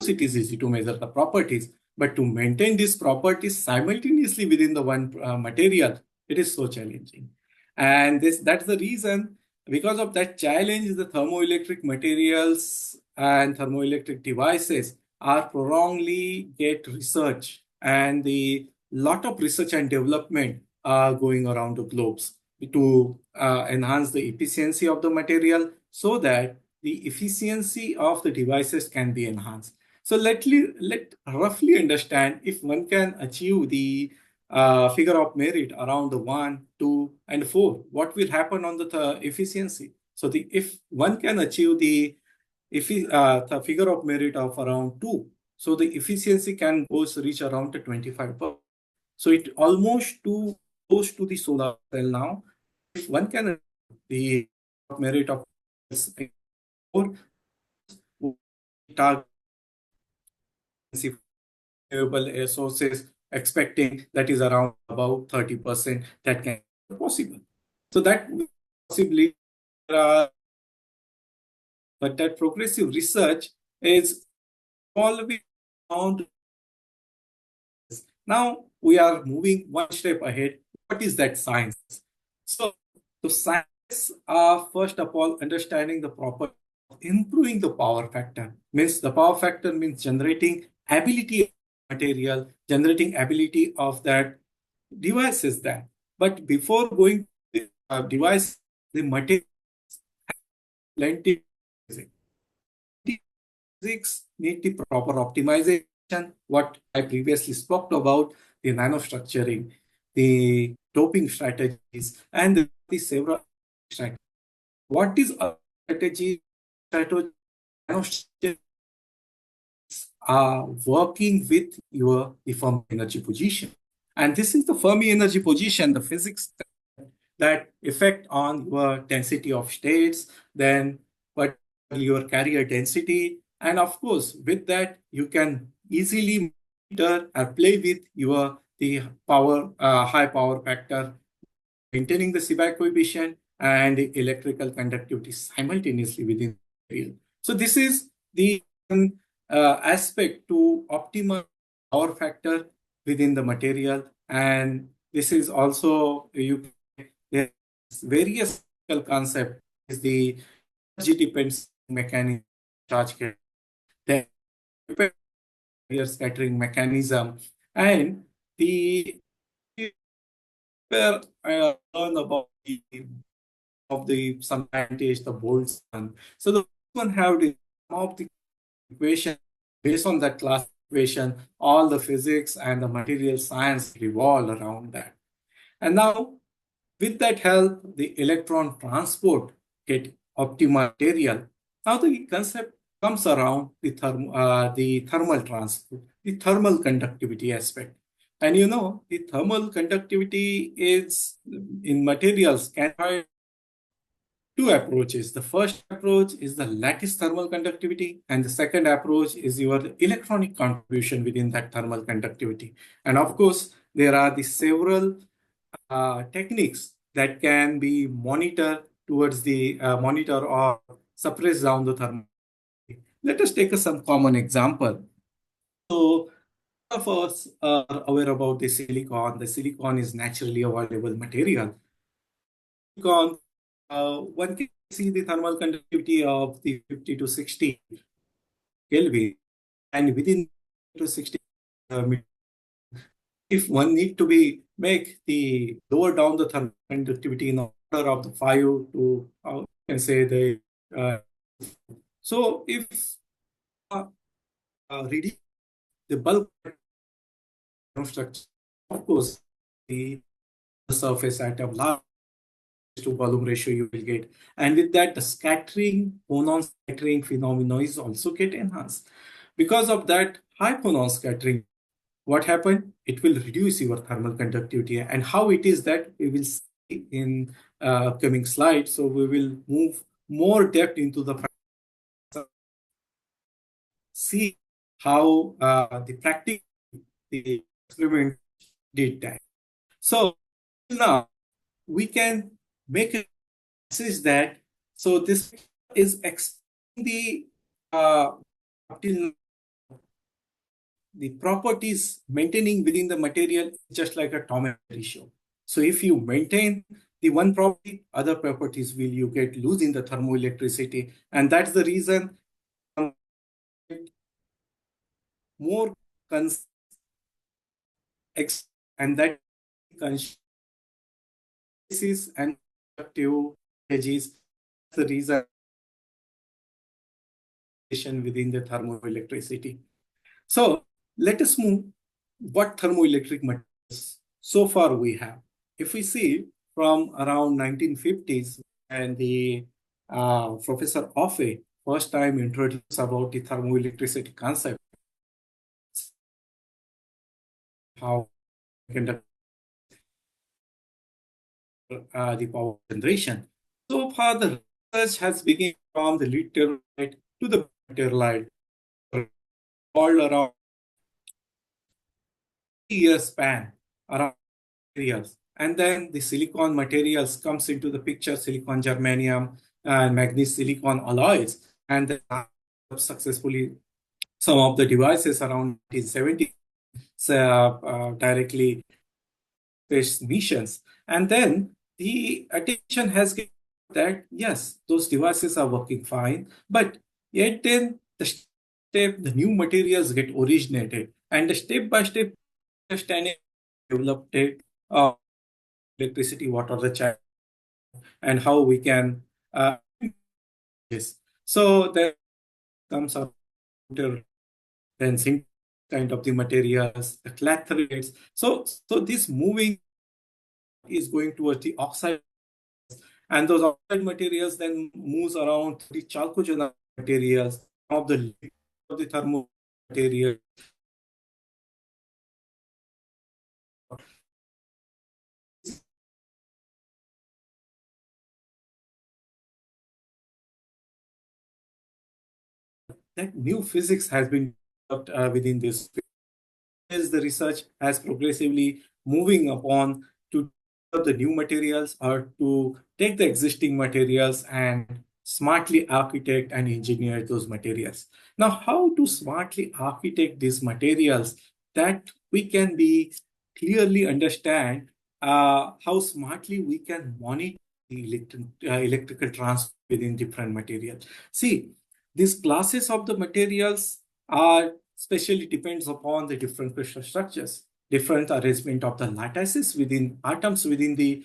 It is easy to measure the properties, but to maintain these properties simultaneously within the one material, it is so challenging. And that's the reason, because of that challenge, the thermoelectric materials and thermoelectric devices are prolongedly get research, and the lot of research and development are going around the globes to enhance the efficiency of the material so that the efficiency of the devices can be enhanced. So let roughly understand if one can achieve the figure of merit around the 1, 2, and 4, what will happen on the efficiency. So if one can achieve the figure of merit of around 2, so the efficiency can reach around 25%. So it almost close to the solar cell now. If one can the merit of 4 target renewable sources, expecting that is around about 30% that can be possible. So that possibly, but that progressive research is always found. Now we are moving one step ahead. What is that science? So science are first of all understanding the property of improving the power factor. Means the power factor means generating ability of material, generating ability of that device is that. But before going to the device, the material plenty physics need the proper optimization. What I previously spoke about, the nanostructuring, the doping strategies, and the several strategies. What is a strategy? Nanostructure are working with your Fermi energy position. And this is the Fermi energy position, the physics that affect on your density of states, then what your carrier density. And of course, with that, you can easily monitor or play with your the high power factor, maintaining the Seebeck coefficient and the electrical conductivity simultaneously within the material. So this is the aspect to optimize power factor within the material, and this is also there's various concept is the energy depends mechanism, charge carrier, the carrier scattering mechanism, and the where I learned about some scientists, the Boltzmann. So the one have the some of the equation based on that class equation, all the physics and the material science revolve around that. And now with that help, the electron transport get optimal material. Now the concept comes around the thermal transport, the thermal conductivity aspect. And you know, the thermal conductivity is in materials can have two approaches. The first approach is the lattice thermal conductivity, and the second approach is your electronic contribution within that thermal conductivity. And of course, there are the several techniques that can be monitored towards the monitor or suppress down the thermal. Let us take some common example. So of us are aware about the silicon. The silicon is naturally available material. Silicon, one can see the thermal conductivity of the 50 to 60 Kelvin, and within to 60 if one need to be make the lower down the thermal conductivity in order of the 5 to you can say the so if reduce the bulk structure, of course the surface at a large to volume ratio you will get, and with that the scattering phonon scattering phenomena is also get enhanced. Because of that high phonon scattering, what happened? It will reduce your thermal conductivity, and how it is that we will see in upcoming slides. So we will move more depth into the see how the practice the experiment did that. So now we can make a message that so this is explaining the till the properties maintaining within the material just like a Tomato ratio. So if you maintain the one property, other properties will you get lose in the thermoelectricity, and that's the reason more and that is and edges the reason within the thermoelectricity. So let us move what thermoelectric materials so far we have. If we see from around 1950s and the Professor Offe first time introduced about the thermoelectricity concept, how conduct the power generation. So far the research has begun from the literate to the materialite all around year span around materials, and then the silicon materials comes into the picture, silicon germanium and manganese silicon alloys, and then successfully some of the devices around 1970 directly space missions, and then the attention has given that yes, those devices are working fine, but yet then the new materials get originated, and the step by step understanding developed electricity, what are the challenges, and how we can this. So there comes up then zinc kind of the materials, the clathrates. So this moving is going towards the oxide, and those oxide materials then moves around the chalcogenide materials, of the thermal material. That new physics has been developed within this. as the research has progressively moving upon to develop the new materials or to take the existing materials and smartly architect and engineer those materials. Now, how to smartly architect these materials that we can be clearly understand how smartly we can monitor the electrical transfer within different materials. See, these classes of the materials are especially depends upon the different crystal structures, different arrangement of the lattices within atoms within the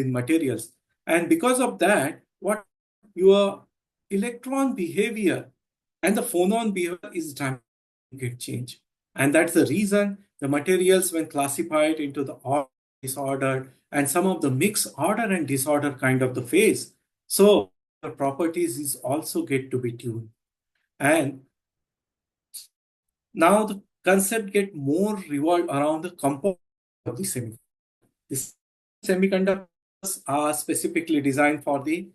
materials. And because of that, what your electron behavior and the phonon behavior is dramatically get changed. And that's the reason the materials, when classified into the order, disorder, and some of the mixed order and disorder kind of the phase, so the properties is also get to be tuned. And now the concept get more revolved around the component of the semiconductor. These semiconductors are specifically designed for the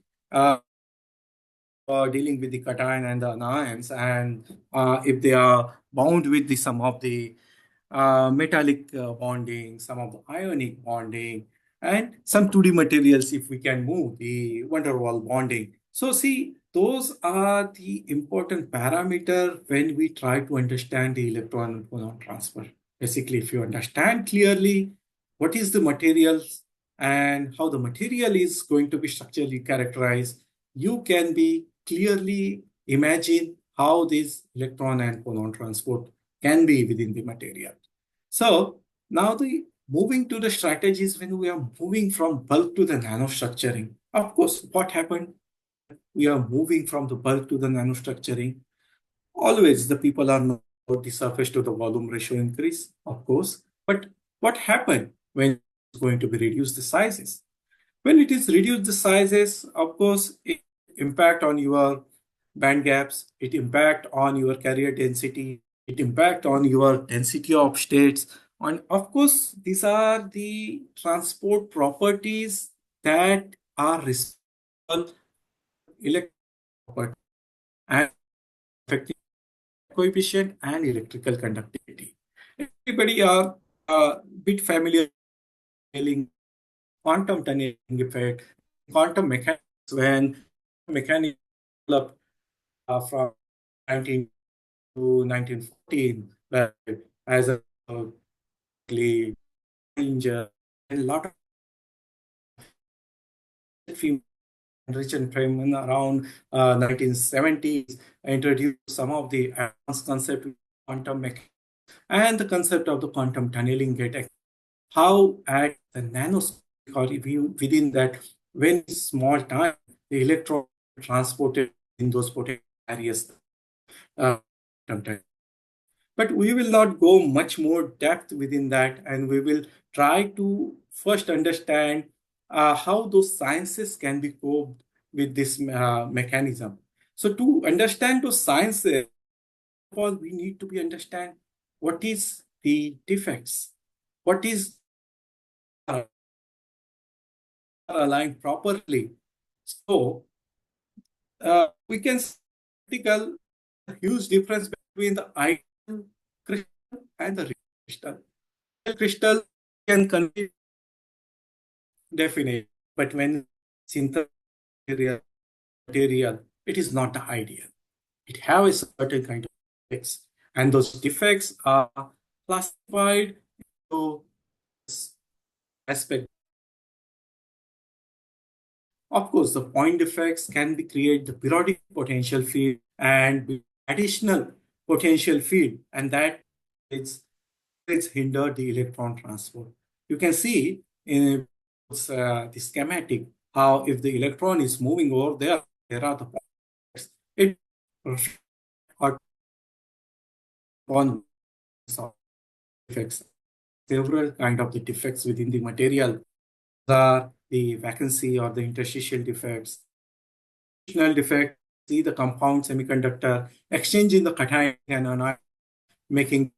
dealing with the cation and the anions, and if they are bound with the some of the metallic bonding, some of the ionic bonding, and some 2D materials if we can move the van der Waals bonding. So see, those are the important parameter when we try to understand the electron and phonon transfer. Basically, if you understand clearly what is the materials and how the material is going to be structurally characterized, you can be clearly imagine how this electron and phonon transport can be within the material. So now the moving to the strategies when we are moving from bulk to the nanostructuring. Of course, what happened? We are moving from the bulk to the nanostructuring. Always the people are not about the surface to the volume ratio increase, of course. But what happened when it's going to be reduced the sizes? When it is reduced the sizes, of course, it impact on your band gaps, it impact on your carrier density, it impact on your density of states. And of course, these are the transport properties that are responsible electrical property and affecting coefficient and electrical conductivity. Everybody are a bit familiar with quantum tunneling effect, quantum mechanics, when mechanics developed from 19 to 1914, where as a danger, a lot of Richard Feynman around 1970s introduced some of the advanced concept of quantum mechanics and the concept of the quantum tunneling get how at the nanoscale or within that very small time the electron transported in those potential areas. But we will not go much more depth within that, and we will try to first understand how those sciences can be coped with this mechanism. So to understand those sciences, we need to be understand what is the defects, what is aligned properly. So we can see a huge difference between the ideal crystal and the real crystal. Real crystal can contain definite, but when synthetic material, it is not the ideal. It has a certain kind of defects, and those defects are classified into aspect. Of course, the point defects can be create the periodic potential field and additional potential field, and that it's hindered the electron transport. You can see in the schematic how if the electron is moving over there, there are the points. It or on defects, several kind of the defects within the material. Are the vacancy or the interstitial defects. Additional defect, see the compound semiconductor exchange in the cation and anion, making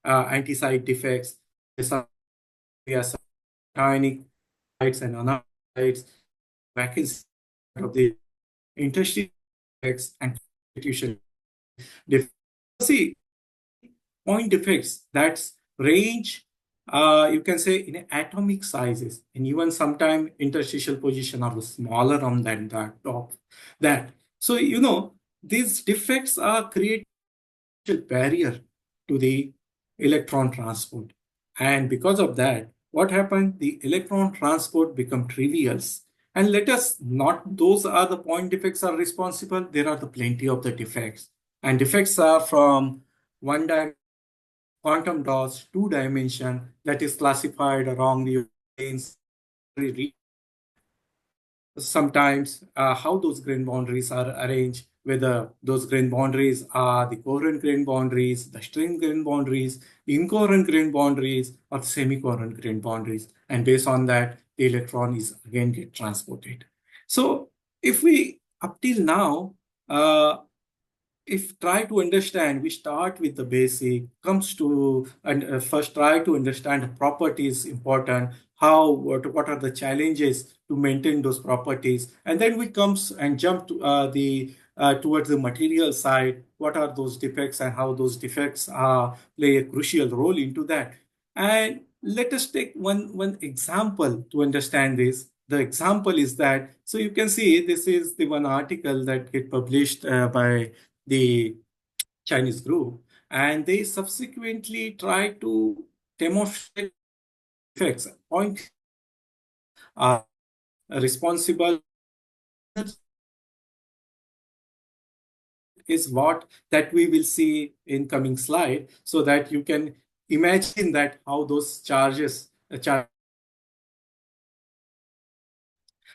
anti-side defects. Yes, ionic sites and anion sites, vacancy of the interstitial defects and constitution defects. See, point defects that's range, you can say, in atomic sizes, and even sometimes interstitial position are smaller on than that top. So these defects are creating a barrier to the electron transport, and because of that, what happened? The electron transport become trivial. And let us not those are the point defects are responsible. There are the plenty of the defects, and defects are from one dimension quantum dots, 2 dimension, that is classified along the planes. Sometimes how those grain boundaries are arranged, whether those grain boundaries are the coherent grain boundaries, the string grain boundaries, incoherent grain boundaries, or semi-coherent grain boundaries. And based on that, the electron is again get transported. So if we, up till now, if try to understand, we start with the basic, comes to, and first try to understand the properties important, what are the challenges to maintain those properties, and then we comes and jump to towards the material side, what are those defects and how those defects play a crucial role into that. And let us take one example to understand this. The example is that, so you can see this is the one article that get published by the Chinese group, and they subsequently try to demonstrate effects, point are responsible is what that we will see in coming slide, so that you can imagine that how those charges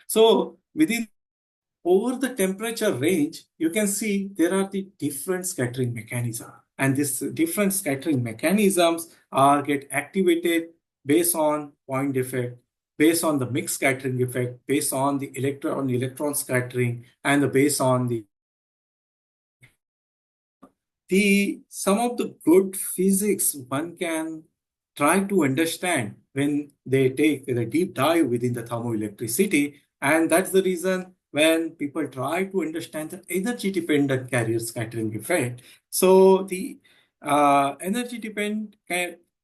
so within over the temperature range, you can see there are the different scattering mechanisms. And these different scattering mechanisms are get activated based on point defect, based on the mixed scattering effect, based on the electron scattering, and based on some of the good physics one can try to understand when they take a deep dive within the thermoelectricity. And that's the reason when people try to understand the energy-dependent carrier scattering effect. So the energy-dependent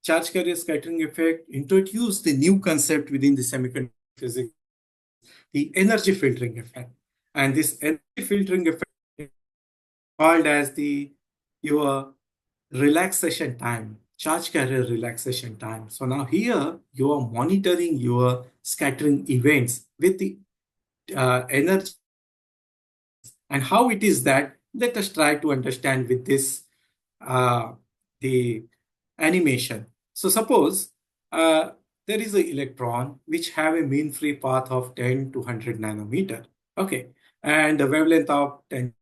charge carrier scattering effect introduced the new concept within the semiconductor physics, the energy filtering effect. And this energy filtering effect is called as your relaxation time, charge carrier relaxation time. So now here you are monitoring your scattering events with the energy. And how it is that, let us try to understand with this, the animation. So suppose there is an electron which have a mean free path of 10 to 100 nanometer. Okay. And the wavelength of 10.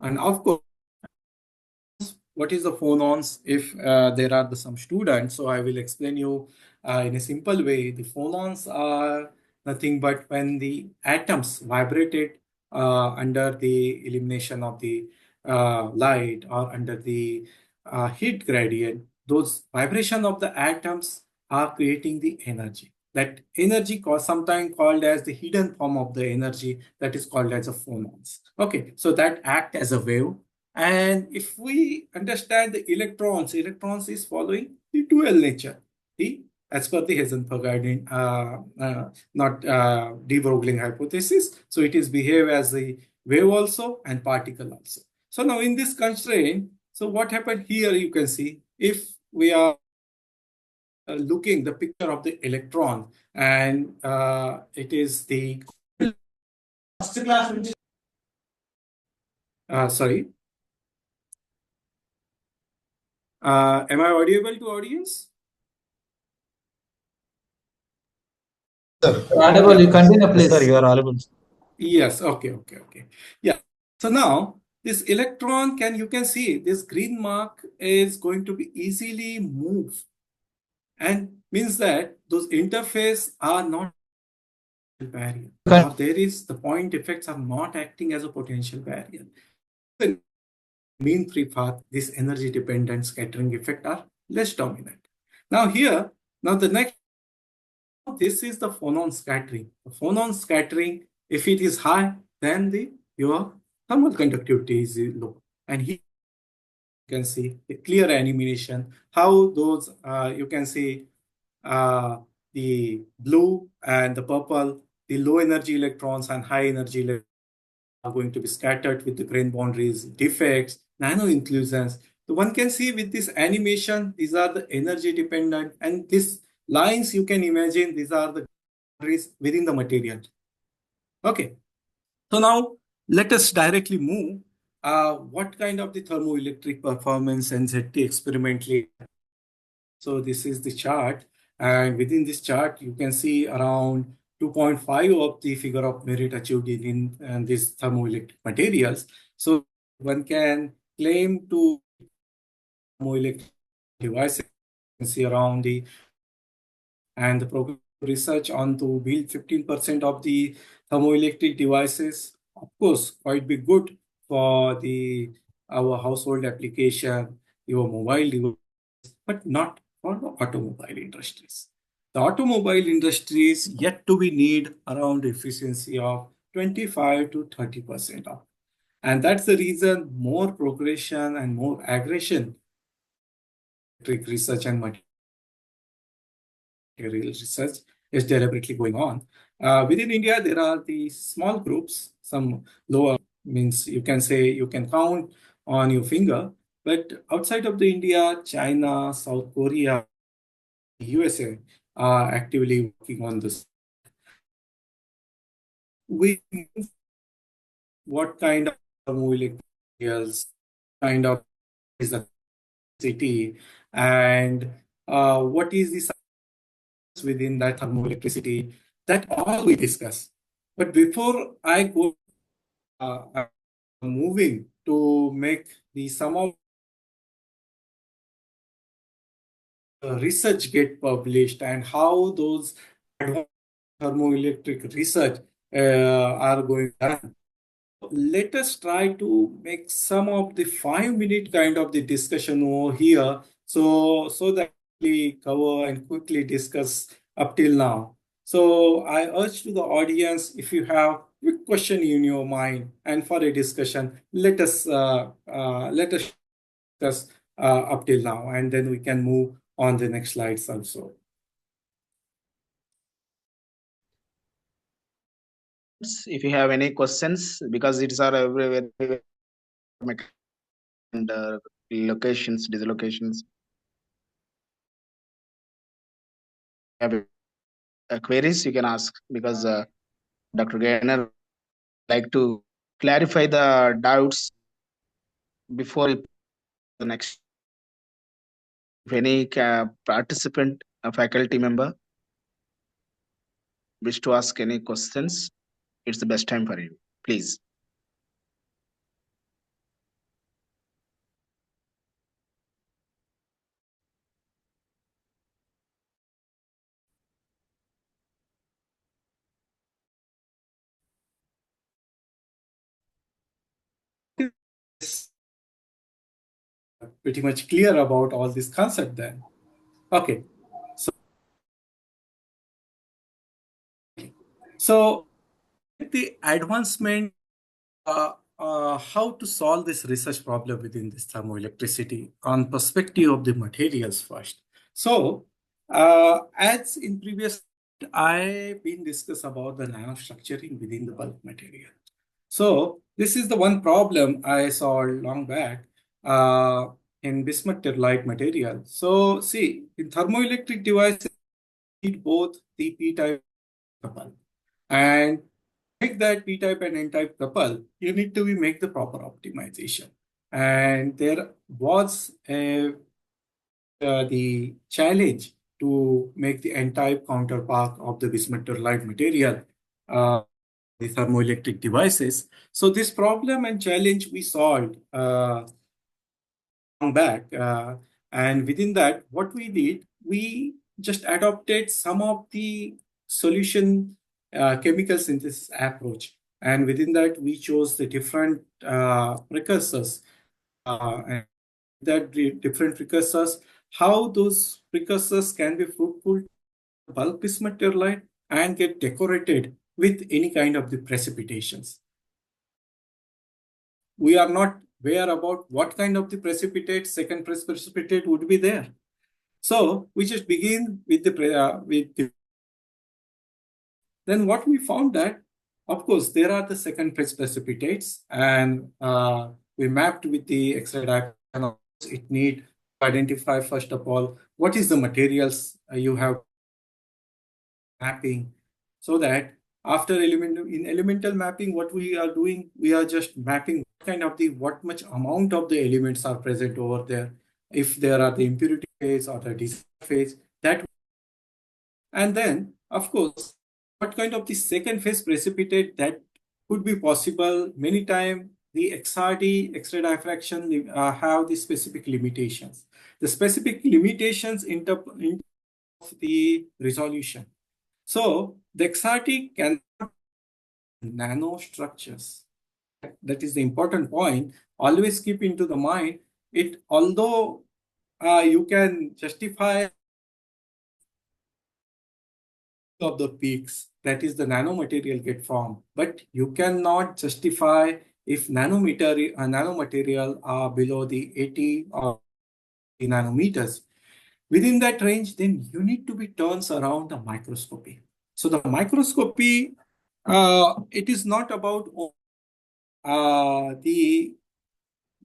And of course, what is the phonons if there are some students? So I will explain you in a simple way. The phonons are nothing but when the atoms vibrated under the illumination of the light or under the heat gradient, those vibration of the atoms are creating the energy. That energy sometimes called as the hidden form of the energy, that is called as a phonons. Okay, so that act as a wave. And if we understand the electrons is following the dual nature. As per the Heisenberg not de Broglie hypothesis. So it is behave as a wave also and particle also. So now in this constraint, so what happened here, you can see, if we are looking the picture of the electron, and it is the sorry. Am I audible to audience?
Audible, you continue, please.
Sir, you are audible.
Yes, okay. Yeah. So now this electron you can see this green mark is going to be easily moved, and means that those interface are not barrier. Or there is the point effects are not acting as a potential barrier. The mean free path, this energy dependent scattering effect are less dominant. Now here, the next, this is the phonon scattering. The phonon scattering, if it is high, then your thermal conductivity is low. And here can see a clear animation, how those, you can see the blue and the purple, the low energy electrons and high energy electrons are going to be scattered with the grain boundaries, defects, nano inclusions. So one can see with this animation, these are the energy dependent, and these lines you can imagine, these are the boundaries within the material. Okay. So now let us directly move. What kind of the thermoelectric performance and ZT experimentally? So this is the chart, and within this chart, you can see around 2.5 of the figure of merit achieved in these thermoelectric materials. So one can claim to thermoelectric devices. You can see around the and the program research on to build 15% of the thermoelectric devices. Of course, quite be good for the our household application, your mobile device, but not for the automobile industries. The automobile industry is yet to be need around efficiency of 25 to 30% of. And that's the reason more progression and more aggression research and material research is deliberately going on. Within India, there are these small groups, some lower, means you can say you can count on your finger, but outside of the India, China, South Korea, USA are actively working on this. We what kind of thermoelectric kind of is the city, and what is the within that thermoelectricity, that all we discuss. But before I go, I'm moving to make the some of research get published and how those advanced thermoelectric research are going on. Let us try to make some of the 5-minute kind of the discussion over here, so that we cover and quickly discuss up till now. So I urge to the audience, if you have quick question in your mind and for a discussion, let us discuss up till now, and then we can move on the next slides also.
If you have any questions, because it's our everywhere and locations, dislocations. Have queries you can ask, because Dr. Gayner like to clarify the doubts before the next. If any participant, a faculty member, wish to ask any questions, it's the best time for you. Please.
Pretty much clear about all this concept then. Okay. So the advancement, how to solve this research problem within this thermoelectricity on perspective of the materials first. So as in previous, I've been discussed about the nanostructuring within the bulk material. So this is the one problem I saw long back in bismuth telluride material. So see, in thermoelectric devices, need both the P-type couple. And make that P-type and N-type couple, you need to make the proper optimization. And there was the challenge to make the N-type counterpart of the bismuth telluride material, the thermoelectric devices. So this problem and challenge we solved long back. And within that, what we did, we just adopted some of the solution chemical synthesis approach. And within that, we chose the different precursors. And that different precursors, how those precursors can be fruitful bulk bismuth telluride and get decorated with any kind of the precipitations. We are not where about what kind of the precipitate, second phase precipitate would be there. So we just begin with the then what we found that, of course, there are the second phase precipitates, and we mapped with the X-ray diaphragm. It need to identify first of all what is the materials you have mapping, so that after elemental mapping, what we are doing, we are just mapping what much amount of the elements are present over there. If there are the impurity phase or the discharge phase, that, and then of course, what kind of the second phase precipitate that could be possible. Many times the XRD, X-ray diffraction, have the specific limitations. The specific limitations in terms of the resolution. So the XRT can nanostructures. That is the important point. Always keep into the mind it. Although you can justify of the peaks, that is the nanomaterial get formed, but you cannot justify if nanomaterial are below the 80 or 80 nanometers. Within that range, then you need to be turns around the microscopy. So the microscopy, it is not about the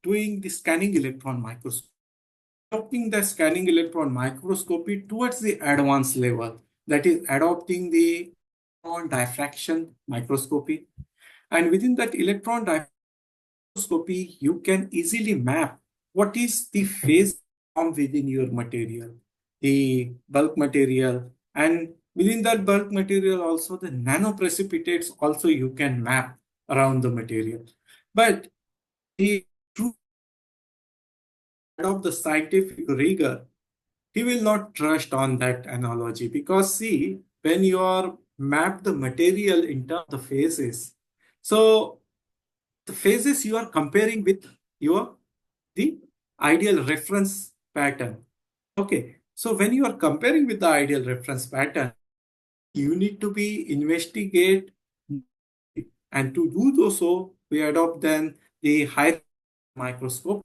doing the scanning electron microscopy. Adopting the scanning electron microscopy towards the advanced level, that is adopting the electron diffraction microscopy. And within that electron diffraction microscopy, you can easily map what is the phase formed within your material, the bulk material, and within that bulk material also the nanoprecipitates also you can map around the material. But the true of the scientific rigor, he will not trust on that analogy, because see, when you are map the material in terms of the phases, so the phases you are comparing with the ideal reference pattern. Okay, so when you are comparing with the ideal reference pattern, you need to be investigate, and to do so, we adopt then the high microscope.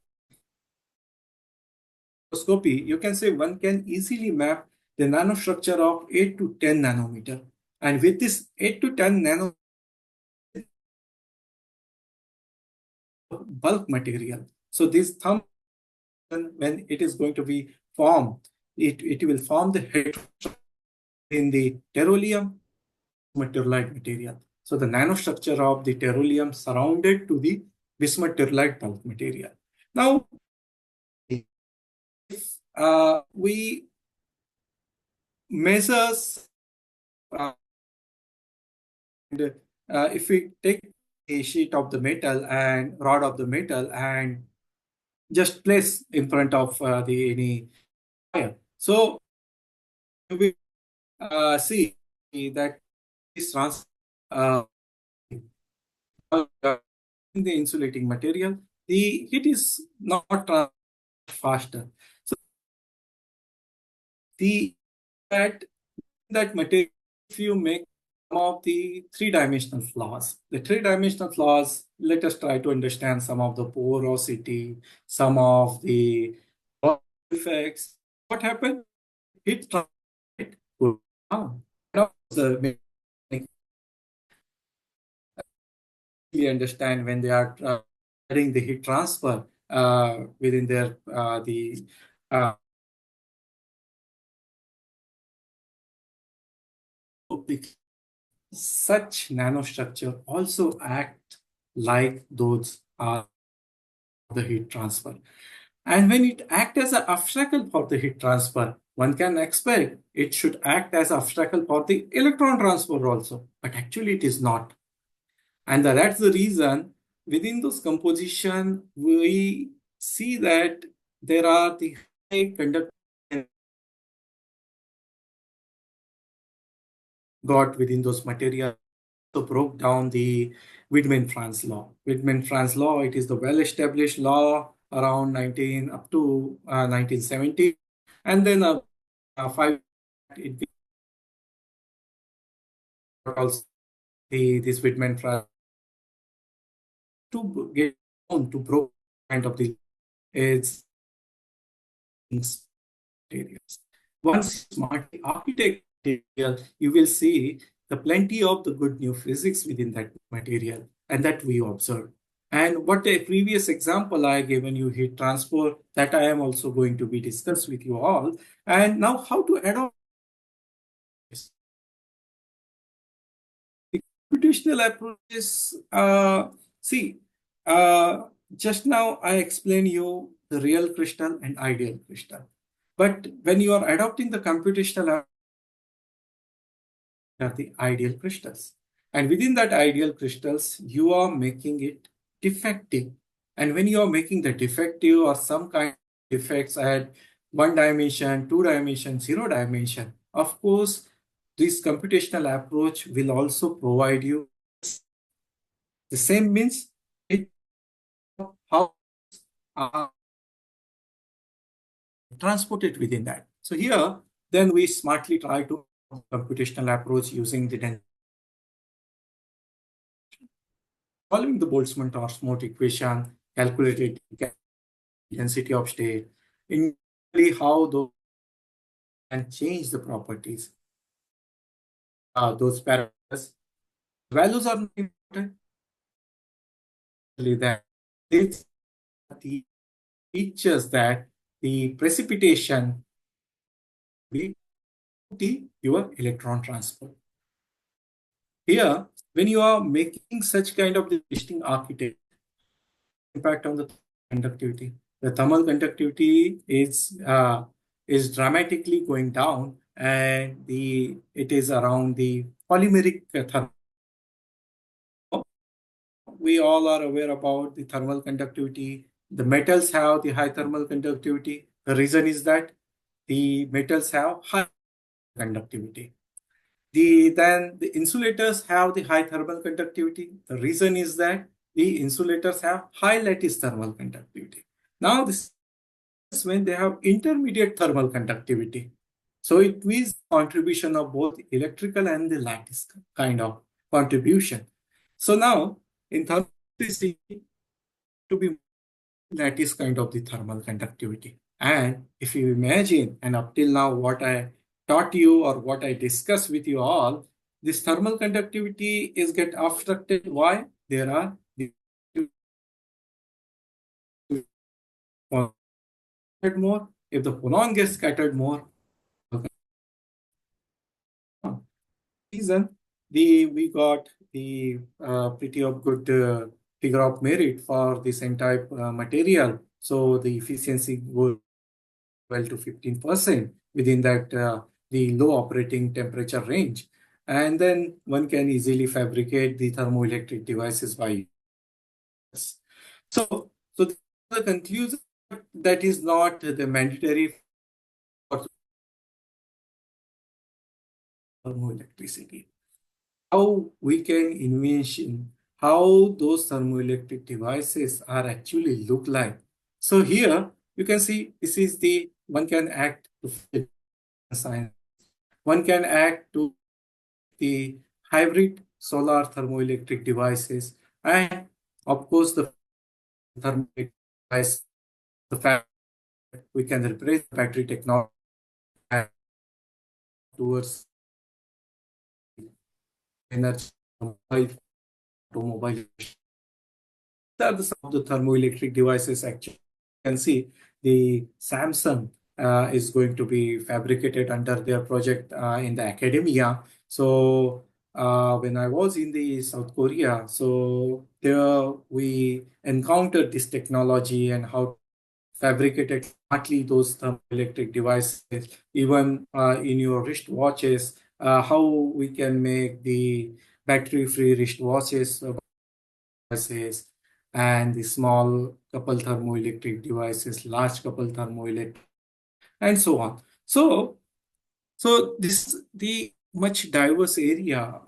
You can say one can easily map the nanostructure of 8 to 10 nanometer. And with this 8 to 10 nano bulk material, so this thumb, when it is going to be formed, it will form the head in the terolium bismuth material. So the nanostructure of the terolium surrounded to the bismuth bulk material. Now, if we measures, and if we take a sheet of the metal and rod of the metal and just place in front of any fire, so you will see that this trans in the insulating material, the heat is not faster. So that material, if you make some of the three-dimensional flaws, let us try to understand some of the porosity, some of the effects. What happened? Heat transfer down. We understand when they are doing the heat transfer within their such nanostructure also act like those are the heat transfer. And when it acts as an obstacle for the heat transfer, one can expect it should act as an obstacle for the electron transfer also, but actually it is not. And that's the reason within those composition, we see that there are the high conductivity got within those materials. So broke down the Widman-Franz law. Widman-Franz law, it is the well-established law around 1970, and then also this Widman-Franz to get down to broke kind of the is materials. Once smartly architect material, you will see the plenty of the good new physics within that material, and that we observe. And what a previous example I given you, heat transfer, that I am also going to be discussed with you all. And now how to adopt this. The computational approaches, just now I explained you the real crystal and ideal crystal. But when you are adopting the computational, are the ideal crystals. And within that ideal crystals, you are making it defective. And when you are making the defective or some kind of defects at 1 dimension, 2 dimension, 0 dimension, of course, this computational approach will also provide you the same means it how transport it within that. So here, then we smartly try to computational approach using the density. Following the Boltzmann-Torres-Mote equation, calculated density of state, in how those can change the properties. Those parameters, values are not important. That it's the features that the precipitation will be your electron transport. Here, when you are making such kind of the distinct architecture, impact on the conductivity. The thermal conductivity is dramatically going down, and it is around the polymeric thermal. We all are aware about the thermal conductivity. The metals have the high thermal conductivity. The reason is that the metals have high conductivity. Then the insulators have the high thermal conductivity. The reason is that the insulators have high lattice thermal conductivity. Now this is when they have intermediate thermal conductivity. So it means contribution of both electrical and the lattice kind of contribution. So now in thermal to be lattice kind of the thermal conductivity. And if you imagine, and up till now what I taught you or what I discussed with you all, this thermal conductivity is get obstructed. Why? There are more. If the photon gets scattered more, reason we got the pretty of good figure of merit for this entire material. So the efficiency goes 12 to 15% within that the low operating temperature range. And then one can easily fabricate the thermoelectric devices by. So the conclusion that is not the mandatory for thermoelectricity. How we can envision how those thermoelectric devices are actually look like. So here you can see this is the one can act to science. One can act to the hybrid solar thermoelectric devices, and of course the thermoelectric device, the fact that we can replace battery technology towards energy automobile. Some of the thermoelectric devices actually you can see the Samsung is going to be fabricated under their project in the academia. So when I was in the South Korea, so there we encountered this technology and how fabricated smartly those thermoelectric devices, even in your wristwatches, how we can make the battery-free wristwatches devices, and the small couple thermoelectric devices, large couple thermoelectric, and so on. So this the much diverse area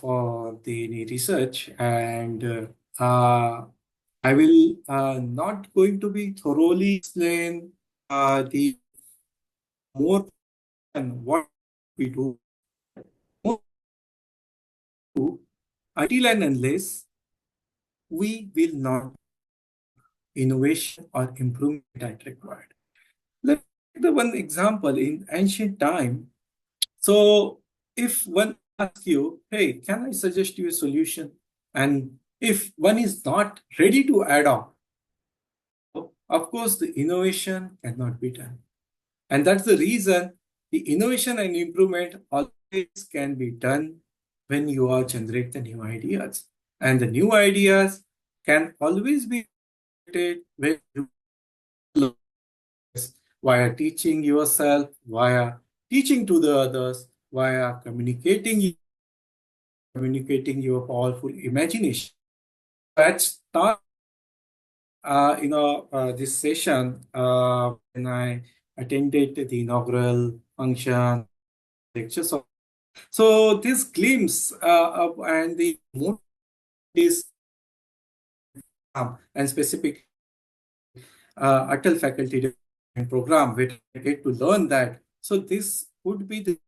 for the research, and I will not going to be thoroughly explain the more than what we do until and unless we will not innovation or improvement that required. Let's take the one example in ancient time. So if one asks you, hey, can I suggest you a solution? And if one is not ready to adopt, of course, the innovation cannot be done. And that's the reason the innovation and improvement always can be done when you are generate the new ideas. And the new ideas can always be created when you learn via teaching yourself, via teaching to the others, via communicating your powerful imagination. Let's start this session when I attended the inaugural function lectures. So this glimpse and the more is and specific Atal faculty development program where I get to learn that. So this would be the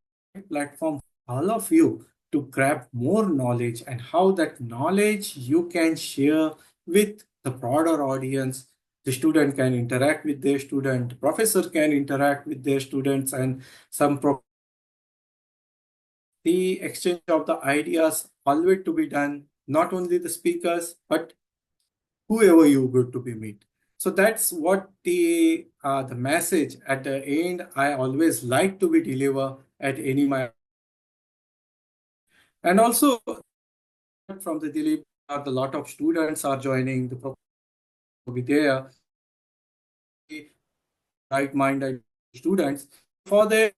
platform for all of you to grab more knowledge and how that knowledge you can share with the broader audience. The student can interact with their student, professor can interact with their students, and the exchange of the ideas always to be done, not only the speakers, but whoever you go to be meet. So that's what the message at the end I always like to be deliver at any my. And also from the Dilip, a lot of students are joining the program over there. Right-minded students for their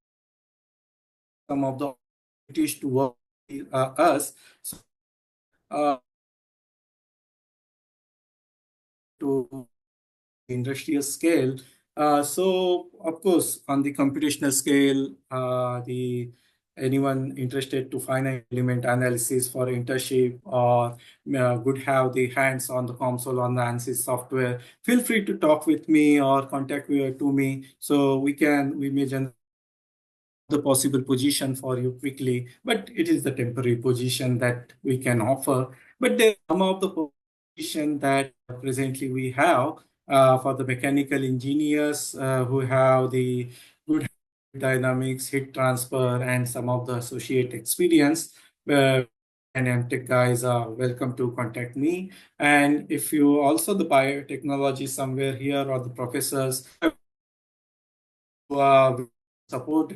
some of the opportunities to work with us. So, to industrial scale. So of course, on the computational scale, anyone interested to finite element analysis for internship or would have the hands on the console on the ANSYS software, feel free to talk with me or contact me to me. So we may generate the possible position for you quickly, but it is the temporary position that we can offer. But there are some of the position that presently we have for the mechanical engineers who have the good dynamics, heat transfer, and some of the associate experience. And MTech guys are welcome to contact me. And if you also the biotechnology somewhere here or the professors who support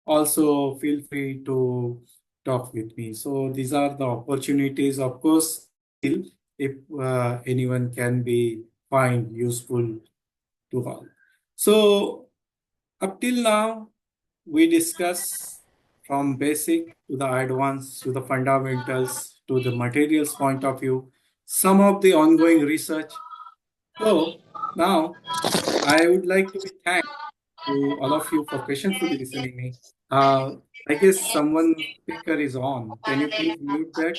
also feel free to talk with me. So these are the opportunities, of course, if anyone can be find useful to all. So up till now, we discuss from basic to the advanced to the fundamentals to the materials point of view, some of the ongoing research. So now I would like to be thankful to all of you for patiently listening me. I guess someone speaker is on. Can you please mute that?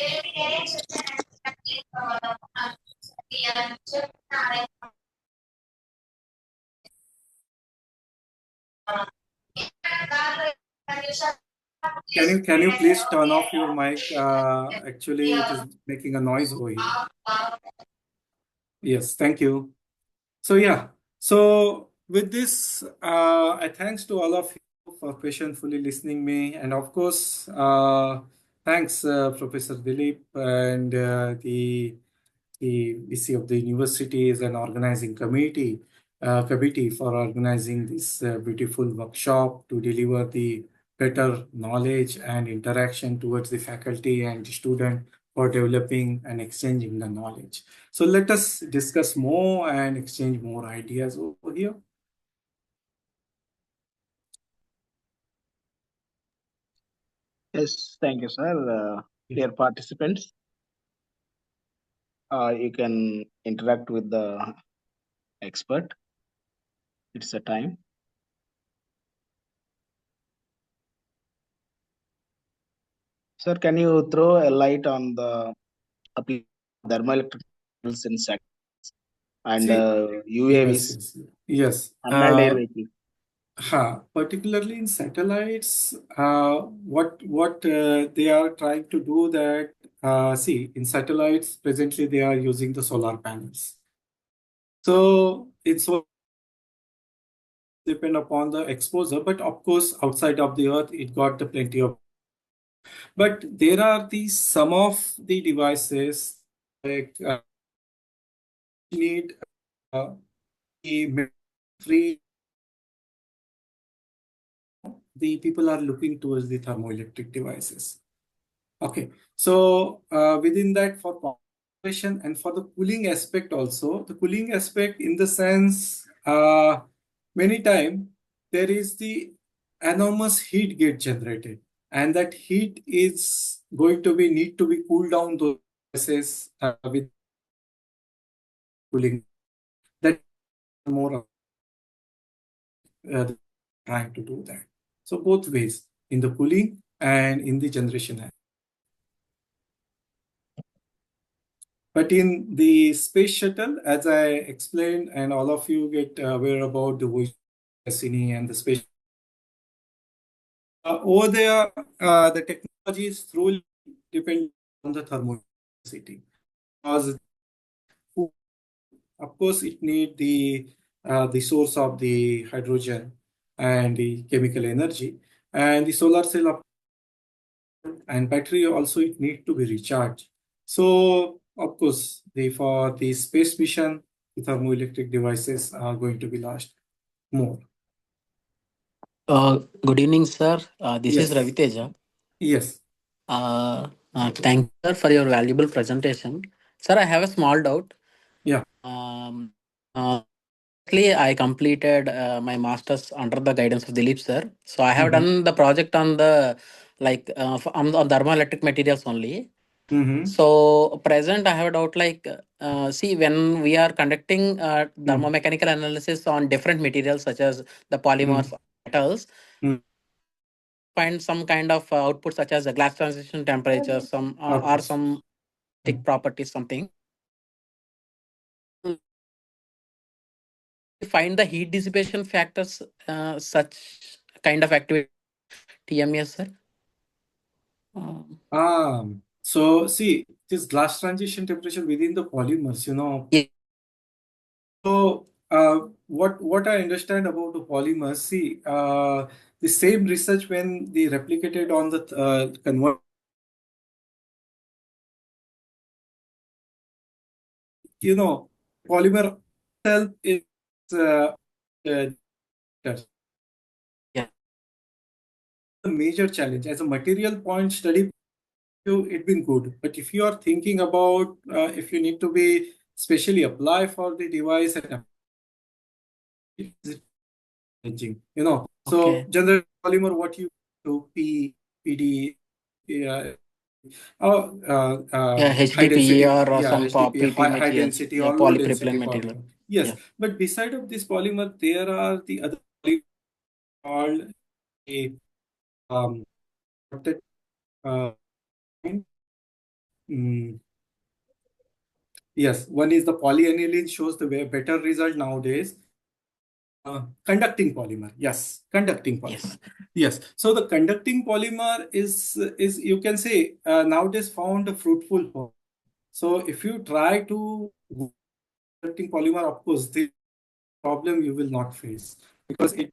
Can you please turn off your mic? Actually, it is making a noise over here. Yes, thank you. So yeah, so with this, I thanks to all of you for patiently listening me, and of course, thanks Professor Dilip and the VC of the universities and organizing committee for organizing this beautiful workshop to deliver the better knowledge and interaction towards the faculty and the student for developing and exchanging the knowledge. So let us discuss more and exchange more ideas over here.
Yes, thank you, sir. Dear participants, you can interact with the expert. It's a time. Sir, can you throw a light on the thermoelectric in satellites and UAVs?
Yes.
Unmanned air vehicles.
Particularly in satellites, what they are trying to do that see, in satellites, presently they are using the solar panels. So it's depend upon the exposure, but of course, outside of the Earth, it got the plenty of. But there are some of the devices like need the free. The people are looking towards the thermoelectric devices. Okay, so within that, for population and for the cooling aspect also, the cooling aspect in the sense, many times there is the enormous heat get generated, and that heat is going to need to be cooled down those devices with cooling. That more trying to do that. So both ways, in the cooling and in the generation. But in the space shuttle, as I explained, and all of you get aware about the voice Cassini and the space. Over there, the technology is truly dependent on the thermoelectricity. Because, of course, it needs the source of the hydrogen and the chemical energy, and the solar cell and battery also it need to be recharged. So of course, for the space mission, the thermoelectric devices are going to be last more.
Good evening, sir. This is
Yes.
Raviteja.
Yes.
Thank you, sir, for your valuable presentation. Sir, I have a small doubt.
Yeah.
Actually, I completed my master's under the guidance of Dilip sir. So I have done the project on the on thermoelectric materials only. So present, I have a doubt see, when we are conducting thermomechanical analysis on different materials such as the polymers, metals, find some kind of output such as the glass transition temperature, some or some stick properties, something. Find the heat dissipation factors, such kind of activity, TMS, sir.
So see, this glass transition temperature within the polymers,
Yeah.
So what I understand about the polymers, see, the same research when they replicated on the convert. Polymer itself is
yeah,
a major challenge. As a material point study, it's been good. But if you are thinking about if you need to be specially apply for the device and challenging, So general polymer, what you do, PD, high density,
HDPE or some
HDPE,
PP
high
materials,
density or low density
polypropylene material.
polymer. Yes, but beside of this polymer, there are the other polymer called a yes, one is the polyaniline, shows the better result nowadays. Conducting polymer, yes, conducting polymer, yes. So the conducting polymer is you can say nowadays found fruitful for. So if you try to conducting polymer, of course, the problem you will not face because it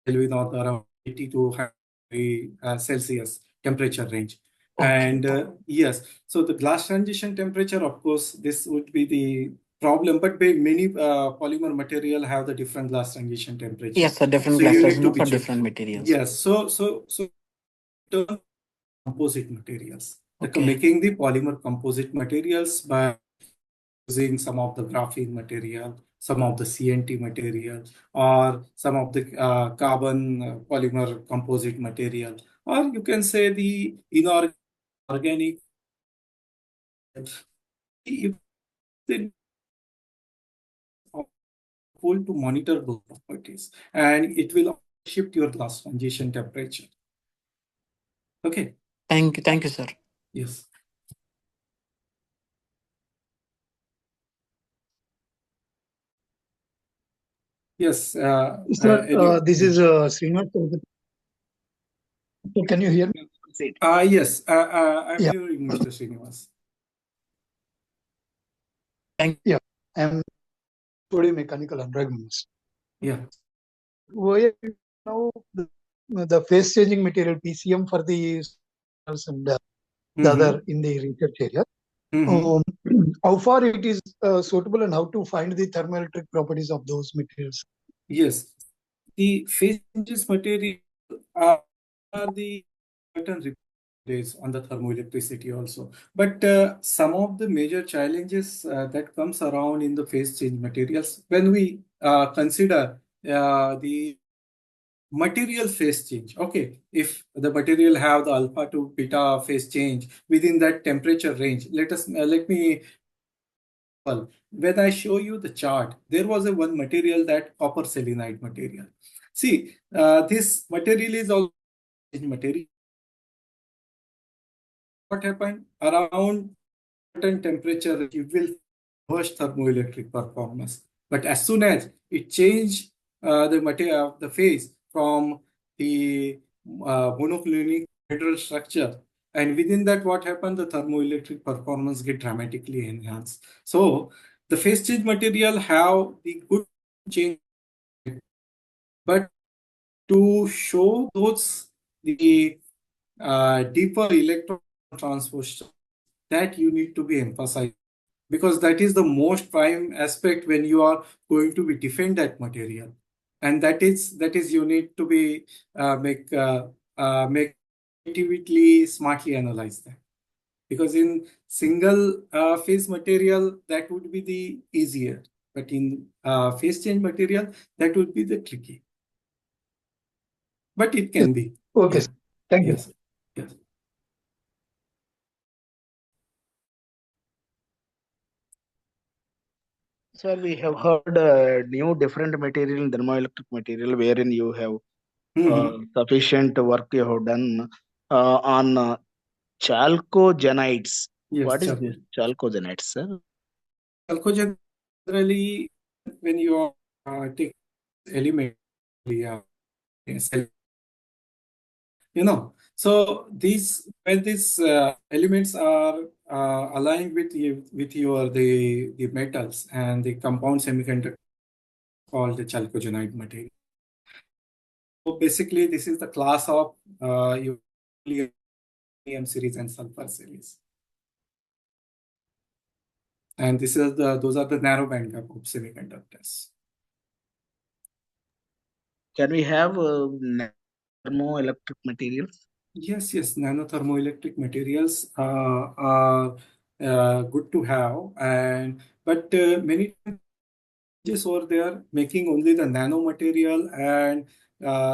will not around 80 to 100 Celsius temperature range. And yes, so the glass transition temperature, of course, this would be the problem, but many polymer material have the different glass transition temperature.
Yes, a different glass transition for different materials.
Yes, so composite materials. Making the polymer composite materials by using some of the graphene material, some of the CNT material, or some of the carbon polymer composite material, or you can say the inorganic. To monitor those properties, and it will shift your glass transition temperature. Okay.
Thank you, sir.
Yes. Yes.
Sir, this is Srinath. Can you hear me?
Yes, I'm
Yeah.
hearing Mr. Srinivas.
Yeah, I'm studying mechanical environments.
Yeah.
Why now the phase changing material PCM for the and the other in the research area. How far it is suitable and how to find the thermoelectric properties of those materials?
Yes, the phase changes material are the certain days on the thermoelectricity also. But some of the major challenges that comes around in the phase change materials when we consider the material phase change. Okay, if the material have the alpha to beta phase change within that temperature range, let me when I show you the chart, there was a one material, that copper selenide material. See, this material is also material. What happened around certain temperature, you will worst thermoelectric performance. But as soon as it changed the material, the phase from the monoclinic hydral structure, and within that, what happened? The thermoelectric performance get dramatically enhanced. So the phase change material have the good change, but to show those the deeper electron transport, that you need to be emphasized, because that is the most prime aspect when you are going to be defend that material, and that is you need to be make creatively smartly analyze that, because in single phase material that would be the easier, but in phase change material that would be the tricky, but it can be.
Okay,
Yeah.
thank
Yes.
you.
Yes.
Sir, we have heard new different material in thermoelectric material wherein you have sufficient work you have done on chalcogenides.
Yes,
What is this chalcogenides, sir?
Chalcogen generally, when you are taking element, so these when these elements are aligned with your the metals and the compound semiconductor called the chalcogenide material. So basically, this is the class of your uranium series and sulfur series. And those are the narrowband gap of semiconductors.
Can we have thermoelectric materials?
Yes, nanothermoelectric materials are good to have, but many times over there making only the nanomaterial and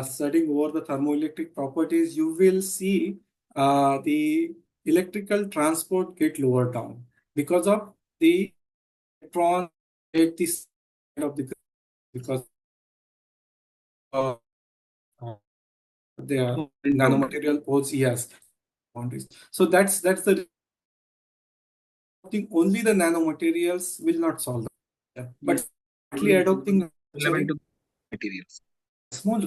studying over the thermoelectric properties, you will see the electrical transport get lower down because of the electron at this side of the because the nanomaterial pose, yes, boundaries. So that's the only the nanomaterials will not solve that. But actually adopting
materials.
Small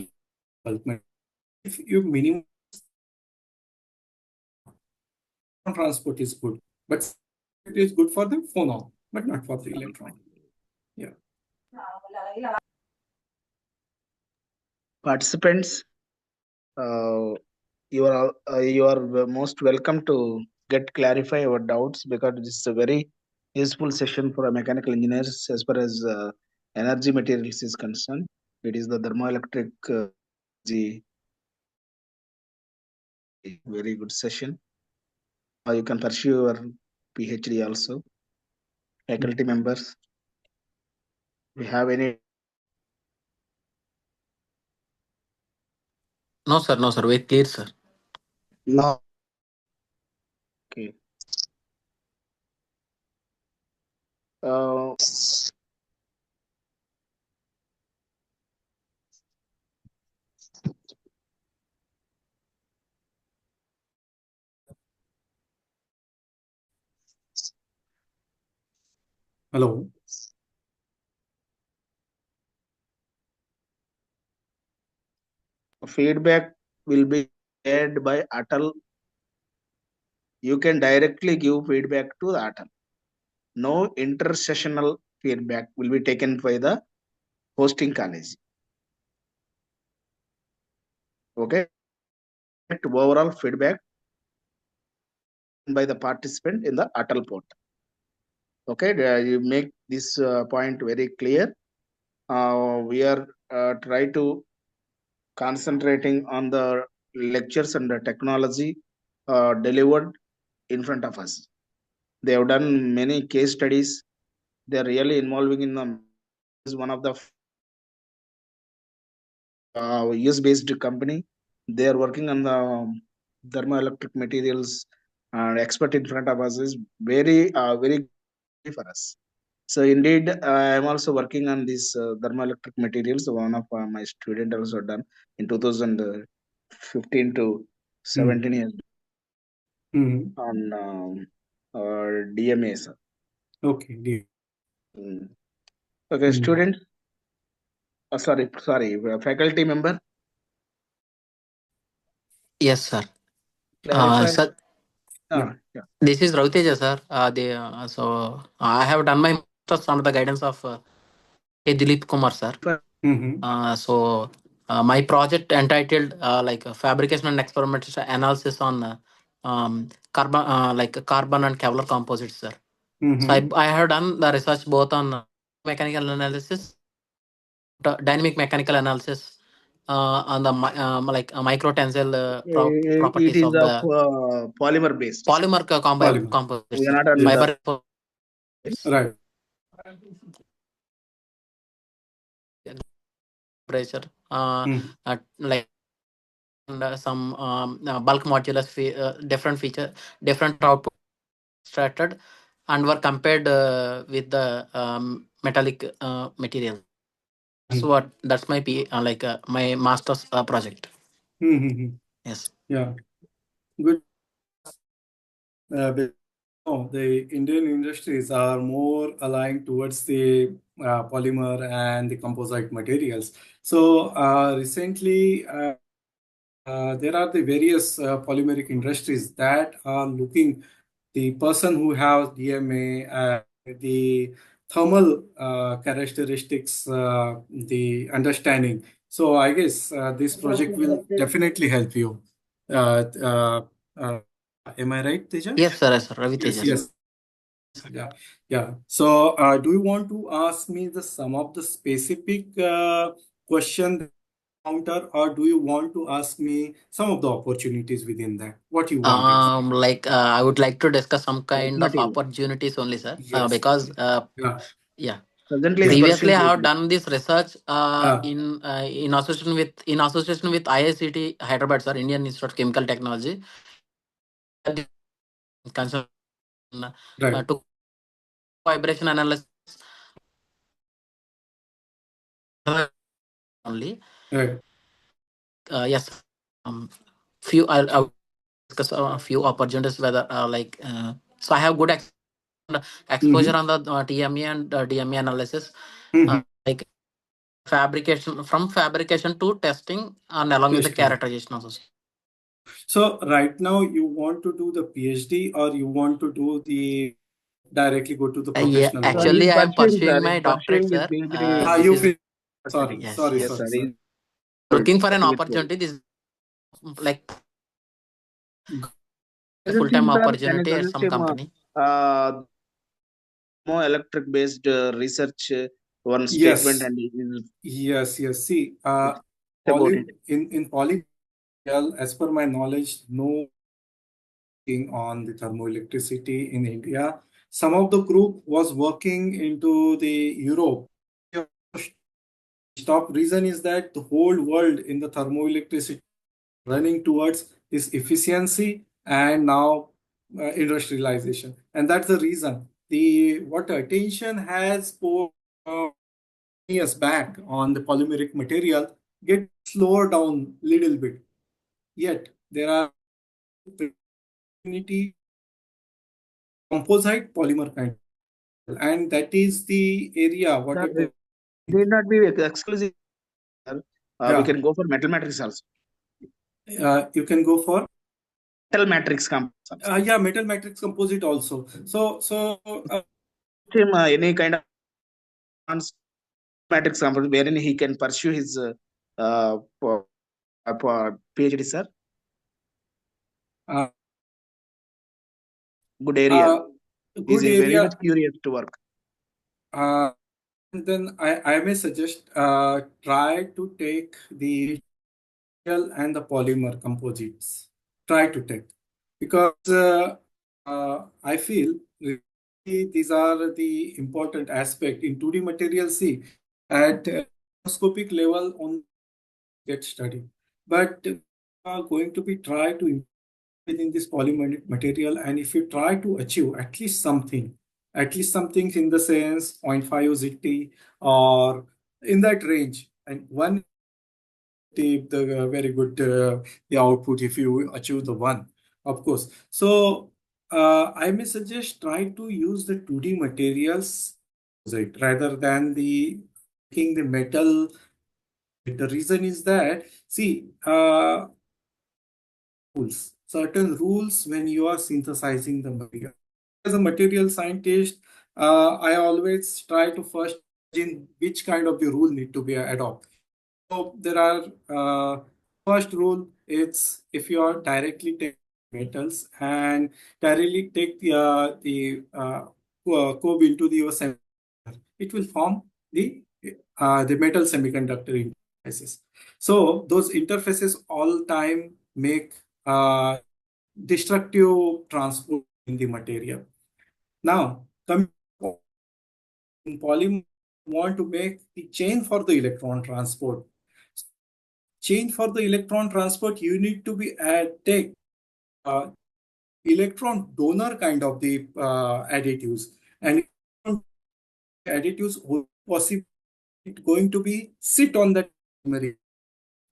bulk material. If you minimum transport is good, but it is good for the phonon, but not for the electron. Yeah.
Participants, you are most welcome to get clarify your doubts, because this is a very useful session for mechanical engineers as far as energy materials is concerned. It is the thermoelectric very good session. You can pursue your PhD also. Faculty members, we have any?
No, sir. Very clear, sir.
No. Okay.
Hello.
Feedback will be shared by Atal, you can directly give feedback to the Atal. No intersessional feedback will be taken by the hosting college. Okay. Overall feedback by the participant in the Atal portal. Okay, you make this point very clear. We are try to concentrating on the lectures and the technology delivered in front of us. They have done many case studies. They are really involving in the is one of the US-based company. They are working on the thermoelectric materials. Expert in front of us is very very for us. So indeed, I am also working on this thermoelectric materials. One of my student also done in 2015 to 17 years on DMA. Sir.
Okay.
Okay, student. Sorry, faculty member.
Yes, sir.
Clarify.
Sir,
Yeah.
this is Raviteja, sir. So I have done my master's under the guidance of Dilip Kumar, sir. So my project entitled fabrication and experimental analysis on carbon and Kevlar composites, sir. So I have done the research both on mechanical analysis, dynamic mechanical analysis on the micro tensile properties
It is
of the
polymer based.
Polymer composites.
We are not on
Fiber.
Right.
Pressure. Like some bulk modulus different feature, different output extracted and were compared with the metallic material. So that's my my master's project. Yes.
Yeah. Good. The Indian industries are more aligned towards the polymer and the composite materials. So recently, there are the various polymeric industries that are looking the person who has DMA, the thermal characteristics, the understanding. So I guess this project will definitely help you. Am I right, Teja?
Yes, sir. Yes, sir. Ravi Teja.
Yes. Yeah. So, do you want to ask me some of the specific question counter, or do you want to ask me some of the opportunities within that? What you want?
I would like to discuss some kind of opportunities only, sir.
Yes.
Because
yeah.
Previously, I have done this research in association with IICT Hyderabad, sir, Indian Institute of Chemical Technology. To vibration analysis only.
Right.
Yes. I'll discuss a few opportunities whether so I have good exposure on the TME and DME analysis, like fabrication to testing and along with the characterization also.
So right now you want to do the PhD or you want to do the directly go to the professional?
Actually, I am pursuing my doctorate, sir.
Sorry.
Looking for an opportunity. This like full-time opportunity at some company.
More electric based research one statement and
yes. See, in poly, as per my knowledge, no on the thermoelectricity in India. Some of the group was working into the Europe. Top reason is that the whole world in the thermoelectricity running towards this efficiency and now industrialization, and that's the reason what attention has for years back on the polymeric material get slower down little bit. Yet there are composite polymer kind, and that is the area what
it need not be exclusive. We can go for metal matrix also.
You can go for
metal matrix composite.
yeah, metal matrix composite also.
Any kind of matrix composite wherein he can pursue his PhD, sir. Good area.
Good
He's very
area.
much curious to work.
Then I may suggest try to take the material and the polymer composites. Try to take, because I feel really these are the important aspect in 2D material. See, at microscopic level on get studied, but are going to be try to improve within this polymer material, and if you try to achieve at least something in the sense 0.5 ZT or in that range, and one the very good the output if you achieve the one, of course. So I may suggest try to use the 2D materials rather than the taking the metal. The reason is that, see, certain rules when you are synthesizing the material. As a material scientist, I always try to first imagine which kind of the rule need to be adopted. So there are first rule, it's if you are directly taking metals and directly take the cobe into the semiconductor, it will form the metal semiconductor interfaces. So those interfaces all time make destructive transport in the material. Now, coming in polymer, want to make the chain for the electron transport. Chain for the electron transport, you need to be take electron donor kind of the additives, and additives possibly going to be sit on that memory,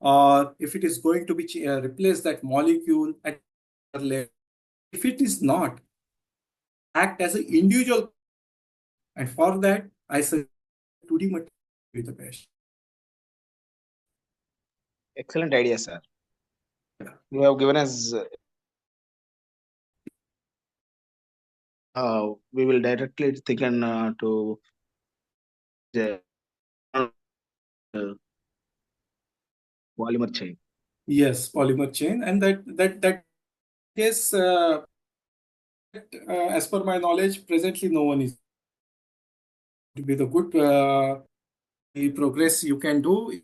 or if it is going to be replace that molecule at level. If it is not, act as an individual, and for that I suggest 2D material with the best.
Excellent idea, sir. You have given us. We will directly think to polymer chain.
Yes, polymer chain, and that case, as per my knowledge, presently no one is to be the good the progress you can do.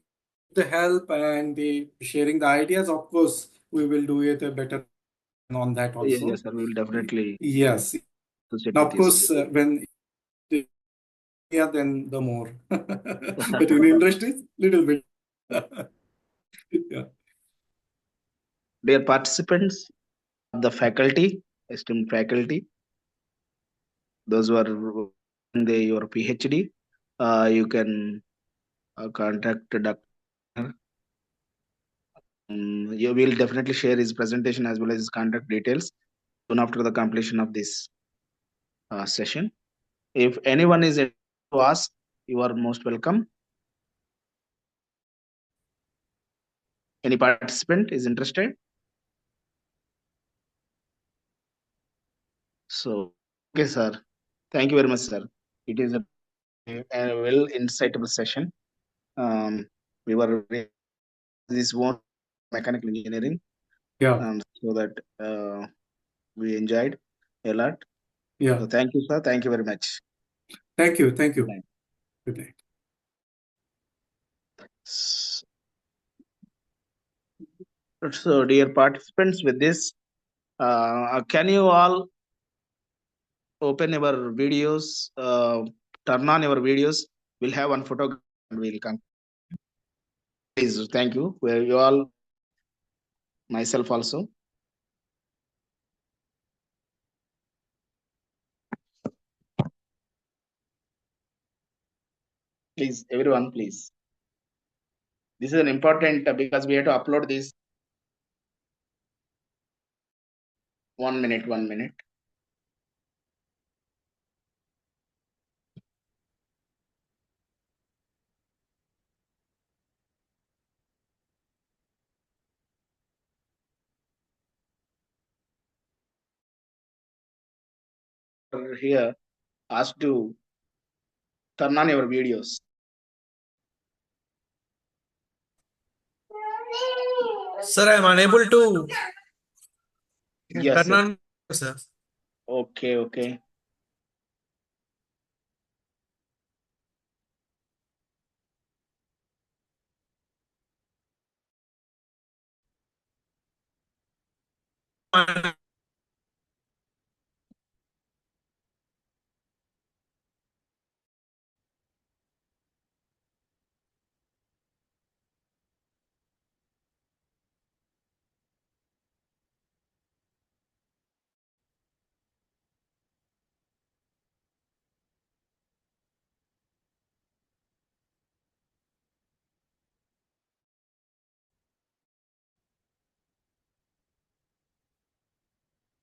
The help and the sharing the ideas, of course, we will do it better on that also.
Yes, sir, we will definitely.
Yes. Now, of course, when then the more, but in industries, little bit. Yeah.
Dear participants, the faculty, esteemed faculty, those who are in your PhD, you can contact Dr. You will definitely share his presentation as well as his contact details soon after the completion of this session. If anyone is to ask, you are most welcome. Any participant is interested? So, okay, sir. Thank you very much, sir. It is a well insightful session. We were this one mechanical engineering.
Yeah.
So that we enjoyed a lot.
Yeah.
So thank you, sir. Thank you very much.
Thank you. Thank you. Good night.
So, dear participants, with this, can you all open your videos, turn on your videos? We'll have one photograph and we'll come. Please, thank you. Where you all, myself also. Please, everyone, please. This is an important because we have to upload this. 1 minute, 1 minute. here asked to turn on your videos.
Sir, I am unable to
Yes,
turn on, sir.
Okay, okay.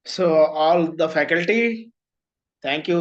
So all the faculty, thank you.